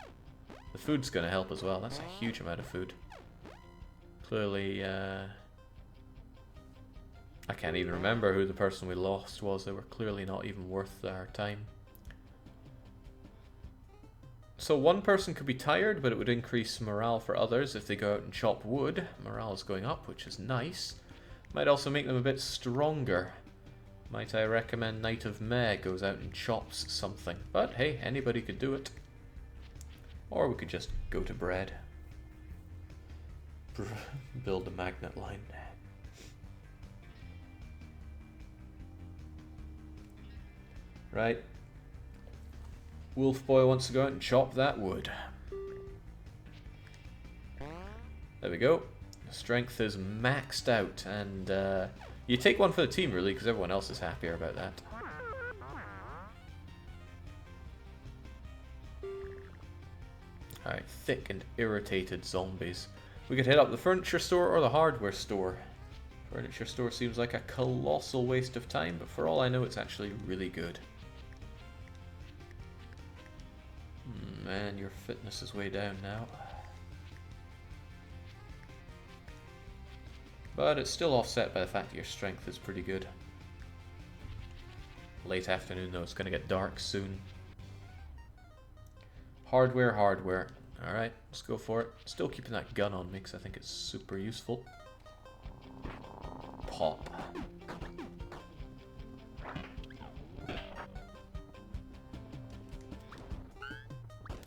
The food's going to help as well. That's a huge amount of food. Clearly, I can't even remember who the person we lost was. They were clearly not even worth our time. So one person could be tired, but it would increase morale for others if they go out and chop wood. Morale is going up, which is nice. Might also make them a bit stronger. Might I recommend Knight of Meh goes out and chops something. But hey, anybody could do it. Or we could just go to bread. Build a magnet line. Right. Wolf Boy wants to go out and chop that wood. There we go. Strength is maxed out, and you take one for the team really, because everyone else is happier about that. Alright, thick and irritated zombies. We could hit up the furniture store or the hardware store. Furniture store seems like a colossal waste of time, but for all I know it's actually really good. Man, your fitness is way down now. But it's still offset by the fact that your strength is pretty good. Late afternoon though, it's going to get dark soon. Hardware, hardware. Alright, let's go for it. Still keeping that gun on me because I think it's super useful. Pop.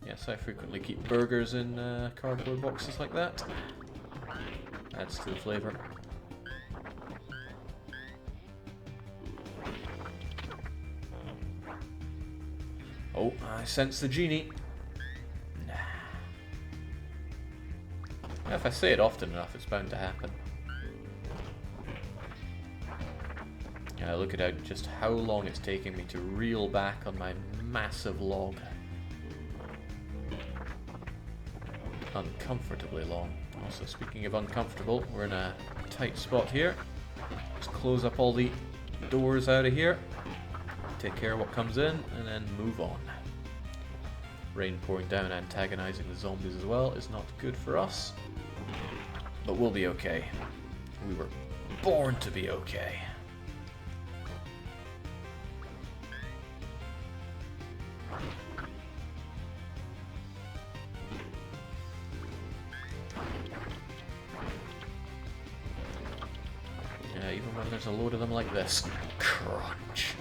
Yes, I frequently keep burgers in cardboard boxes like that. Adds to the flavor. Oh, I sense the genie. Nah. If I say it often enough, it's bound to happen. Yeah, look at just how long it's taking me to reel back on my massive log. Uncomfortably long. Also, speaking of uncomfortable, we're in a tight spot here. Let's close up all the doors out of here. Take care of what comes in, and then move on. Rain pouring down, antagonizing the zombies as well, is not good for us. But we'll be okay. We were born to be okay. Even when there's a load of them like this. Crunch.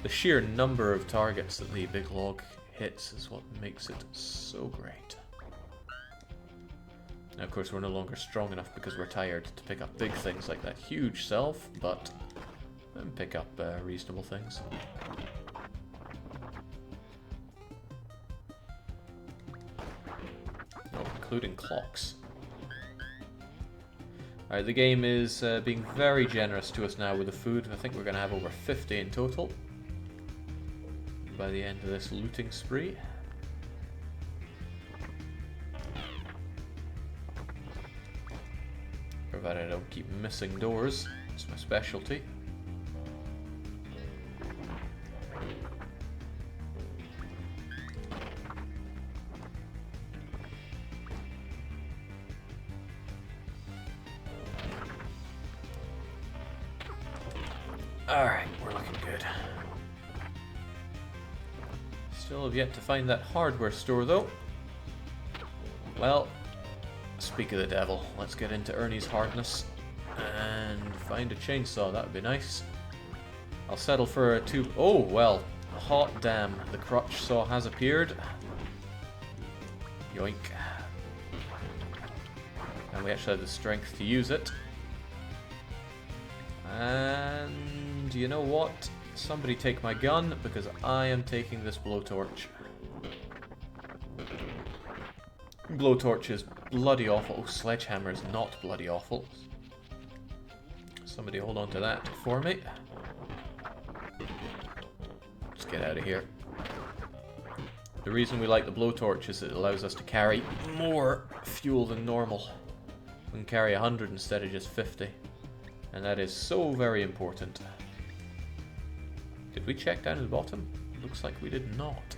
The sheer number of targets that the big log hits is what makes it so great. Now, of course, we're no longer strong enough because we're tired to pick up big things like that huge self, but then pick up reasonable things. including clocks. Alright, the game is being very generous to us now with the food. I think we're going to have over 50 in total by the end of this looting spree. Provided I don't keep missing doors. It's my specialty. Alright, we're looking good. Still have yet to find that hardware store though. Well, speak of the devil, let's get into Ernie's hardness and find a chainsaw. That would be nice. I'll settle for a tube. Oh, well, hot damn, the crotch saw has appeared. Yoink. And we actually have the strength to use it. And you know what? Somebody take my gun, because I am taking this blowtorch. Blowtorch is bloody awful. Oh, sledgehammer is not bloody awful. Somebody hold on to that for me. Let's get out of here. The reason we like the blowtorch is it allows us to carry more fuel than normal. We can carry 100 instead of just 50. And that is so very important. Did we check down at the bottom? Looks like we did not.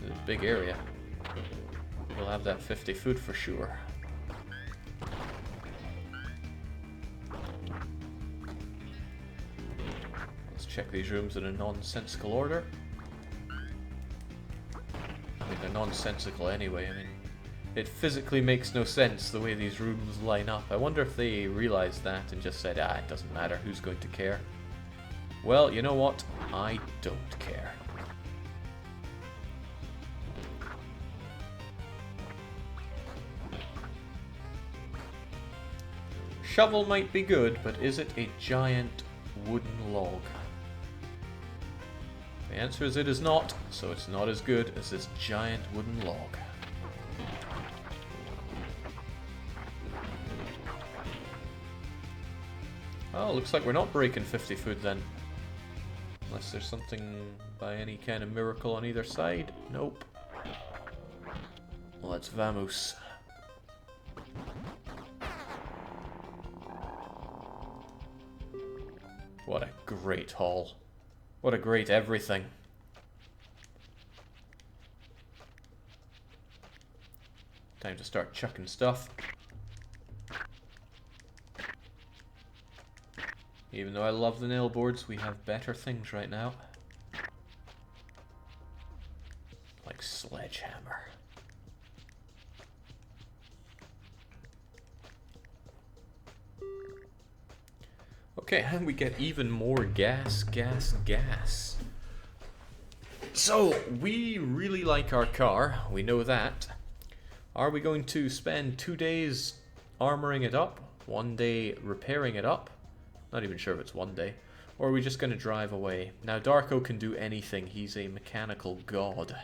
It's a big area. We'll have that 50 food for sure. Let's check these rooms in a nonsensical order. I mean, they're nonsensical anyway. I mean, it physically makes no sense the way these rooms line up. I wonder if they realized that and just said, ah, it doesn't matter, who's going to care? Well, you know what? I don't care. Shovel might be good, but is it a giant wooden log? The answer is it is not, so it's not as good as this giant wooden log. Oh, looks like we're not breaking 50 food then. Unless there's something by any kind of miracle on either side. Nope. Well, let's vamoose. What a great haul. What a great everything. Time to start chucking stuff. Even though I love the nail boards, we have better things right now. Like sledgehammer. Okay, and we get even more gas. So, we really like our car, we know that. Are we going to spend 2 days armoring it up, 1 day repairing it up? Not even sure if it's 1 day. Or are we just going to drive away? Now, Darckco can do anything. He's a mechanical god.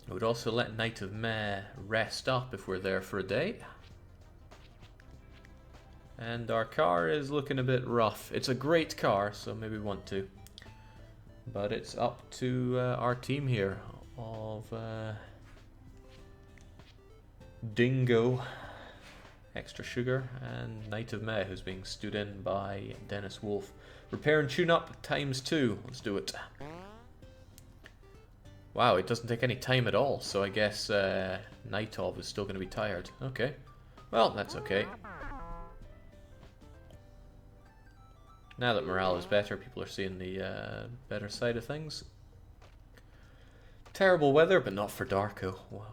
I would also let Knight of Meh rest up if we're there for a day. And our car is looking a bit rough. It's a great car, so maybe we want to. But it's up to our team here of Dingo, Extra Sugar, and Knight of Meh, who's being stood in by Dennis Wolf. Repair and tune up ×2. Let's do it. Wow, it doesn't take any time at all, so I guess Nightov is still going to be tired. Okay. Well, that's okay. Now that morale is better, people are seeing the better side of things. Terrible weather, but not for Darckco. Wow.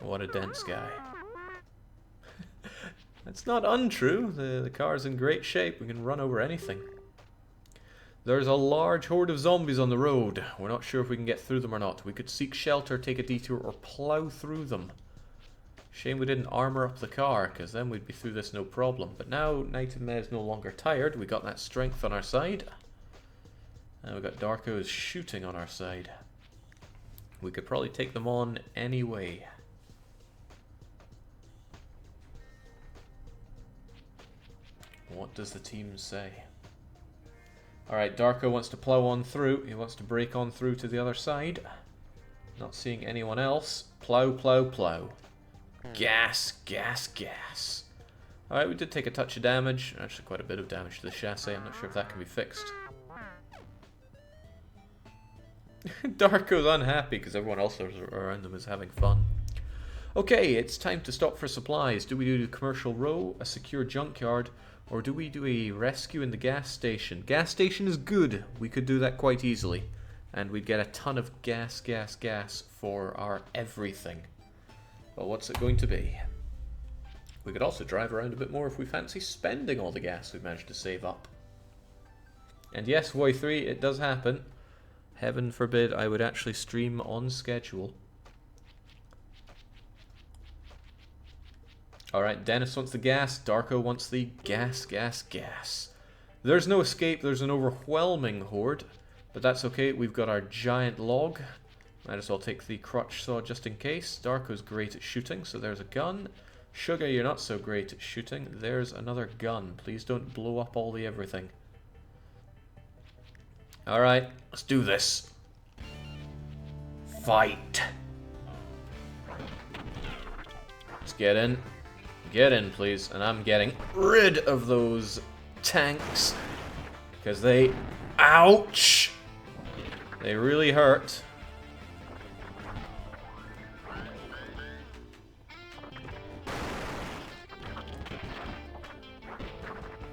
What a dense guy. That's not untrue. The car's in great shape. We can run over anything. There's a large horde of zombies on the road. We're not sure if we can get through them or not. We could seek shelter, take a detour, or plow through them. Shame we didn't armor up the car, because then we'd be through this no problem. But now Knight of Meh is no longer tired. We got that strength on our side. And we got Darckco is shooting on our side. We could probably take them on anyway. What does the team say? Alright, Darckco wants to plow on through. He wants to break on through to the other side. Not seeing anyone else. Plow, plow, plow. Gas, gas, gas. Alright, we did take a touch of damage. Actually, quite a bit of damage to the chassis. I'm not sure if that can be fixed. Darckco's unhappy because everyone else around them is having fun. Okay, it's time to stop for supplies. Do we do the commercial row, a secure junkyard, or do we do a rescue in the gas station? Gas station is good. We could do that quite easily. And we'd get a ton of gas, gas, gas for our everything. But what's it going to be? We could also drive around a bit more if we fancy spending all the gas we've managed to save up. And yes, Voy3, it does happen. Heaven forbid I would actually stream on schedule. Alright, Dennis wants the gas, Darckco wants the gas, gas, gas. There's no escape, there's an overwhelming horde. But that's okay, we've got our giant log. Might as well take the crutch saw just in case. Darko's great at shooting, so there's a gun. Suga, you're not so great at shooting. There's another gun. Please don't blow up all the everything. Alright, let's do this. Fight. Let's get in. Get in, please. And I'm getting rid of those tanks. Because they... Ouch! They really hurt.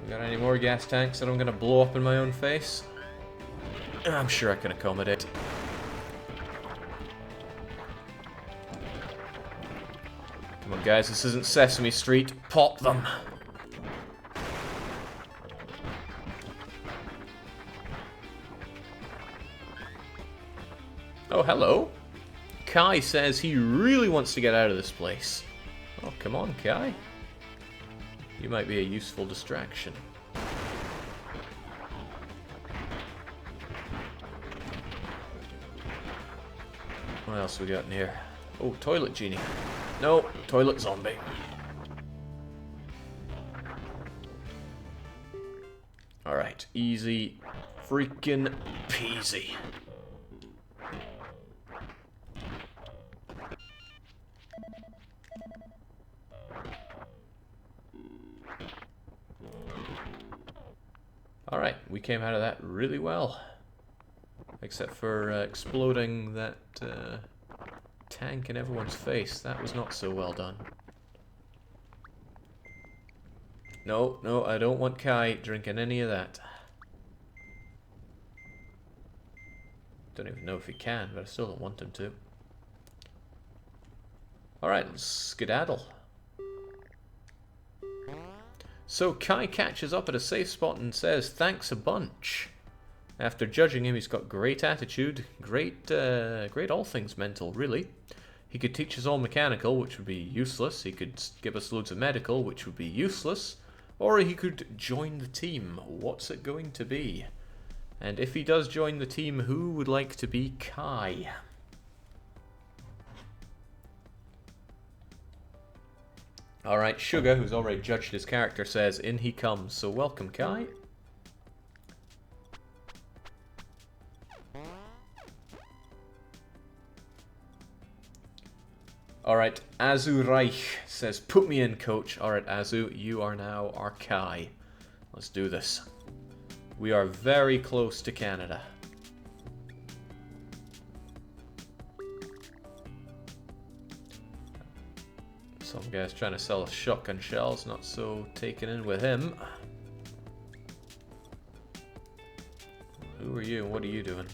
Got any more gas tanks that I'm going to blow up in my own face? I'm sure I can accommodate. Come on guys, this isn't Sesame Street. Pop them. Oh, hello. Kai says he really wants to get out of this place. Oh, come on, Kai. You might be a useful distraction. What else we got in here? Oh, toilet genie. No, toilet zombie. Alright, easy freaking peasy. Alright, we came out of that really well. Except for exploding that tank in everyone's face. That was not so well done. No, no, I don't want Kai drinking any of that. Don't even know if he can, but I still don't want him to. Alright, let's skedaddle. So Kai catches up at a safe spot and says, thanks a bunch. After judging him, he's got great attitude, great all things mental, really. He could teach us all mechanical, which would be useless. He could give us loads of medical, which would be useless. Or he could join the team. What's it going to be? And if he does join the team, who would like to be Kai? Alright, Suga, who's already judged his character, says, in he comes. So welcome, Kai. Alright, Azu Reich says, put me in, coach. Alright, Azu, you are now our Kai. Let's do this. We are very close to Canada. Some guy's trying to sell us shotgun shells, not so taken in with him. Who are you and what are you doing?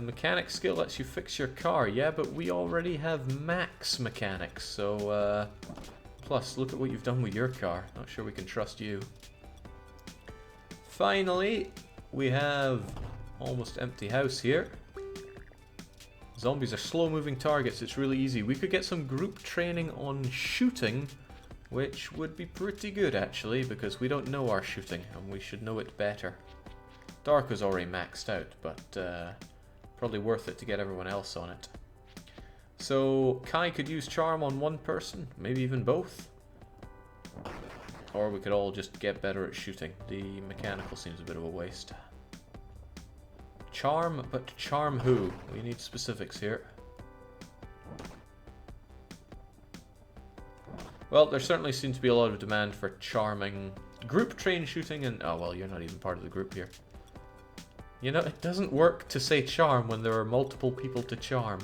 Mechanic skill lets you fix your car. Yeah, but we already have max mechanics, so plus look at what you've done with your car. Not sure we can trust you. Finally, we have almost empty house here. Zombies are slow-moving targets. It's really easy. We could get some group training on shooting, which would be pretty good, actually, because we don't know our shooting, and we should know it better. Darko's already maxed out, but Probably worth it to get everyone else on it. So Kai could use charm on one person, maybe even both. Or we could all just get better at shooting. The mechanical seems a bit of a waste. Charm, but charm who? We need specifics here. Well, there certainly seems to be a lot of demand for charming group train shooting and... Oh, well, you're not even part of the group here. You know, it doesn't work to say charm when there are multiple people to charm.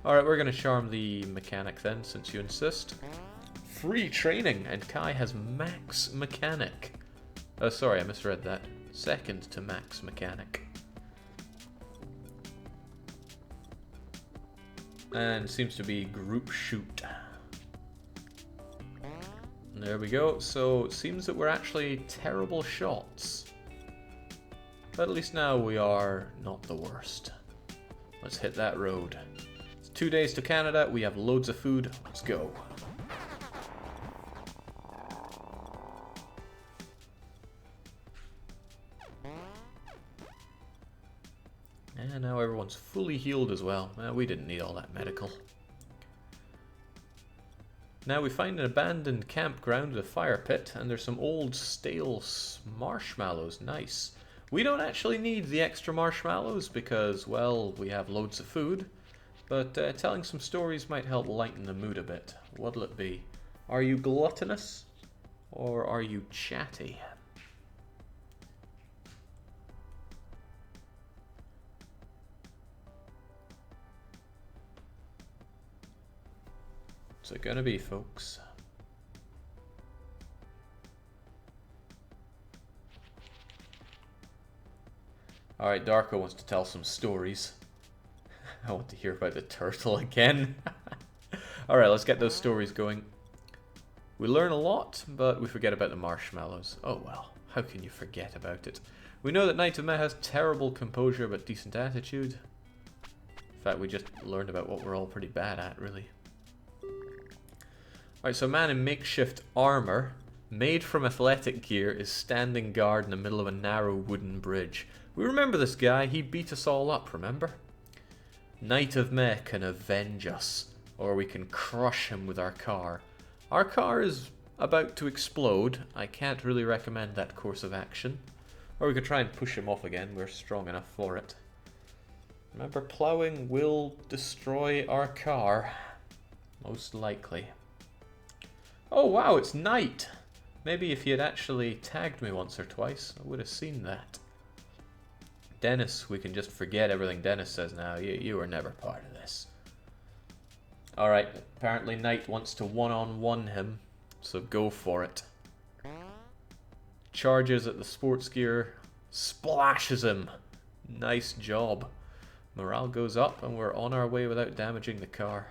Alright, we're going to charm the mechanic then, since you insist. Free training, and Kai has max mechanic. Oh, sorry, I misread that. Second to max mechanic. And seems to be group shoot. There we go. So it seems that we're actually terrible shots. But at least now we are not the worst. Let's hit that road. It's 2 days to Canada. We have loads of food. Let's go. And now everyone's fully healed as well. We didn't need all that medical. Now we find an abandoned campground with a fire pit, and there's some old stale marshmallows. Nice. We don't actually need the extra marshmallows because, well, we have loads of food. But telling some stories might help lighten the mood a bit. What'll it be? Are you gluttonous? Or are you chatty? What's it gonna be, folks? Alright, Darckco wants to tell some stories. I want to hear about the turtle again. Alright, let's get those stories going. We learn a lot, but we forget about the marshmallows. Oh well, how can you forget about it? We know that Knight of Meh has terrible composure but decent attitude. In fact, we just learned about what we're all pretty bad at, really. Alright, so a man in makeshift armor, made from athletic gear, is standing guard in the middle of a narrow wooden bridge. We remember this guy, he beat us all up, remember? Knight of Meh can avenge us, or we can crush him with our car. Our car is about to explode. I can't really recommend that course of action. Or we could try and push him off again, we're strong enough for it. Remember, plowing will destroy our car. Most likely. Oh wow, it's night! Maybe if he had actually tagged me once or twice, I would have seen that. Dennis, we can just forget everything Dennis says now. You were never part of this. Alright, apparently Knight wants to one-on-one him, so go for it. Charges at the sports gear, splashes him. Nice job. Morale goes up and we're on our way without damaging the car.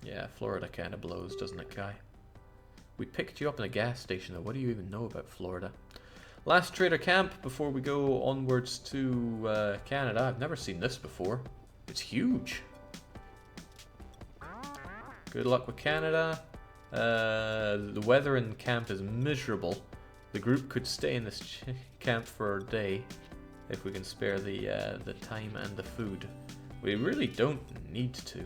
Yeah, Florida kind of blows, doesn't it, Kai? We picked you up in a gas station, though. What do you even know about Florida? Last trader camp before we go onwards to Canada. I've never seen this before. It's huge. Good luck with Canada. The weather in camp is miserable. The group could stay in this camp for a day if we can spare the time and the food. We really don't need to.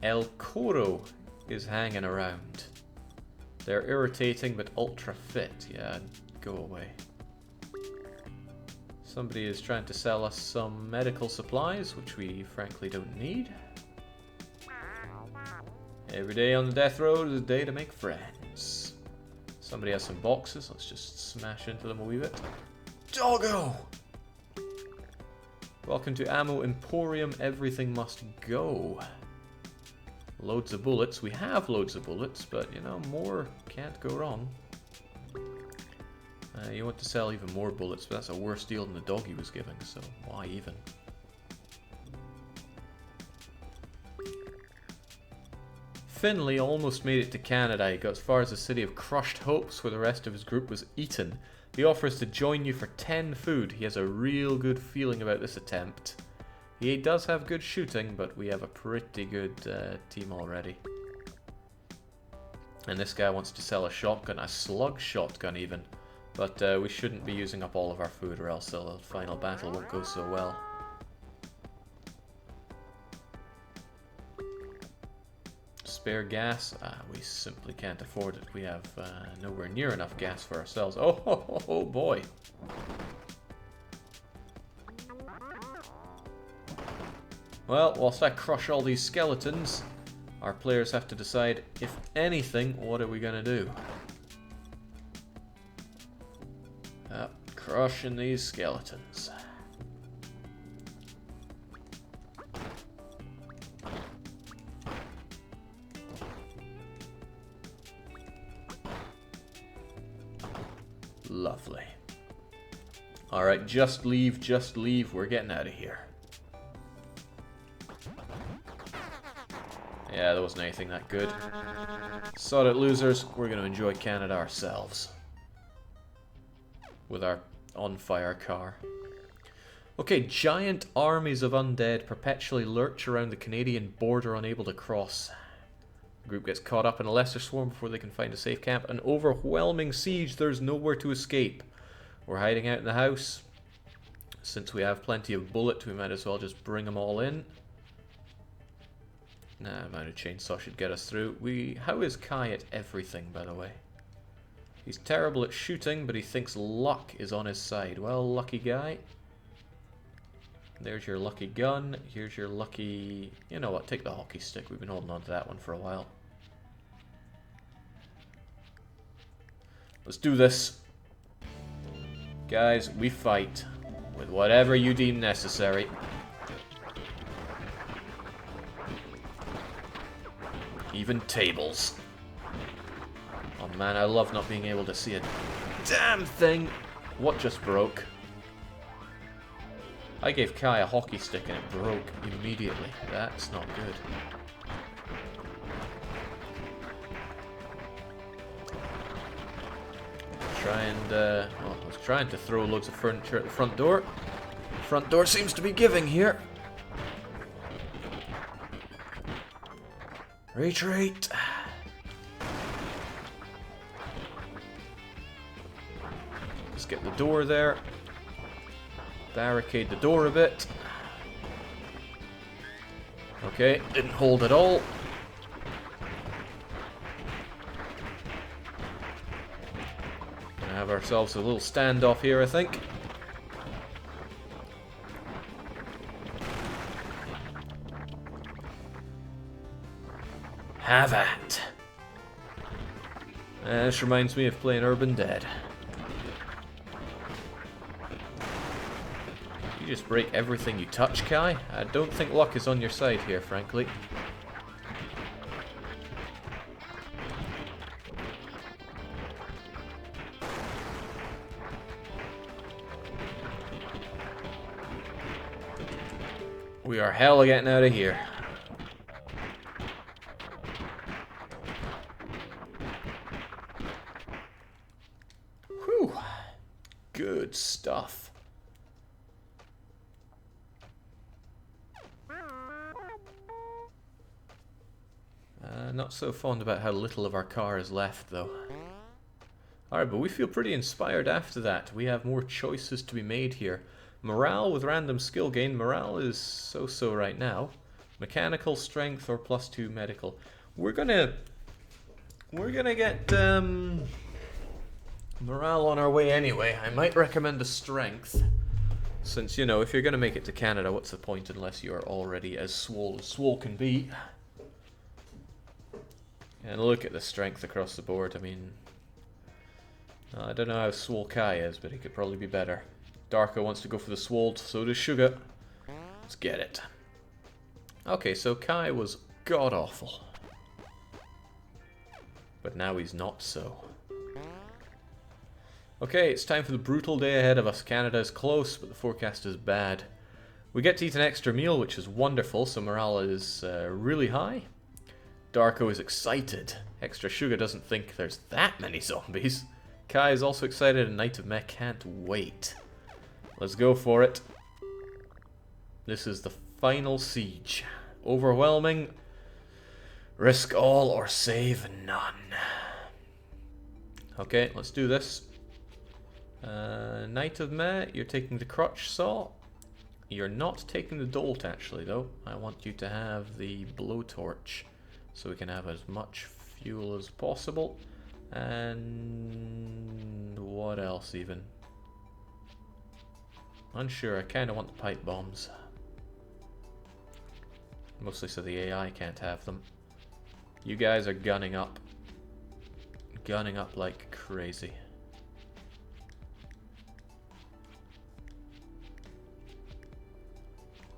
El Coro is hanging around. They're irritating but ultra fit. Yeah, go away. Somebody is trying to sell us some medical supplies, which we frankly don't need. Every day on the death road is a day to make friends. Somebody has some boxes. Let's just smash into them a wee bit. Doggo! Welcome to Ammo Emporium. Everything must go. Loads of bullets. We have loads of bullets, but, you know, more can't go wrong. You want to sell even more bullets, but that's a worse deal than the dog he was giving, so why even? Finley almost made it to Canada. He got as far as the city of Crushed Hopes, where the rest of his group was eaten. He offers to join you for 10 food. He has a real good feeling about this attempt. He does have good shooting, but we have a pretty good team already. And this guy wants to sell a shotgun, a slug shotgun even. But we shouldn't be using up all of our food, or else the final battle won't go so well. Spare gas? We simply can't afford it. We have nowhere near enough gas for ourselves. Oh boy. Well, whilst I crush all these skeletons, our players have to decide, if anything, what are we going to do? Crushing these skeletons. Lovely. Alright, just leave, just leave. We're getting out of here. Yeah, there wasn't anything that good. Sod it, losers. We're going to enjoy Canada ourselves. With our on-fire car. Okay, giant armies of undead perpetually lurch around the Canadian border, unable to cross. The group gets caught up in a lesser swarm before they can find a safe camp. An overwhelming siege. There's nowhere to escape. We're hiding out in the house. Since we have plenty of bullets, we might as well just bring them all in. Nah, amount of chainsaw should get us through. How is Kai at everything, by the way? He's terrible at shooting, but he thinks luck is on his side. Well, lucky guy. There's your lucky gun. Here's your lucky... You know what, take the hockey stick. We've been holding on to that one for a while. Let's do this. Guys, we fight with whatever you deem necessary. Even tables. Oh man, I love not being able to see a damn thing. What just broke? I gave Kai a hockey stick and it broke immediately. That's not good. Well, I was trying to throw loads of furniture at the front door. The front door seems to be giving here. Retreat. Let's get the door there. Barricade the door a bit. Okay, didn't hold at all. Gonna have ourselves a little standoff here, I think. Have at. This reminds me of playing Urban Dead. You just break everything you touch, Kai? I don't think luck is on your side here, frankly. We are hell getting out of here. Whew. Good stuff. Not so fond about how little of our car is left, though. Alright, but we feel pretty inspired after that. We have more choices to be made here. Morale with random skill gain. Morale is so-so right now. Mechanical, strength, or +2 medical. We're gonna get morale on our way anyway. I might recommend a strength. Since, you know, if you're gonna make it to Canada, what's the point unless you're already as swole can be? And look at the strength across the board. I mean, I don't know how swole Kai is, but he could probably be better. Darckco wants to go for the swole, so does Suga. Let's get it. Okay, so Kai was god-awful. But now he's not so. Okay, it's time for the brutal day ahead of us. Canada is close, but the forecast is bad. We get to eat an extra meal, which is wonderful, so morale is really high. Darckco is excited. Extra Sugar doesn't think there's that many zombies. Kai is also excited and Knight of Mech can't wait. Let's go for it. This is the final siege. Overwhelming. Risk all or save none. Okay, let's do this. Knight of Meh, you're taking the crutch saw. You're not taking the dolt actually though. I want you to have the blowtorch so we can have as much fuel as possible. And what else even? Unsure, I kind of want the pipe bombs. Mostly so the AI can't have them. You guys are gunning up. Gunning up like crazy.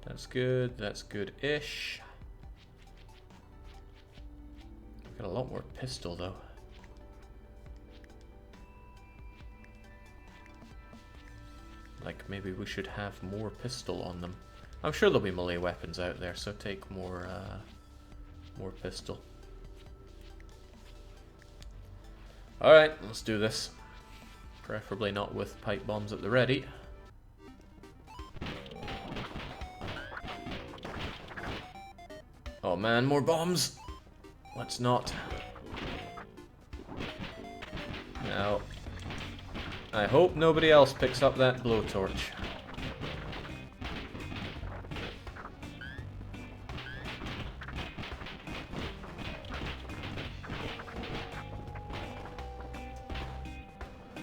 That's good, that's good-ish. Got a lot more pistol though. Like maybe we should have more pistol on them. I'm sure there'll be melee weapons out there, so take more pistol. Alright, let's do this. Preferably not with pipe bombs at the ready. Oh man, more bombs! Let's not. Now, I hope nobody else picks up that blowtorch.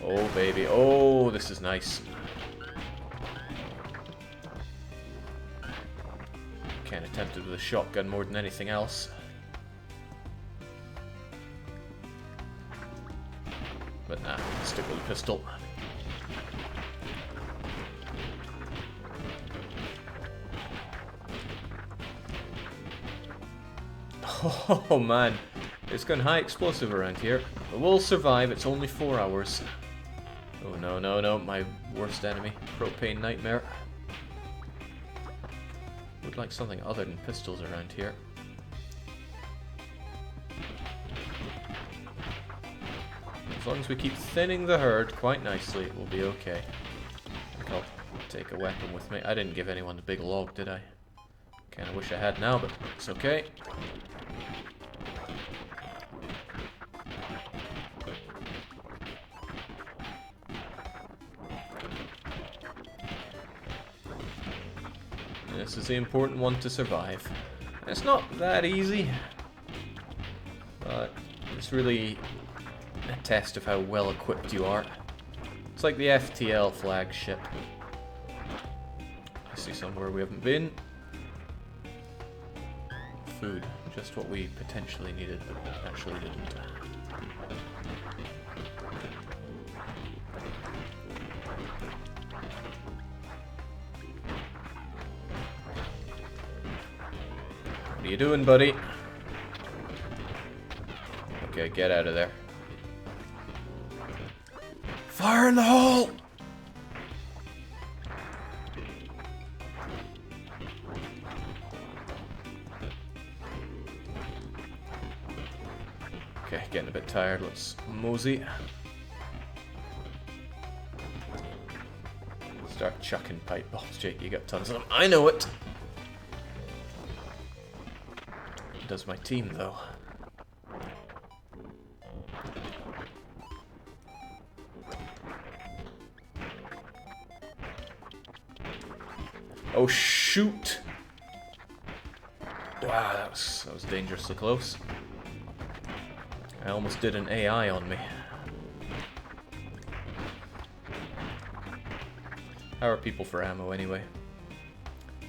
Oh baby, oh this is nice. Kinda tempted with a shotgun more than anything else. But nah, stick with the pistol. Oh man, it's gone high explosive around here. But we'll survive, it's only 4 hours. Oh no, no, no, my worst enemy. Propane nightmare. Would like something other than pistols around here. As long as we keep thinning the herd quite nicely, it will be okay. I think I'll take a weapon with me. I didn't give anyone the big log, did I? Kinda wish I had now, but it's okay. This is the important one to survive. It's not that easy, but it's really a test of how well equipped you are. It's like the FTL flagship. I see somewhere we haven't been. Food, just what we potentially needed, but actually didn't. What are you doing, buddy? Okay, get out of there. Fire in the hole! Okay, getting a bit tired. Let's mosey. Start chucking pipe bombs, Jake. You got tons of them. I know it! Does my team, though. Oh shoot! Wow, that was dangerously close. I almost did an AI on me. How are people for ammo anyway?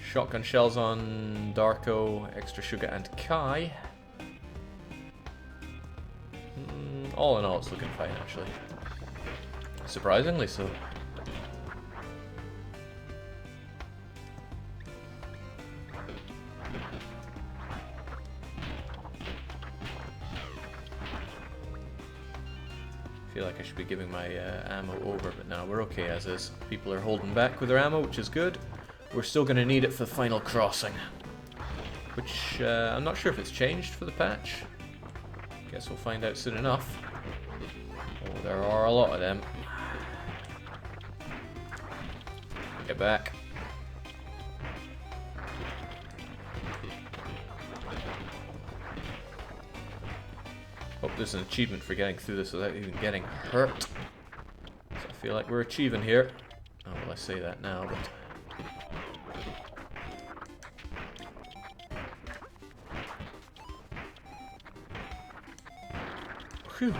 Shotgun shells on Darckco, extra Suga and Kai. All in all, it's looking fine actually. Surprisingly so. I feel like I should be giving my ammo over, but no, we're okay as is. People are holding back with their ammo, which is good. We're still going to need it for the final crossing. Which, I'm not sure if it's changed for the patch. Guess we'll find out soon enough. Oh, there are a lot of them. Get back. Hope there's an achievement for getting through this without even getting hurt. So I feel like we're achieving here. Oh, well, I say that now, but... Whew.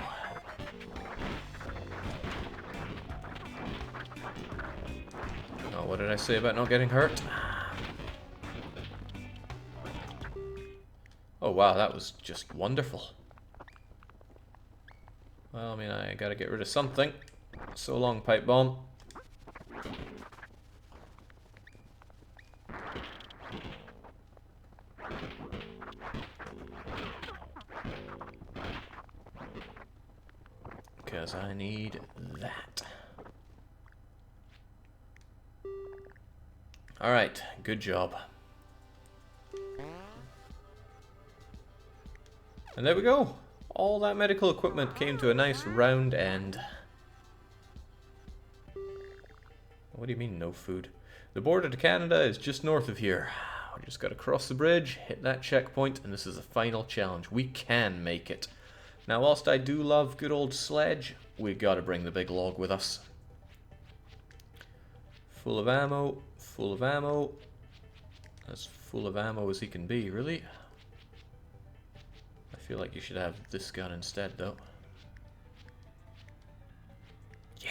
Oh, what did I say about not getting hurt? Oh, wow, that was just wonderful. Well, I mean, I gotta get rid of something. So long, pipe bomb. Because I need that. Alright, good job. And there we go. All that medical equipment came to a nice round end. What do you mean, no food? The border to Canada is just north of here. We just gotta cross the bridge, hit that checkpoint, and this is the final challenge. We can make it. Now, whilst I do love good old sledge, we gotta bring the big log with us. Full of ammo, full of ammo. As full of ammo as he can be, really. I feel like you should have this gun instead, though. Yeah!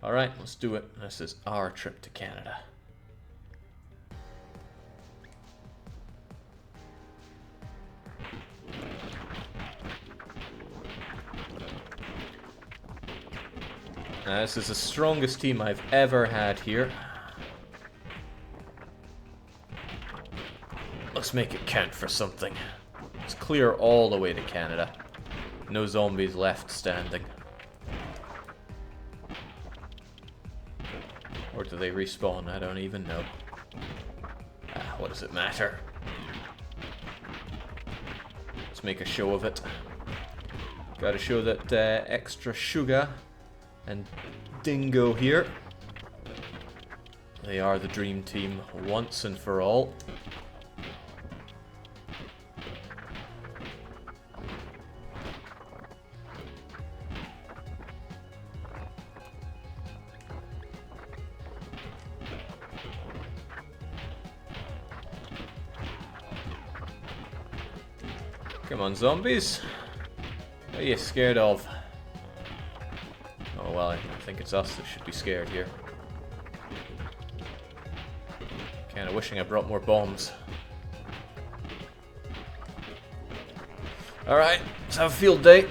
Alright, let's do it. This is our trip to Canada. Now, this is the strongest team I've ever had here. Let's make it count for something. Let's clear all the way to Canada. No zombies left standing. Or do they respawn? I don't even know. What does it matter? Let's make a show of it. Gotta show that extra Suga and Dingo here. They are the dream team once and for all. Come on, zombies. What are you scared of? Oh, well, I think it's us that should be scared here. Kinda wishing I brought more bombs. Alright, let's have a field day.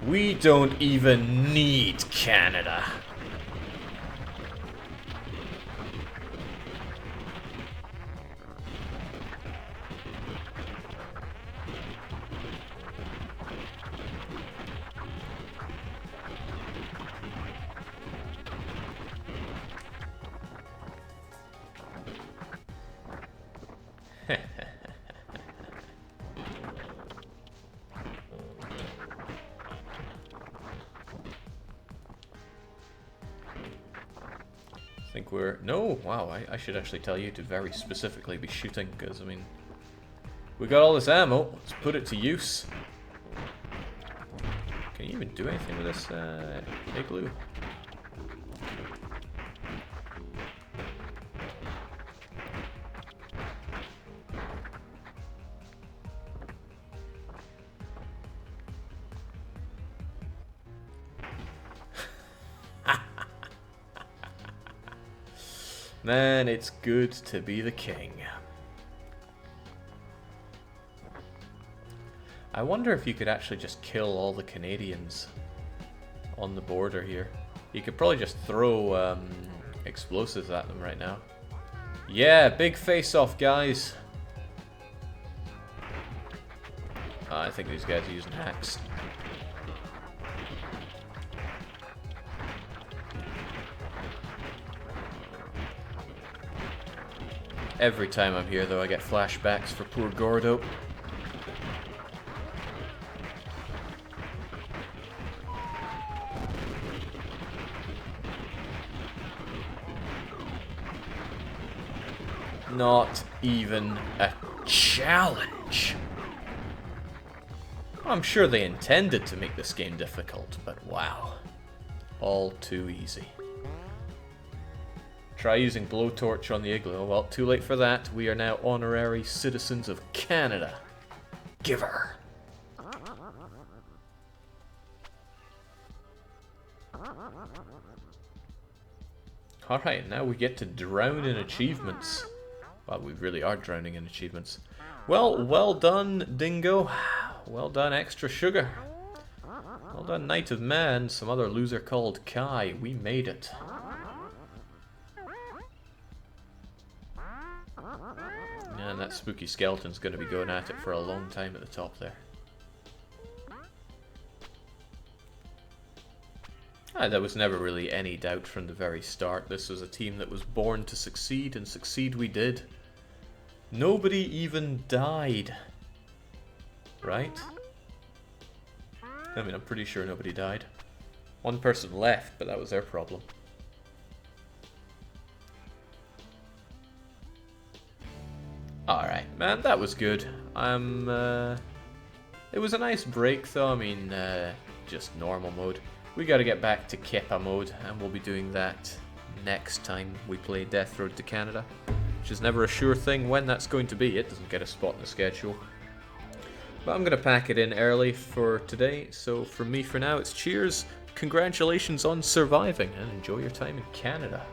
We don't even need Canada. I think we're... No! Wow, I should actually tell you to very specifically be shooting, because, I mean... We got all this ammo, let's put it to use. Can you even do anything with this igloo? Man, it's good to be the king. I wonder if you could actually just kill all the Canadians on the border here. You could probably just throw explosives at them right now. Yeah, big face-off, guys. I think these guys are using hacks. Every time I'm here, though, I get flashbacks for poor Gordo. Not even a challenge. I'm sure they intended to make this game difficult, but wow. All too easy. Try using blowtorch on the igloo. Well, too late for that. We are now honorary citizens of Canada. Giver. Alright, now we get to drown in achievements. Well, we really are drowning in achievements. Well, well done, Dingo. Well done, Extra Sugar. Well done, Knight of Man. Some other loser called Kai. We made it. And that spooky skeleton's going to be going at it for a long time at the top there. There was never really any doubt from the very start. This was a team that was born to succeed, and succeed we did. Nobody even died. Right? I mean, I'm pretty sure nobody died. One person left, but that was their problem. Alright, man, that was good. It was a nice break, though. I mean, just normal mode. We gotta get back to Keppa mode, and we'll be doing that next time we play Death Road to Canada, which is never a sure thing when that's going to be. It doesn't get a spot in the schedule. But I'm gonna pack it in early for today, so from me for now, it's cheers, congratulations on surviving, and enjoy your time in Canada.